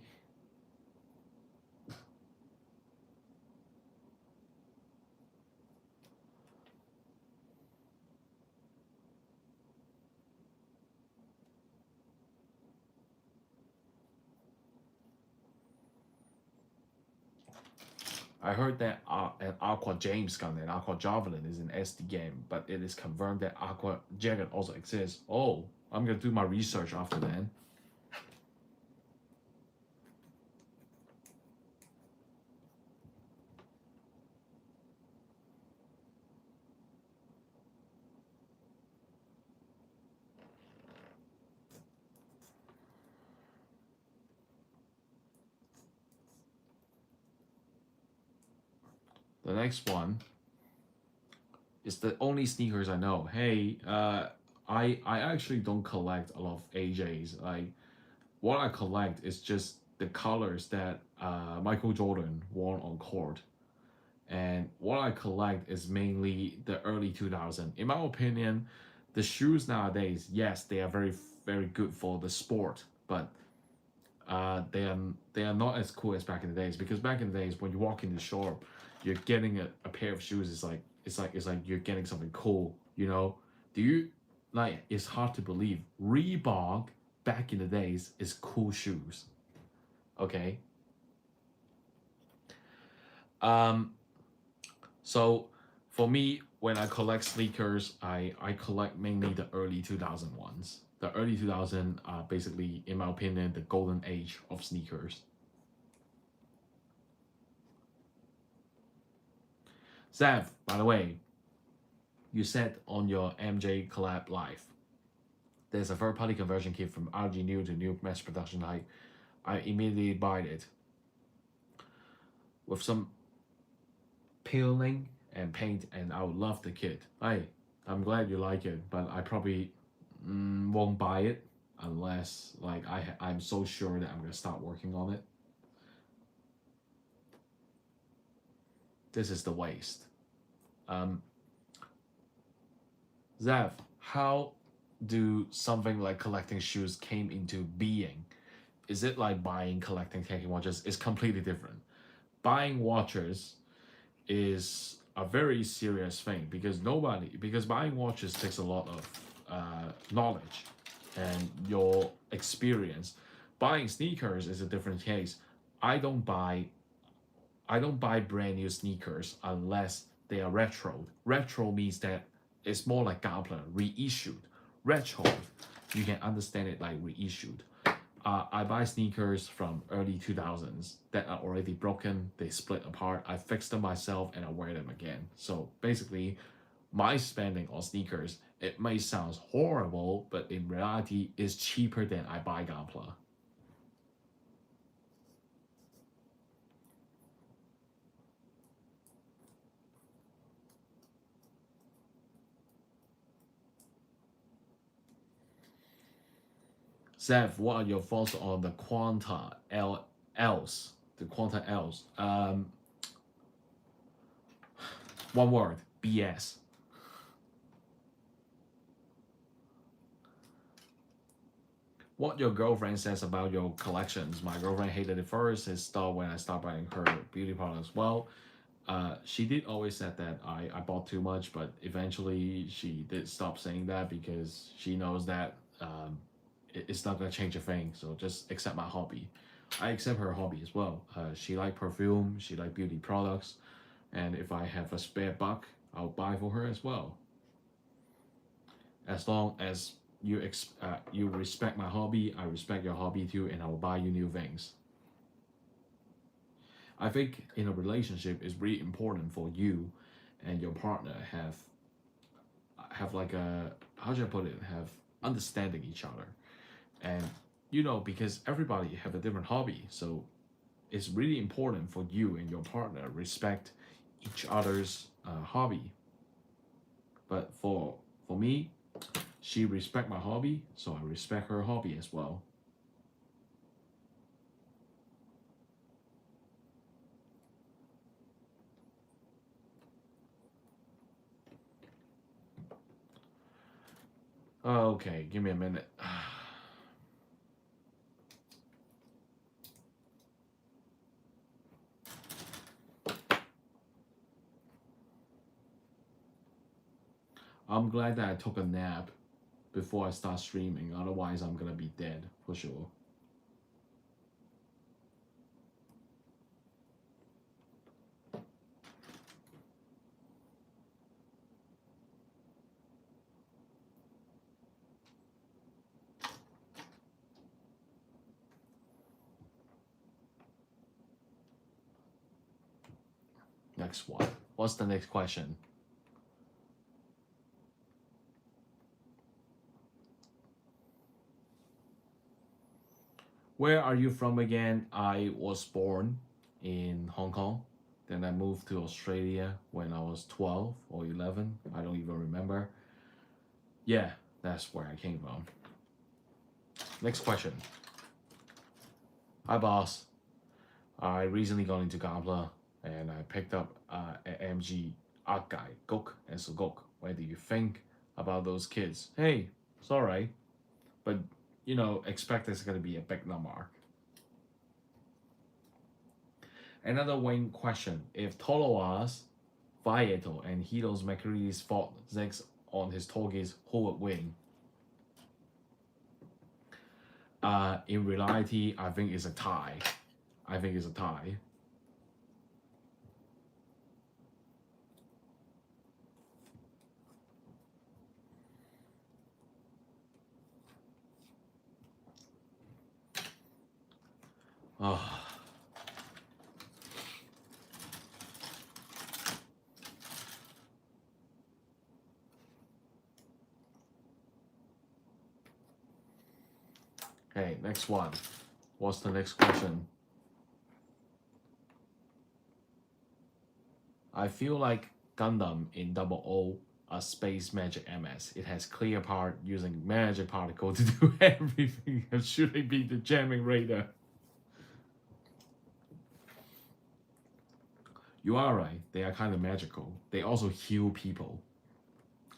I heard that an Aqua James gun and Aqua Javelin is an SD game, but it is confirmed that Aqua Jacket also exists. Oh, I'm gonna do my research after then. The next one is the only sneakers I know. Hey, I actually don't collect a lot of AJs. Like, what I collect is just the colors that Michael Jordan wore on court. And what I collect is mainly the early 2000. In my opinion, the shoes nowadays, yes, they are very good for the sport, but they are not as cool as back in the days. Because back in the days, when you walk in the shop, you're getting a pair of shoes. It's like you're getting something cool. You know? Do you like? It's hard to believe. Reebok back in the days is cool shoes. Okay. So for me, when I collect sneakers, I collect mainly the early 2000 ones. The early 2000 are basically, in my opinion, the golden age of sneakers. Zev, by the way, you said on your MJ collab live, there's a third-party conversion kit from RG new to new mass production. I immediately bought it with some peeling and paint, and I would love the kit. I'm glad you like it, but I probably won't buy it unless like I'm so sure that I'm gonna start working on it. This is the waste. Zev, how do something like collecting shoes came into being? Is it like buying, collecting, taking watches? It's completely different. Buying watches is a very serious thing because buying watches takes a lot of knowledge and your experience. Buying sneakers is a different case. I don't buy brand new sneakers unless they are retro. Retro means that it's more like Gather, reissued. Retro, you can understand it like reissued. I buy sneakers from early 2000s that are already broken, they split apart, I fix them myself and I wear them again. So basically, my spending on sneakers, it may sound horrible, but in reality, it's cheaper than I buy Gather. Zev, what are your thoughts on the Quanta Ls? The Quanta Ls. One word, BS. What your girlfriend says about your collections. My girlfriend hated it first. It stopped when I started buying her beauty products. Well, she did always said that I bought too much, but eventually she did stop saying that because she knows that it's not gonna change a thing. So just accept my hobby. I accept her hobby as well. She like perfume, she like beauty products, and if I have a spare buck, I'll buy for her as well. As long as you respect my hobby, I respect your hobby too, and I will buy you new things. I think in a relationship, it's really important for you and your partner have like a, how should I put it, have understanding each other, and because everybody have a different hobby, so it's really important for you and your partner respect each other's hobby. But for me, she respect my hobby, so I respect her hobby as well. Okay, give me a minute. I'm glad that I took a nap before I start streaming, otherwise I'm gonna be dead for sure. Next one. What's the next question? Where are you from again? I was born in Hong Kong. Then I moved to Australia when I was 12 or 11. I don't even remember. Yeah, that's where I came from. Next question. Hi, boss. I recently got into Gabla and I picked up an HGAC, Gok and Sugok. What do you think about those kids? Hey, it's alright. But, expect it's going to be a big number. Another wing question. If Toloas, Vieto, and Hidos Macarides fought Zix on his Torgis, who would win? In reality, I think it's a tie. Oh. Okay, next one. What's the next question? I feel like Gundam in Double O a space magic MS. It has clear part using magic particle to do everything. Should it be the jamming radar? You are right. They are kind of magical. They also heal people.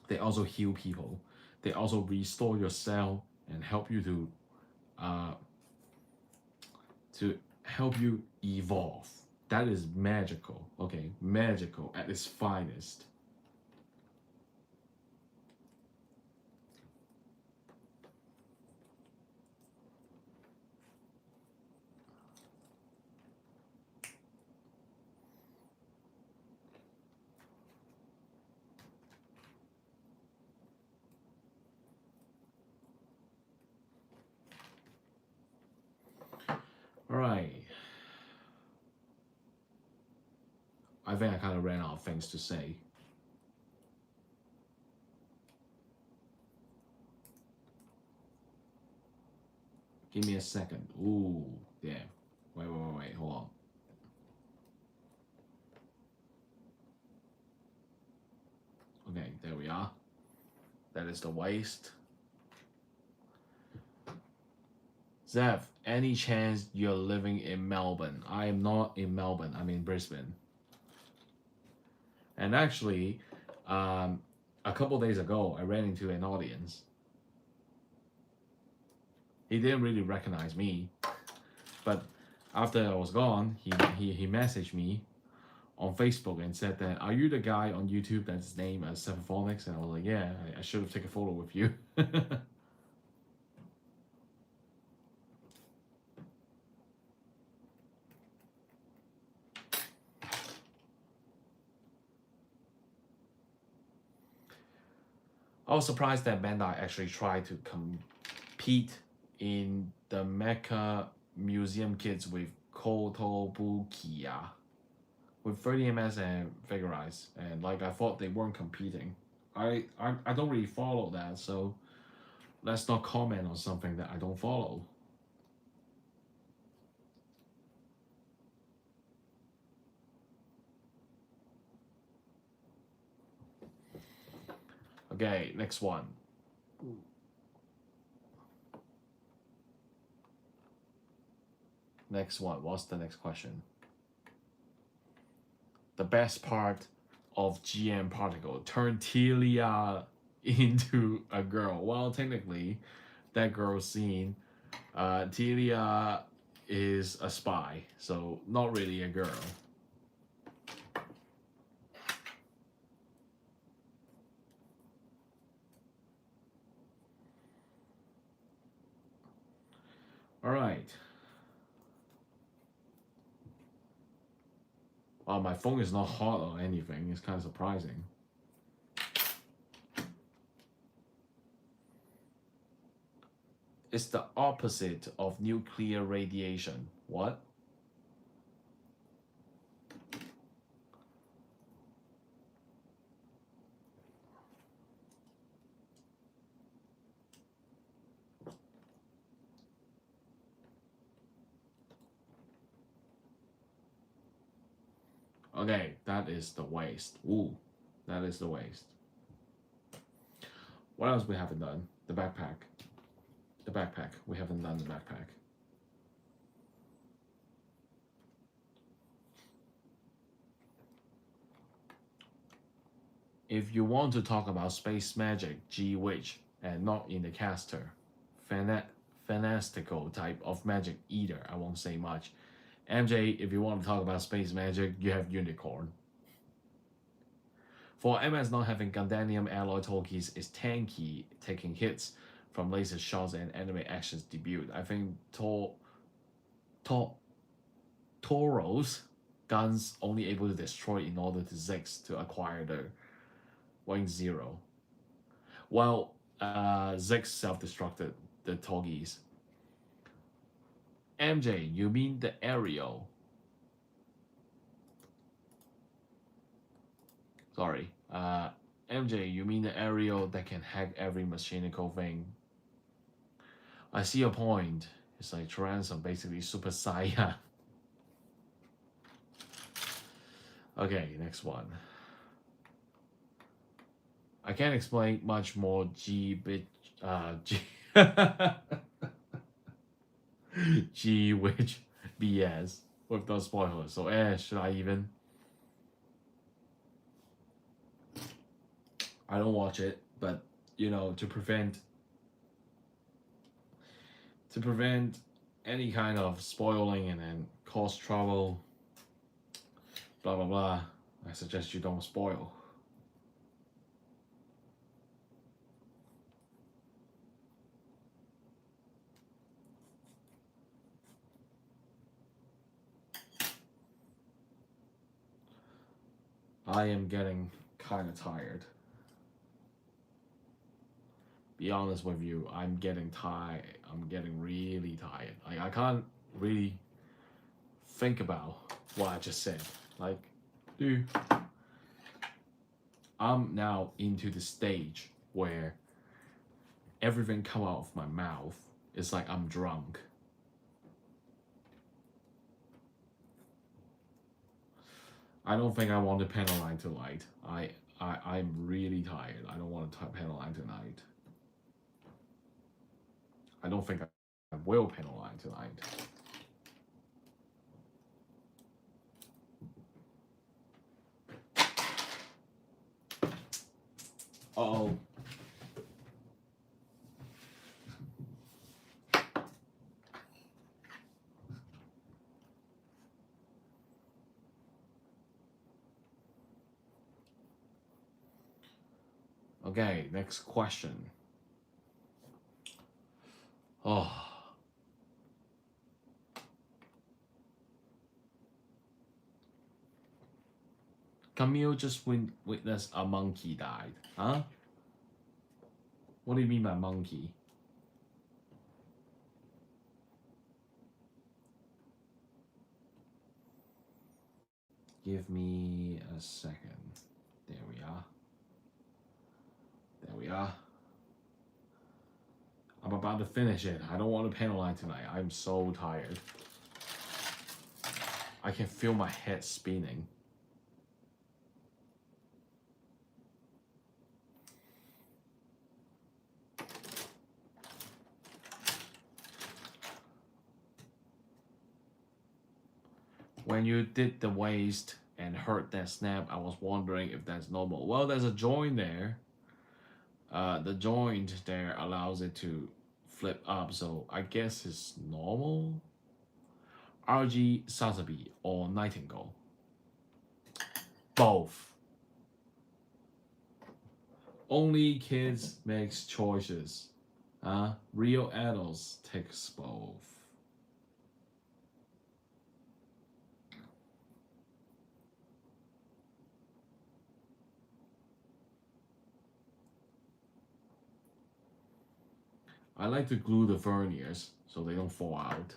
They also heal people. They also restore your cell and help you to help you evolve. That is magical. Okay, magical at its finest. All right. I think I kind of ran out of things to say. Give me a second. Ooh, damn. Wait. Hold on. Okay, there we are. That is the waist. Zev, any chance you're living in Melbourne? I am not in Melbourne. I'm in Brisbane. And actually, a couple days ago, I ran into an audience. He didn't really recognize me, but after I was gone, he messaged me on Facebook and said that, "Are you the guy on YouTube that's named as Zethythonix?" And I was like, "Yeah, I should have taken a photo with you." I was surprised that Bandai actually tried to compete in the Mecha Museum kits with Kotobukiya with 30 ms and Figurize, and like I thought they weren't competing. I don't really follow that, so let's not comment on something that I don't follow. Okay, next one. Next one. What's the next question? The best part of GM Particle turn Telia into a girl. Well, technically, that girl scene, Telia is a spy, so not really a girl. All right. Wow, my phone is not hot or anything. It's kind of surprising. It's the opposite of nuclear radiation. What? Okay, that is the waist. Ooh, that is the waist. What else we haven't done? The backpack. The backpack. We haven't done the backpack. If you want to talk about space magic, gee which, and not in the caster, fantastical type of magic either, I won't say much. MJ, if you want to talk about space magic, you have Unicorn. For MS not having Gundanium alloy talkies is tanky, taking hits from laser shots and enemy actions debut. I think Toro's guns only able to destroy in order to Zix to acquire the Wing Zero. Well, Zix self-destructed the Toggies. MJ, you mean the aerial? Sorry. MJ, you mean the aerial that can hack every mechanical thing? I see your point. It's like Transom, basically Super Saiyan. Okay, next one. I can't explain much more G G which BS with those spoilers. So should I even? I don't watch it, but you know, to prevent any kind of spoiling and then cause trouble, blah blah blah, I suggest you don't spoil. I am getting kind of tired. Be honest with you, I'm getting tired. I'm getting really tired. Like I can't really think about what I just said. Like, dude, I'm now into the stage where everything come out of my mouth is like I'm drunk. I don't think I want to penalize tonight. I'm really tired. I don't want to penalize tonight. I don't think I will penalize tonight. Uh-oh. Okay, next question. Oh. Camille just witnessed a monkey died. Huh? What do you mean by monkey? Give me a second. There we are. There we are. I'm about to finish it. I don't want to penalize tonight. I'm so tired. I can feel my head spinning. When you did the waist and heard that snap, I was wondering if that's normal. Well, there's a joint there. The joint there allows it to flip up, so I guess it's normal. RG Sazabi or Nightingale? Both. Only kids makes choices. Real adults takes both. I like to glue the verniers so they don't fall out.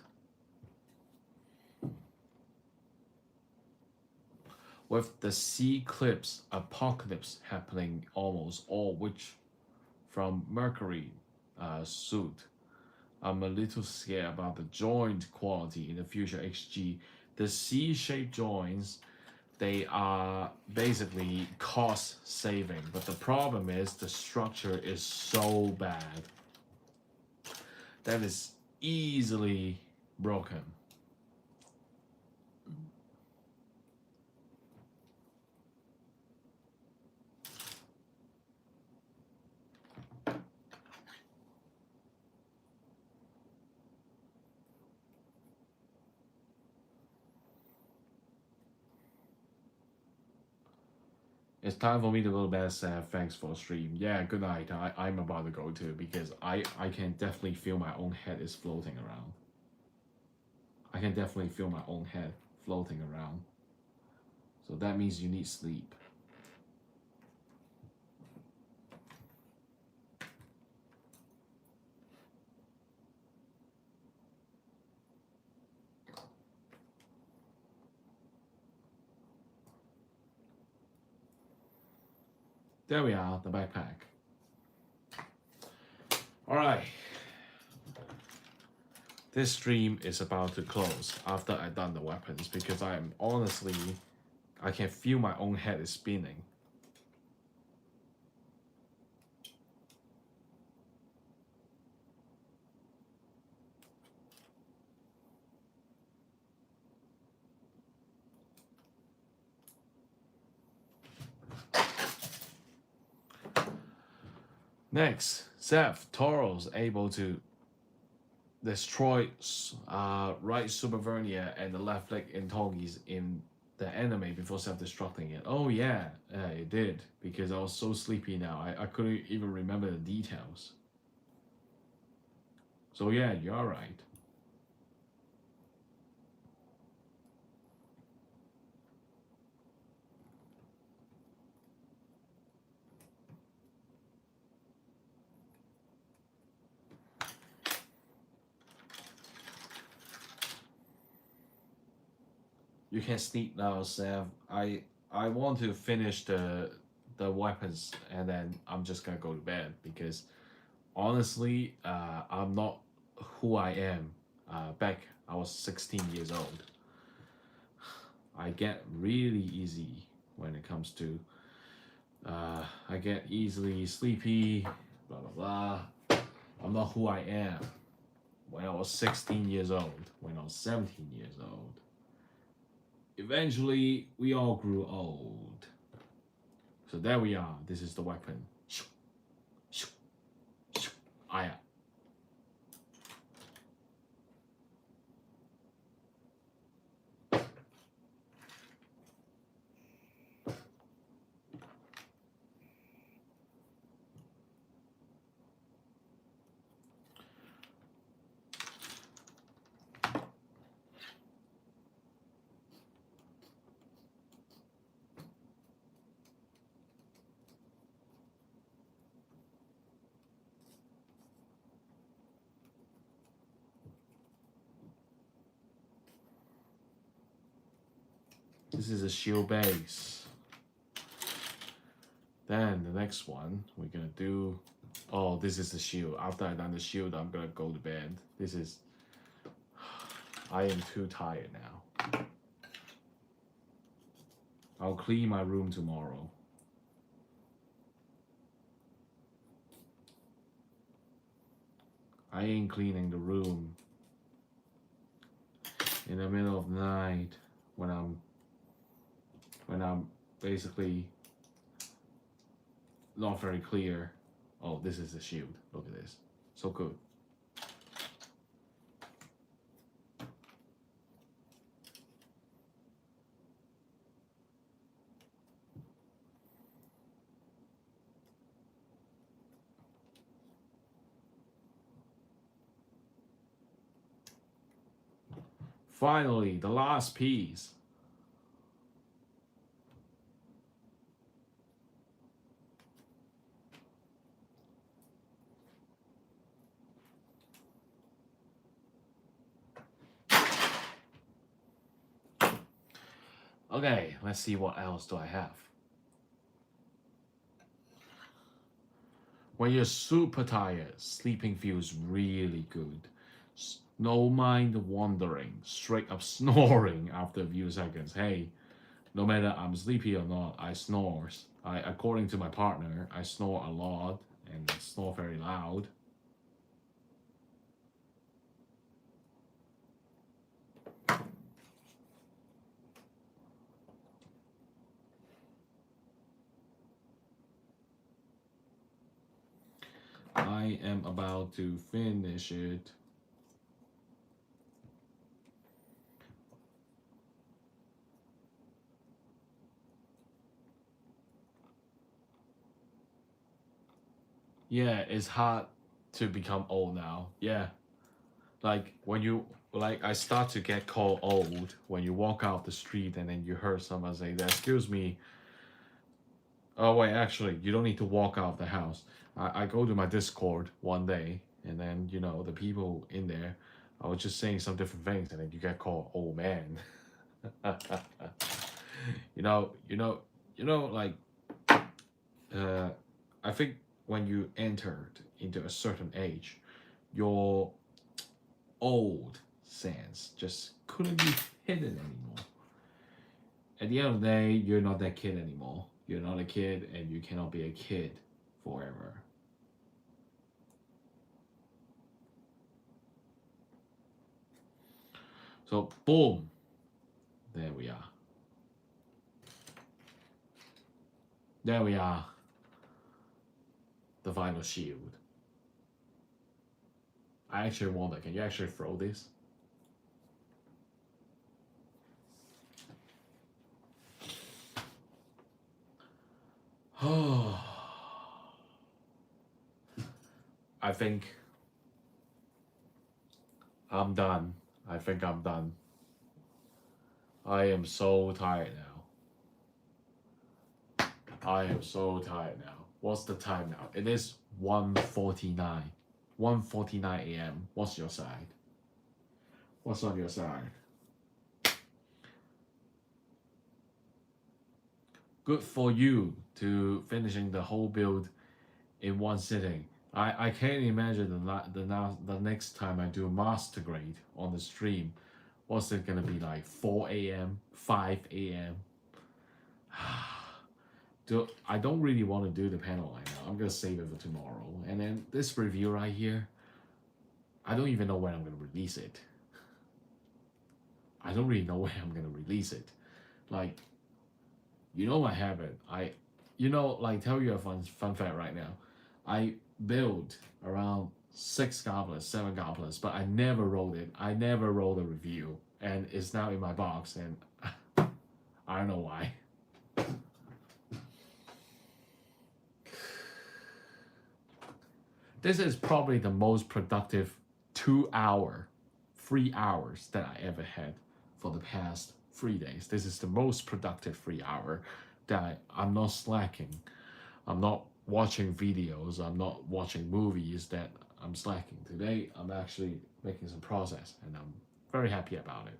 With the C-Clips apocalypse happening almost all which from Mercury suit, I'm a little scared about the joint quality in the future HG. The C-shaped joints, they are basically cost saving, but the problem is the structure is so bad that is easily broken. It's time for me to go to bed, Seth. Thanks for the stream. Yeah, good night. I'm about to go too because I can definitely feel my own head is floating around. I can definitely feel my own head floating around. So that means you need sleep. there we are, the backpack. Alright. This stream is about to close after I've done the weapons because I am honestly, I can feel my own head is spinning. Next, Zethythonix able to destroy right Supervernia and the left leg Intogis in the anime before self-destructing it. Oh yeah, it did, because I was so sleepy now. I couldn't even remember the details. So yeah, you're right. You can sleep now, Sam. I want to finish the weapons and then I'm just gonna go to bed because honestly, I'm not who I am. Back I was 16 years old. I get really easy when it comes to. I get easily sleepy. Blah blah blah. I'm not who I am when I was 16 years old. When I was 17 years old. Eventually, we all grew old. So there we are. This is the weapon. Aya. This is a shield base. Then the next one we're gonna do. Oh, this is the shield. After I done the shield, I'm gonna go to bed. This is. I am too tired now. I'll clean my room tomorrow. I ain't cleaning the room in the middle of the night when I'm basically not very clear. Oh, this is the shield. Look at this. So good. Finally, the last piece. Okay, let's see what else do I have. When you're super tired, sleeping feels really good. No mind wandering, straight up snoring after a few seconds. Hey, no matter I'm sleepy or not, I snores. According to my partner, I snore a lot and snore very loud. I am about to finish it. Yeah, it's hard to become old now. Yeah. Like when you I start to get called old when you walk out the street and then you heard someone say that, excuse me. Oh wait, actually you don't need to walk out the house. I go to my Discord one day and then the people in there, I was just saying some different things and then you get called old man. you know, like I think when you entered into a certain age, your old sense just couldn't be hidden anymore. At the end of the day, you're not that kid anymore. You're not a kid, and you cannot be a kid forever. So, boom, there we are. There we are. The final shield. I actually wonder, can you actually throw this? I think I'm done. I think I'm done. I am so tired now. I am so tired now. What's the time now? It is 1:49. 1:49 a.m. What's your side? What's on your side? Good for you to finishing the whole build in one sitting. I can't imagine the next time I do a master grade on the stream. What's it gonna be like? 4 a.m., 5 a.m. I don't really want to do the panel right now. I'm gonna save it for tomorrow. And then this review right here, I don't even know when I'm gonna release it. I don't really know when I'm gonna release it. Like, you know my habit. Like tell you a fun fact right now. I build around 6 goblins, 7 goblins, but I never rolled it. I never rolled a review, and it's now in my box, and I don't know why. This is probably the most productive 3 hours that I ever had for the past 3 days. This is the most productive 3 hour that I'm not slacking. I'm not watching videos. I'm not watching movies that I'm slacking. Today, I'm actually making some progress, and I'm very happy about it.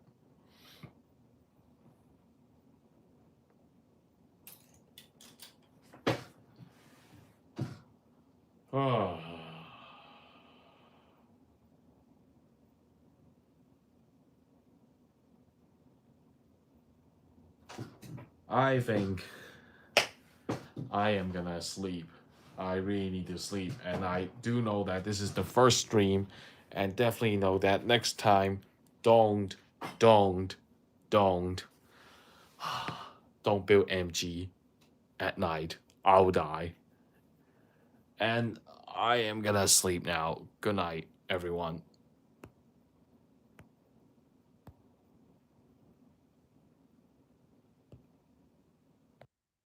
I think I am gonna sleep. I really need to sleep, and I do know that this is the first stream, and definitely know that next time, don't don't build MG at night. I'll die. And I am gonna sleep now. Good night, everyone.